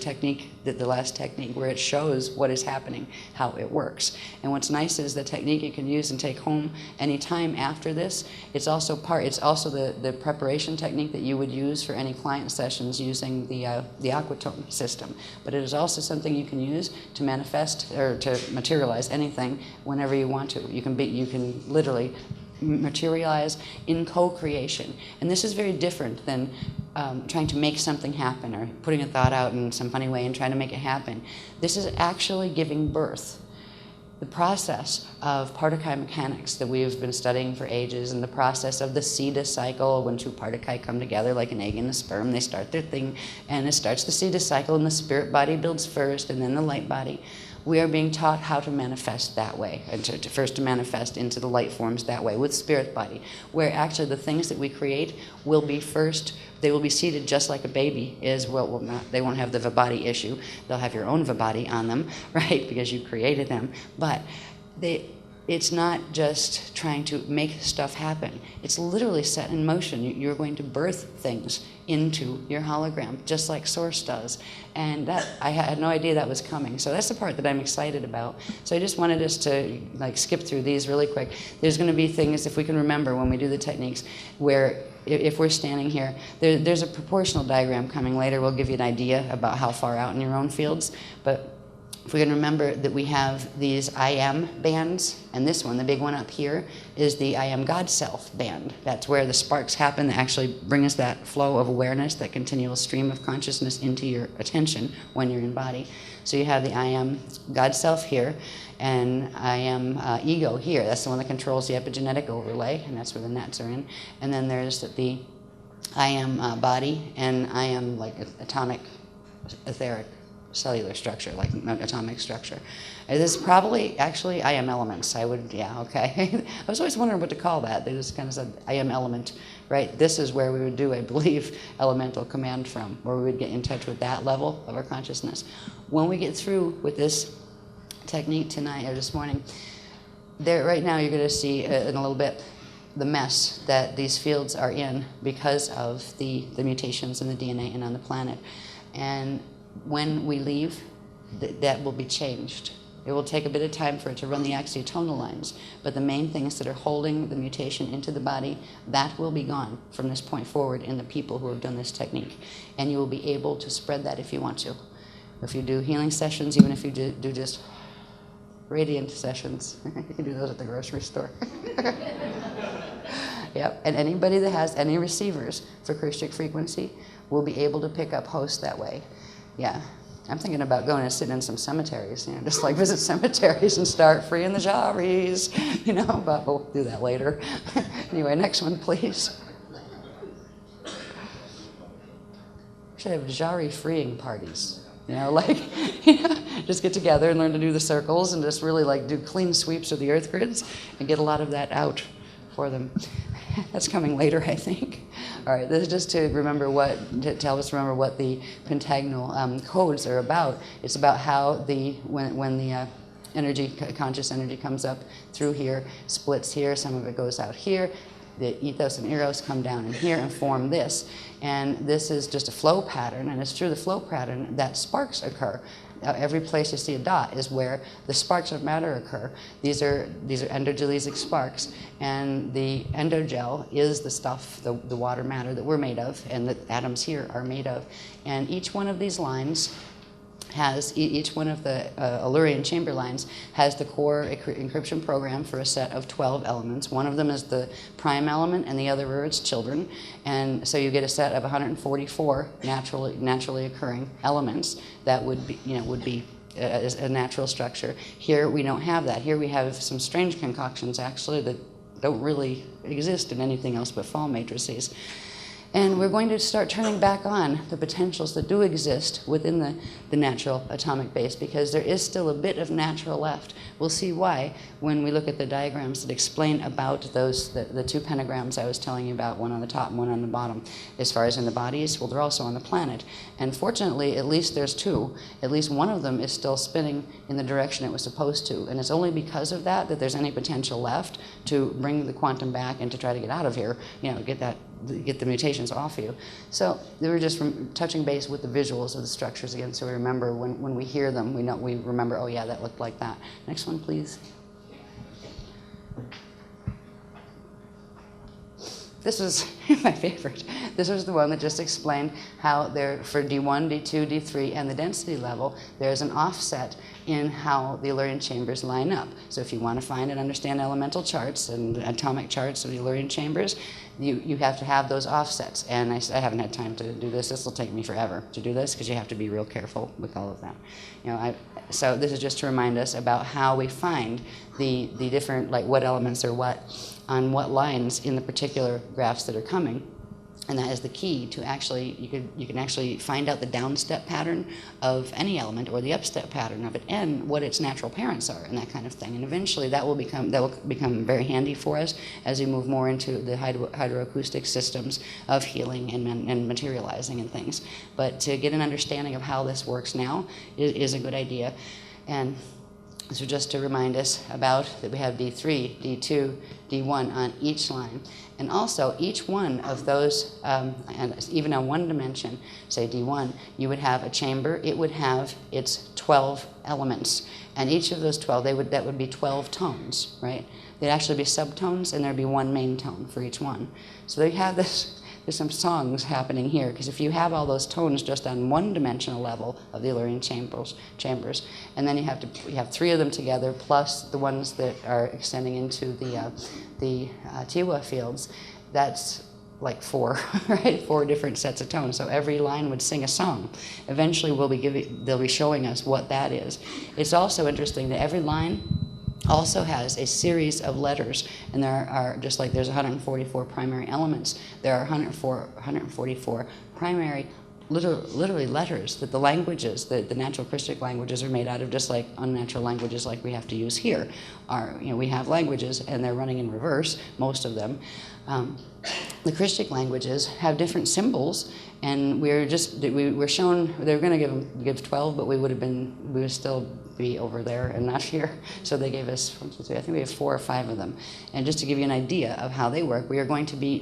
Speaker 1: technique, the last technique, where it shows what is happening, how it works. And what's nice is the technique you can use and take home any time after this. It's also the preparation technique that you would use for any client sessions using the Aquatone system. But it is also something you can use to manifest or to materialize anything whenever you want to. You can literally materialize in co-creation. And this is very different than trying to make something happen or putting a thought out in some funny way and trying to make it happen. This is actually giving birth. The process of particuli mechanics that we've been studying for ages, and the process of the cetus cycle, when two particuli come together like an egg and a sperm, they start their thing, and it starts the cetus cycle, and the spirit body builds first, and then the light body. We are being taught how to manifest that way, and to manifest into the light forms that way with spirit body, where actually the things that we create will be first, they will be seated just like a baby is. Well, they won't have the vibody issue. They'll have your own vibody on them, right, because you created them. But it's not just trying to make stuff happen. It's literally set in motion. You're going to birth things into your hologram, just like Source does. And that, I had no idea that was coming. So that's the part that I'm excited about. So I just wanted us to skip through these really quick. There's going to be things, if we can remember when we do the techniques, where if we're standing here, there's a proportional diagram coming later. We'll give you an idea about how far out in your own fields. But if we can remember that we have these I am bands, and this one, the big one up here, is the I am God Self band. That's where the sparks happen that actually bring us that flow of awareness, that continual stream of consciousness into your attention when you're in body. So you have the I am God Self here, and I am ego here. That's the one that controls the epigenetic overlay, and that's where the nets are in. And then there's the I am body, and I am like atomic, etheric, cellular structure, like atomic structure. This is probably, actually, I am elements. I would, yeah, okay. I was always wondering what to call that. They just kind of said, I am element, right? This is where we would do, I believe, elemental command from, where we would get in touch with that level of our consciousness. When we get through with this technique tonight or this morning, right now you're going to see in a little bit the mess that these fields are in because of the mutations in the DNA and on the planet. And when we leave, that will be changed. It will take a bit of time for it to run the axiotonal lines, but the main things that are holding the mutation into the body, that will be gone from this point forward in the people who have done this technique. And you will be able to spread that if you want to. If you do healing sessions, even if you do just radiant sessions, you can do those at the grocery store. Yep, and anybody that has any receivers for Christic frequency will be able to pick up hosts that way. Yeah, I'm thinking about going and sitting in some cemeteries, just like visit cemeteries and start freeing the Jaris, but we'll do that later. Anyway, next one, please. We should have Jari freeing parties, just get together and learn to do the circles and just really do clean sweeps of the earth grids and get a lot of that out for them. That's coming later, I think. All right, this is just to help us remember what the pentagonal codes are about. It's about how when the conscious energy comes up through here, splits here, some of it goes out here, the ethos and eros come down in here and form this. And this is just a flow pattern, and it's through the flow pattern that sparks occur. Every place you see a dot is where the sparks of matter occur. These are endogelesic sparks, and the endogel is the stuff, the water matter that we're made of, and that atoms here are made of. And each one of these lines has, each one of the Allurian chamber lines has the core encryption program for a set of 12 elements. One of them is the prime element, and the other are its children. And so you get a set of 144 naturally occurring elements that would be a natural structure. Here we don't have that. Here we have some strange concoctions actually that don't really exist in anything else but fall matrices. And we're going to start turning back on the potentials that do exist within the natural atomic base, because there is still a bit of natural left. We'll see why when we look at the diagrams that explain about the two pentagrams I was telling you about, one on the top and one on the bottom. As far as in the bodies, well, they're also on the planet. And fortunately, at least there's two. At least one of them is still spinning in the direction it was supposed to. And it's only because of that there's any potential left to bring the quantum back and to try to get out of here, get the mutations off you. So they were just touching base with the visuals of the structures again, so we remember when we hear them, we remember, oh yeah, that looked like that. Next one, please. This is my favorite. This was the one that just explained how there, for D1, D2, D3, and the density level, there's an offset in how the Illyrian chambers line up. So if you want to find and understand elemental charts and atomic charts of the Illyrian chambers, you have to have those offsets. And I haven't had time to do this. This will take me forever to do this because you have to be real careful with all of that. So this is just to remind us about how we find the different, like what elements are what on what lines in the particular graphs that are coming. And that is the key to actually, you can actually find out the downstep pattern of any element or the upstep pattern of it and what its natural parents are and that kind of thing. And eventually that will become very handy for us as we move more into the hydroacoustic systems of healing and materializing and things. But to get an understanding of how this works now is a good idea. And so just to remind us about that we have D3, D2, D1 on each line. And also each one of those, and even on one dimension, say D1, you would have a chamber. It would have its 12 elements. And each of those 12, that would be 12 tones, right? They'd actually be subtones, and there'd be one main tone for each one. So they have this. There's some songs happening here, because if you have all those tones just on one dimensional level of the Illyrian chambers, and then you have 3 of them together, plus the ones that are extending into the Tiwa fields, that's like 4, right? 4 different sets of tones. So every line would sing a song. Eventually they'll be showing us what that is. It's also interesting that every line also has a series of letters, and there are, just like there's 144 primary elements, there are 144 primary literally letters that the languages, the natural Christic languages are made out of, just like unnatural languages like we have to use here are. We have languages and they're running in reverse, most of them. The Christic languages have different symbols, and we were shown they were going to give 12, but we would still be over there and not here. So they gave us 1, 2, 3, I think we have 4 or 5 of them. And just to give you an idea of how they work, they're going to be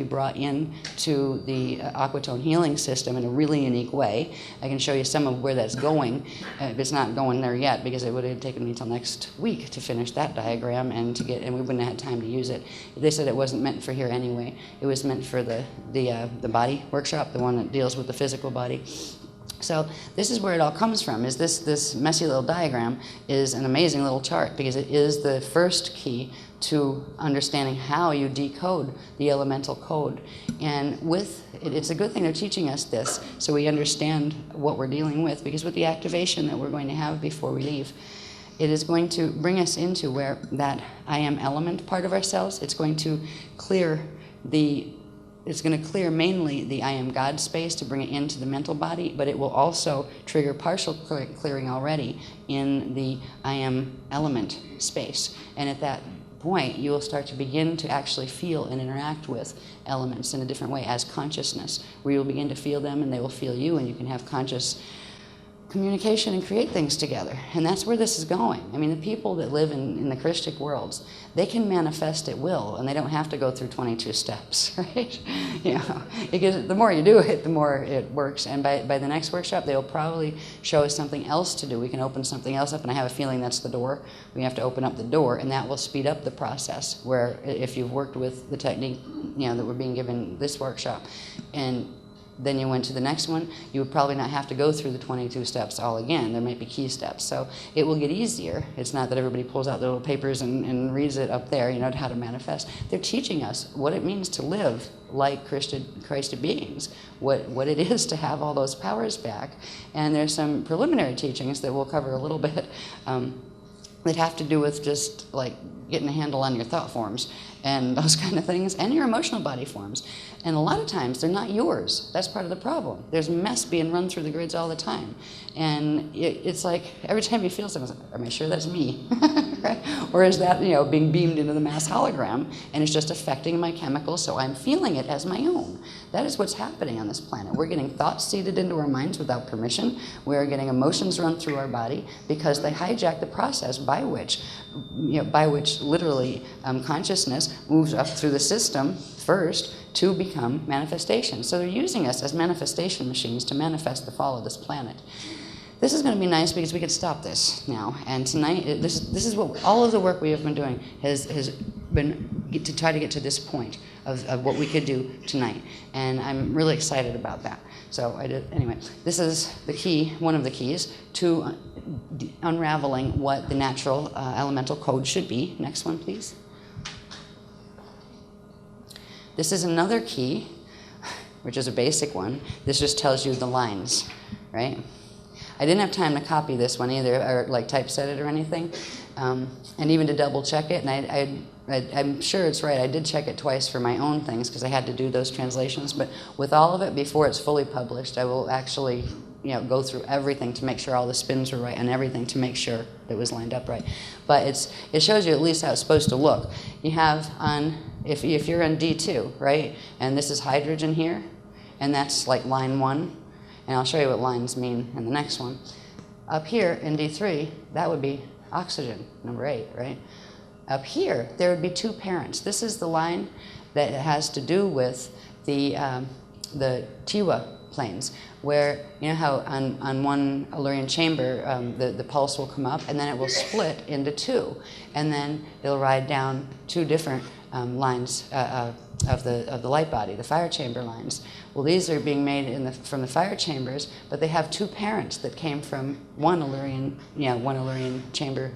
Speaker 1: brought in to the Aquatone healing system in a really unique way. I can show you some of where that's going. It's not going there yet because it would have taken me until next week to finish that diagram and we wouldn't have had time to use it. They said it wasn't meant for here anyway. It was meant for the body workshop, the one that deals with the physical body. So this is where it all comes from, is this messy little diagram is an amazing little chart because it is the first key to understanding how you decode the elemental code. And it's a good thing they're teaching us this so we understand what we're dealing with, because with the activation that we're going to have before we leave, it is going to bring us into where that I am element part of ourselves, it's going to clear mainly the I am God space to bring it into the mental body, but it will also trigger partial clearing already in the I am element space. And at that point, you will start to begin to actually feel and interact with elements in a different way as consciousness, where you'll begin to feel them and they will feel you, and you can have conscious communication and create things together. And that's where this is going. I mean, the people that live in the Christic worlds, they can manifest at will, and they don't have to go through 22 steps, right? Because the more you do it, the more it works. And by the next workshop, they'll probably show us something else to do. We can open something else up, and I have a feeling that's the door. We have to open up the door, and that will speed up the process, where if you've worked with the technique, that we're being given this workshop, and then you went to the next one, you would probably not have to go through the 22 steps all again. There might be key steps. So it will get easier. It's not that everybody pulls out their little papers and reads it up there, how to manifest. They're teaching us what it means to live like Christed beings, what it is to have all those powers back. And there's some preliminary teachings that we'll cover a little bit that have to do with just like getting a handle on your thought forms and those kind of things, and your emotional body forms. And a lot of times, they're not yours. That's part of the problem. There's mess being run through the grids all the time. And it's like, every time you feel something, it's like, am I sure that's me? Right? Or is that, being beamed into the mass hologram, and it's just affecting my chemicals, so I'm feeling it as my own. That is what's happening on this planet. We're getting thoughts seeded into our minds without permission. We're getting emotions run through our body because they hijack the process by which literally consciousness moves up through the system first to become manifestation. So they're using us as manifestation machines to manifest the fall of this planet. This is going to be nice because we could stop this now. And tonight, this is what all of the work we have been doing has been to try to get to this point of what we could do tonight. And I'm really excited about that. So anyway, this is the key, one of the keys to unraveling what the natural elemental code should be. Next one, please. This is another key, which is a basic one. This just tells you the lines, right? I didn't have time to copy this one either, or like typeset it or anything, and even to double check it. And I'm sure it's right. I did check it twice for my own things because I had to do those translations. But with all of it, before it's fully published, I will actually, go through everything to make sure all the spins were right and everything to make sure it was lined up right. But it shows you at least how it's supposed to look. You have on, if you're in D2, right, and this is hydrogen here, and that's like line 1, and I'll show you what lines mean in the next one. Up here in D3, that would be oxygen, number 8, right? Up here, there would be 2 parents. This is the line that has to do with the tьмы planes, where you know how on one Illyrian chamber the pulse will come up and then it will split into 2, and then it'll ride down 2 different lines of the light body, the fire chamber lines. Well, these are being made from the fire chambers, but they have 2 parents that came from one Illyrian chamber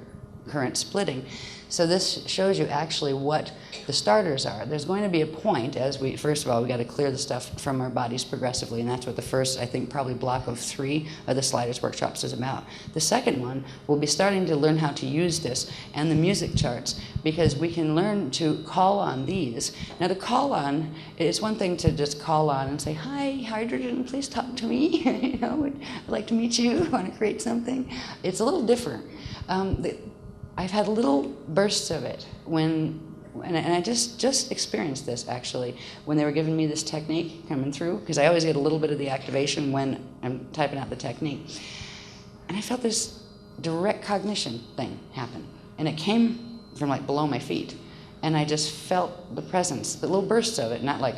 Speaker 1: current splitting. So this shows you actually what the starters are. There's going to be a point as first of all, we got to clear the stuff from our bodies progressively, and that's what the first, I think, probably block of 3 of the Sliders workshops is about. The second one, we'll be starting to learn how to use this and the music charts, because we can learn to call on these. Now to call on, it's one thing to just call on and say, hi, hydrogen, please talk to me. I'd like to meet you, want to create something. It's a little different. I've had little bursts of it and I just experienced this actually when they were giving me this technique coming through, because I always get a little bit of the activation when I'm typing out the technique. And I felt this direct cognition thing happen. And it came from like below my feet. And I just felt the presence, the little bursts of it, not like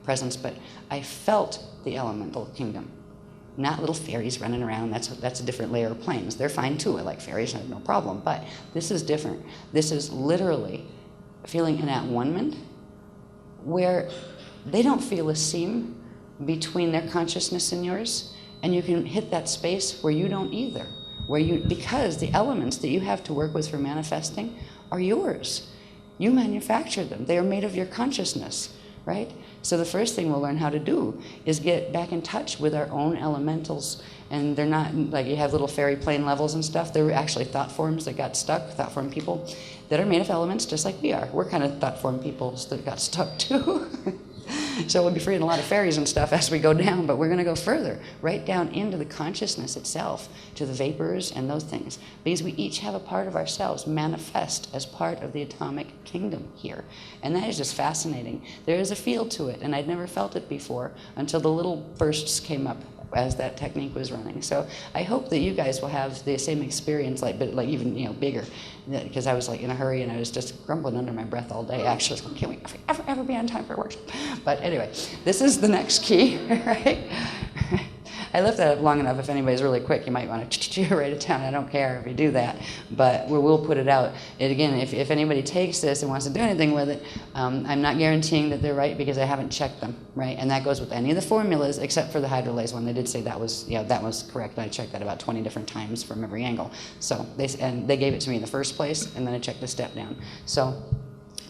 Speaker 1: presence, but I felt the elemental kingdom. Not little fairies running around. That's a different layer of planes. They're fine too. I like fairies, no problem. But this is different. This is literally feeling an at-one-ment where they don't feel a seam between their consciousness and yours, and you can hit that space where you don't either. Because the elements that you have to work with for manifesting are yours. You manufacture them. They are made of your consciousness, right? So the first thing we'll learn how to do is get back in touch with our own elementals. And they're not, like you have little fairy plane levels and stuff. They're actually thought forms that got stuck, thought form people that are made of elements just like we are. We're kind of thought form peoples that got stuck too. So we'll be freeing a lot of fairies and stuff as we go down, but we're going to go further, right down into the consciousness itself, to the vapors and those things, because we each have a part of ourselves manifest as part of the atomic kingdom here. And that is just fascinating. There is a feel to it, and I'd never felt it before until the little bursts came up as that technique was running. So I hope that you guys will have the same experience, but even bigger, because I was like in a hurry and I was just grumbling under my breath all day. Actually, can't we ever be on time for a workshop? But anyway, this is the next key, right? I left that up long enough. If anybody's really quick, you might want to write it down. I don't care if you do that, but we will put it out. And again, if anybody takes this and wants to do anything with it, I'm not guaranteeing that they're right because I haven't checked them, right? And that goes with any of the formulas except for the hydrolase one. They did say that was correct. And I checked that about 20 different times from every angle. So they gave it to me in the first place, and then I checked the step down. So.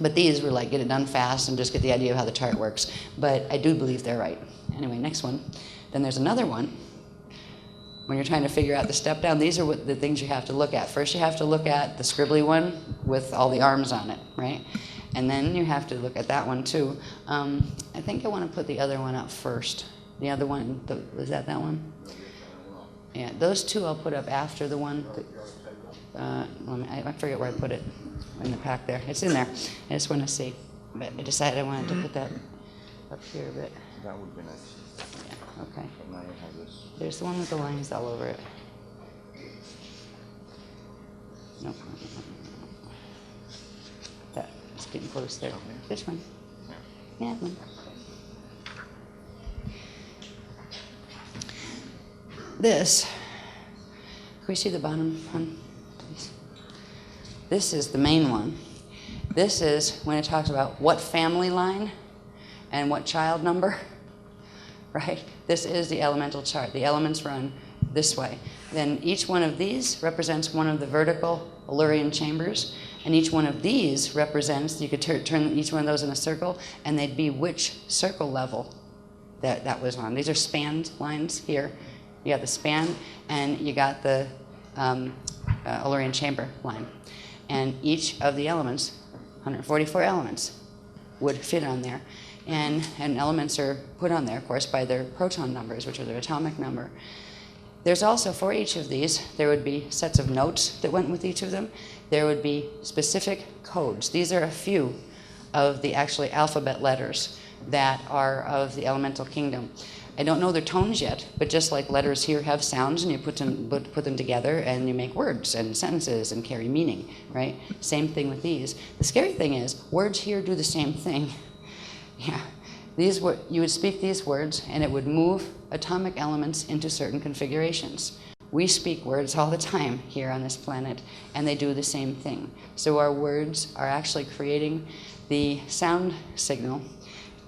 Speaker 1: But these were like, get it done fast and just get the idea of how the chart works. But I do believe they're right. Anyway, next one. Then there's another one. When you're trying to figure out the step down, these are the things you have to look at. First, you have to look at the scribbly one with all the arms on it, right? And then you have to look at that one too. I think I want to put the other one up first. The other one, was that one? Yeah, those two I'll put up after the one. I forget where I put it in the pack there. It's in there. I just want to see. But I decided I wanted to put that up here a bit.
Speaker 2: That would be nice.
Speaker 1: Yeah, okay.
Speaker 2: But now you have this.
Speaker 1: There's the one with the lines all over it. Nope. It's getting close there. This one. Yeah, one. This. Can we see the bottom one, please? This is the main one. This is when it talks about what family line and what child number, right? This is the elemental chart. The elements run this way. then each one of these represents one of the vertical Illyrian chambers, and each one of these represents, you could turn each one of those in a circle, and they'd be which circle level that was on. These are spanned lines here. You got the span, and you got the Illyrian chamber line. And each of the elements, 144 elements, would fit on there. And elements are put on there, of course, by their proton numbers, which are their atomic number. There's also, for each of these, there would be sets of notes that went with each of them. There would be specific codes. These are a few of the actually alphabet letters that are of the elemental kingdom. I don't know their tones yet, but just like letters here have sounds, and you put them together and you make words and sentences and carry meaning, right? Same thing with these. The scary thing is, words here do the same thing. Yeah, you would speak these words and it would move atomic elements into certain configurations. We speak words all the time here on this planet, and they do the same thing. So our words are actually creating the sound signal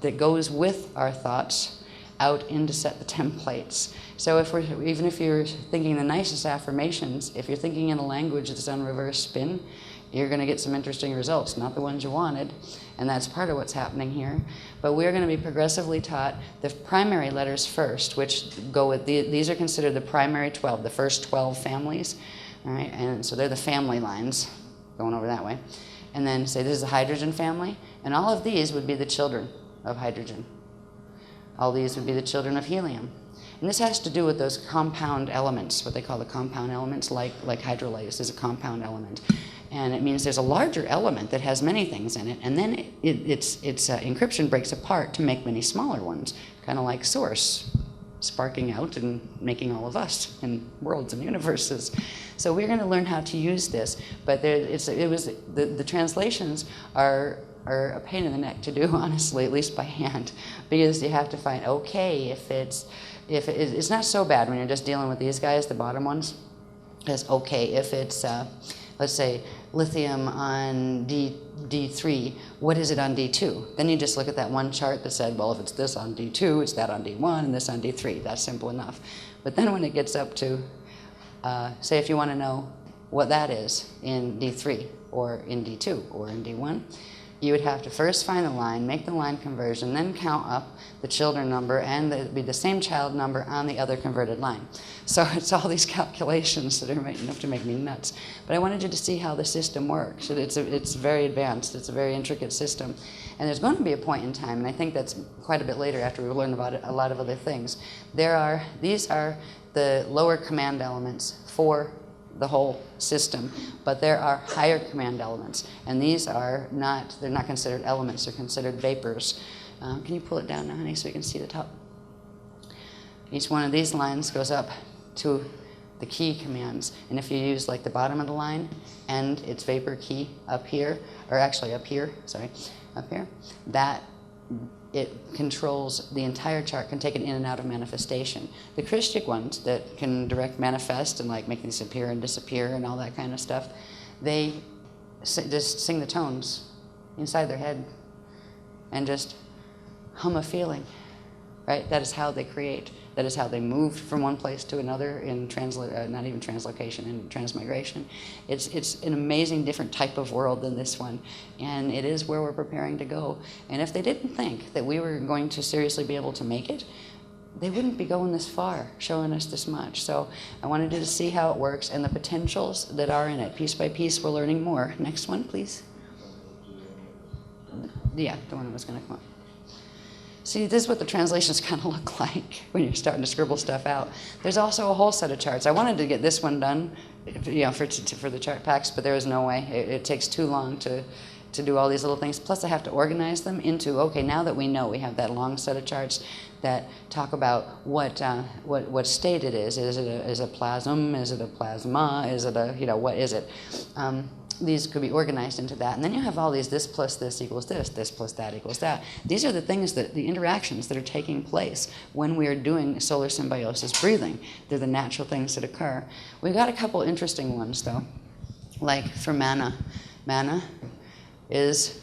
Speaker 1: that goes with our thoughts out in to set the templates. So even if you're thinking the nicest affirmations, if you're thinking in a language that's on reverse spin, you're going to get some interesting results, not the ones you wanted, and that's part of what's happening here. But we're going to be progressively taught the primary letters first, which go with, these are considered the primary 12, the first 12 families, all right? And so they're the family lines, going over that way. And then say this is the hydrogen family, and all of these would be the children of hydrogen. All these would be the children of helium. And this has to do with those compound elements, what they call the compound elements, like hydrolysis is a compound element. And it means there's a larger element that has many things in it, and then its encryption breaks apart to make many smaller ones, kind of like Source, sparking out and making all of us and worlds and universes. So we're going to learn how to use this, but the translations are a pain in the neck to do, honestly, at least by hand, because you have to find, okay, it's not so bad when you're just dealing with these guys, the bottom ones. It's okay if it's, let's say, lithium on D3, what is it on D2? Then you just look at that one chart that said, well, if it's this on D2, it's that on D1, and this on D3. That's simple enough. But then when it gets up to, say if you want to know what that is in D3, or in D2, or in D1, you would have to first find the line, make the line conversion, then count up the children number, and it'd be the same child number on the other converted line. So it's all these calculations that are enough to make me nuts. But I wanted you to see how the system works. It's very advanced. It's a very intricate system. And there's going to be a point in time, and I think that's quite a bit later after we learn about a lot of other things. These are the lower command elements for the whole system, but there are higher command elements, and these are they're not considered elements, they're considered vapors. Can you pull it down now, honey, so you can see the top? Each one of these lines goes up to the key commands, and if you use like the bottom of the line and its vapor key up here, or actually up here, that it controls the entire chart, can take it in and out of manifestation. The Christic ones that can direct manifest and like make things appear and disappear and all that kind of stuff, they just sing the tones inside their head and just hum a feeling, right? That is how they create. That is how they move from one place to another in not even translocation, in transmigration. It's an amazing different type of world than this one, and it is where we're preparing to go. And if they didn't think that we were going to seriously be able to make it, they wouldn't be going this far, showing us this much. So I wanted you to see how it works and the potentials that are in it. Piece by piece, we're learning more. Next one, please. Yeah, the one that was going to come up. See, this is what the translations kind of look like when you're starting to scribble stuff out. There's also a whole set of charts. I wanted to get this one done, for the chart packs, but there was no way. It takes too long to do all these little things. Plus, I have to organize them into, okay, now that we know we have that long set of charts that talk about what state it is. Is it a plasm? Is it a plasma? Is it a, what is it? These could be organized into that. And then you have all these, this plus this equals this plus that equals that. These are the things the interactions that are taking place when we are doing solar symbiosis breathing. They're the natural things that occur. We've got a couple interesting ones though, like for mana. Mana is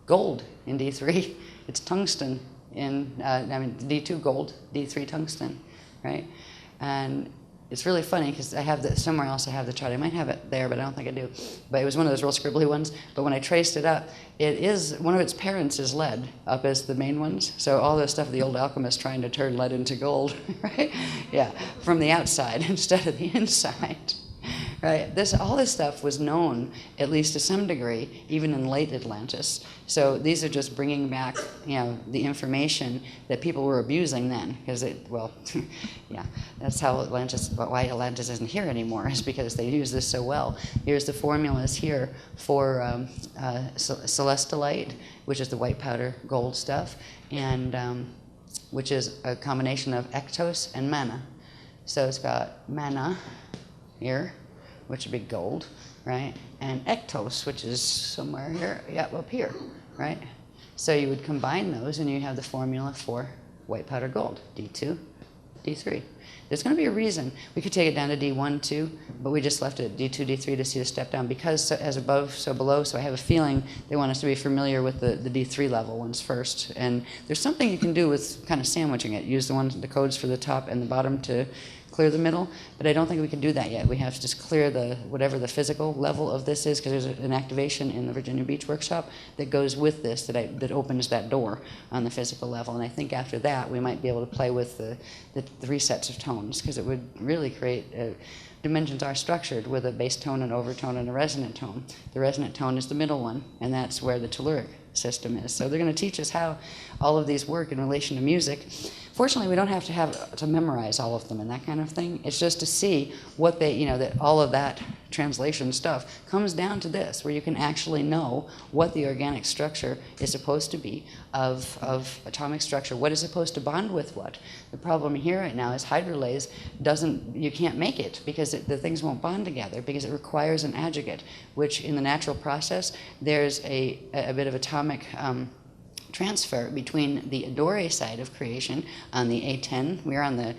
Speaker 1: gold in D3. It's tungsten in, D2 gold, D3 tungsten, right? And it's really funny because I have the somewhere else. I have the chart. I might have it there, but I don't think I do. But it was one of those real scribbly ones. But when I traced it up, it is one of its parents is lead up as the main ones. So all the stuff of the old alchemists trying to turn lead into gold, right? Yeah, from the outside instead of the inside. Right? All this stuff was known, at least to some degree, even in late Atlantis. So these are just bringing back, the information that people were abusing then, because yeah, that's how why Atlantis isn't here anymore, is because they use this so well. Here's the formulas here for celestolite, which is the white powder gold stuff, and which is a combination of ectos and mana. So it's got mana here, which would be gold, right? And ectos, which is somewhere here, up here, right? So you would combine those and you have the formula for white powder gold, D2, D3. There's going to be a reason. We could take it down to D1, 2, but we just left it at D2, D3 to see the step down because as above, so below, so I have a feeling they want us to be familiar with the D3 level ones first. And there's something you can do with kind of sandwiching it. Use the codes for the top and the bottom to clear the middle, but I don't think we can do that yet. We have to just clear whatever the physical level of this is, because there's an activation in the Virginia Beach workshop that goes with this, that opens that door on the physical level. And I think after that, we might be able to play with the 3 sets of tones, because it would really create dimensions are structured with a bass tone, an overtone, and a resonant tone. The resonant tone is the middle one, and that's where the telluric system is. So they're going to teach us how all of these work in relation to music. Fortunately, we don't have to memorize all of them and that kind of thing. It's just to see what that all of that translation stuff comes down to this, where you can actually know what the organic structure is supposed to be of atomic structure, what is supposed to bond with what. The problem here right now is hydrolase you can't make it because the things won't bond together because it requires an adjugate, which in the natural process, there's a bit of atomic transfer between the Adore side of creation on the A10. We're on the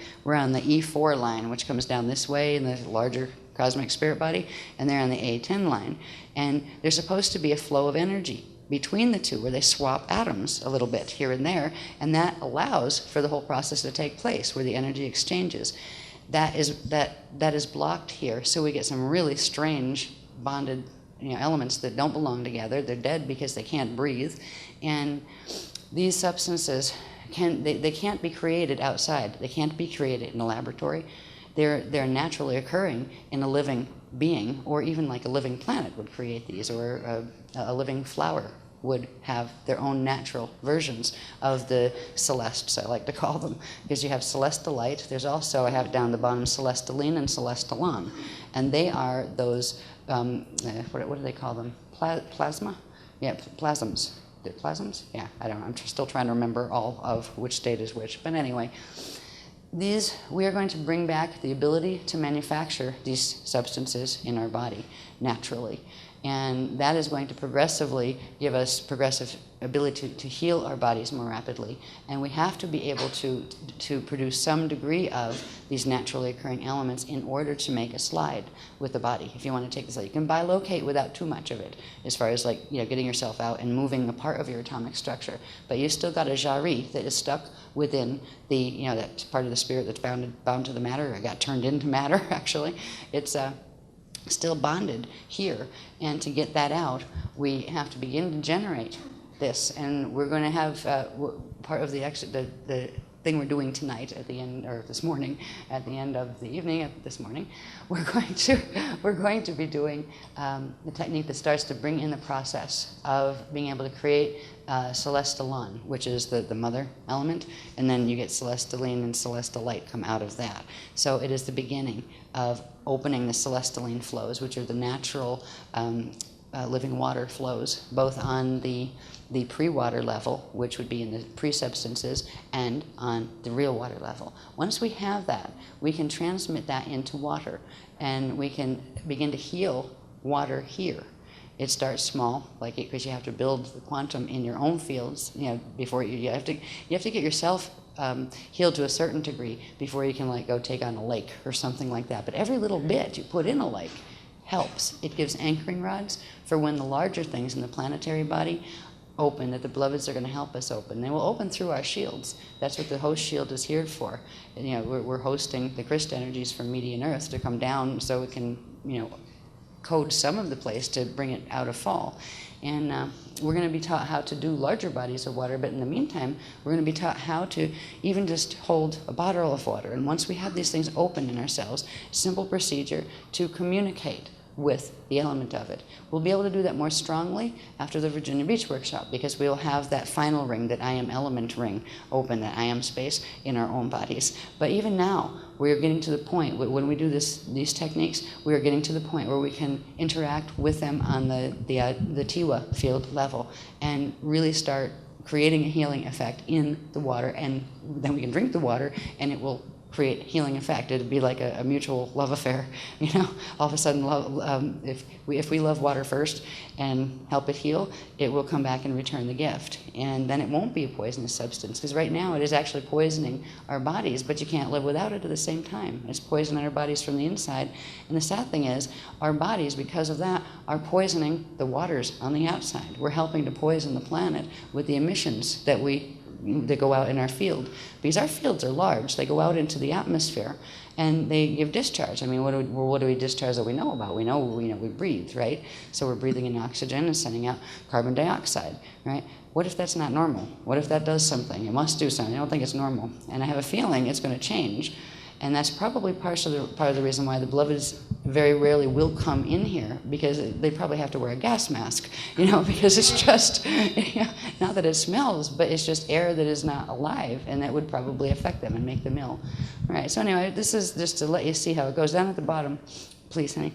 Speaker 1: E4 line, which comes down this way in the larger cosmic spirit body, and they're on the A10 line. And there's supposed to be a flow of energy between the two where they swap atoms a little bit here and there, and that allows for the whole process to take place where the energy exchanges. That is blocked here, so we get some really strange bonded elements that don't belong together. They're dead because they can't breathe. And these substances they can't be created outside. They can't be created in a laboratory. They're naturally occurring in a living being, or even like a living planet would create these, or a living flower would have their own natural versions of the celestes, I like to call them, because you have celestolite. There's also, I have down the bottom, celesteline and celestalon, and they are those, what do they call them? Plasma? Yeah, plasms. They're plasms? Yeah, I don't know. I'm still trying to remember all of which state is which. But anyway, we are going to bring back the ability to manufacture these substances in our body naturally. And that is going to progressively give us progressive ability to heal our bodies more rapidly. And we have to be able to produce some degree of these naturally occurring elements in order to make a slide with the body. If you want to take this, you can bilocate without too much of it, as far as getting yourself out and moving a part of your atomic structure. But you still got a jari that is stuck within the, that part of the spirit that's bound to the matter, or got turned into matter, actually. It's still bonded here, and to get that out, we have to begin to generate this, and we're going to have part of the thing we're doing tonight at the end, or this morning, at the end of the evening, this morning, we're going to be doing the technique that starts to bring in the process of being able to create celestalon, which is the mother element, and then you get celestaline and celestolite come out of that. So it is the beginning of opening the celestaline flows, which are the natural living water flows, both on the pre-water level, which would be in the pre-substances, and on the real water level. Once we have that, we can transmit that into water, and we can begin to heal water here. It starts small, because you have to build the quantum in your own fields, before you have to get yourself healed to a certain degree before you can go take on a lake or something like that. But every little bit you put in a lake helps. It gives anchoring rods for when the larger things in the planetary body open, that the beloveds are going to help us open. They will open through our shields. That's what the host shield is here for. And, we're hosting the Christ energies from Median Earth to come down so we can, code some of the place to bring it out of fall. And we're going to be taught how to do larger bodies of water, but in the meantime, we're going to be taught how to even just hold a bottle of water. And once we have these things open in ourselves, simple procedure to communicate with the element of it. We'll be able to do that more strongly after the Virginia Beach workshop, because we'll have that final ring, that I am element ring, open, that I am space in our own bodies. But even now, we're getting to the point, when we do these techniques, we are getting to the point where we can interact with them on the Tiwa field level and really start creating a healing effect in the water, and then we can drink the water and it will create healing effect. It'd be like a mutual love affair, all of a sudden if we love water first and help it heal, it will come back and return the gift, and then it won't be a poisonous substance, because right now it is actually poisoning our bodies, but you can't live without it at the same time. It's poisoning our bodies from the inside, and the sad thing is our bodies, because of that, are poisoning the waters on the outside. We're helping to poison the planet with the emissions that go out in our field, because our fields are large. They go out into the atmosphere and they give discharge. I mean, what do we discharge that we know about? We know we breathe, right? So we're breathing in oxygen and sending out carbon dioxide, right? What if that's not normal? What if that does something? It must do something. I don't think it's normal, and I have a feeling it's going to change. And that's probably part of the reason why the beloveds very rarely will come in here, because they probably have to wear a gas mask, because it's just, not that it smells, but it's just air that is not alive, and that would probably affect them and make them ill. All right, so anyway, this is just to let you see how it goes. Down at the bottom, please, honey.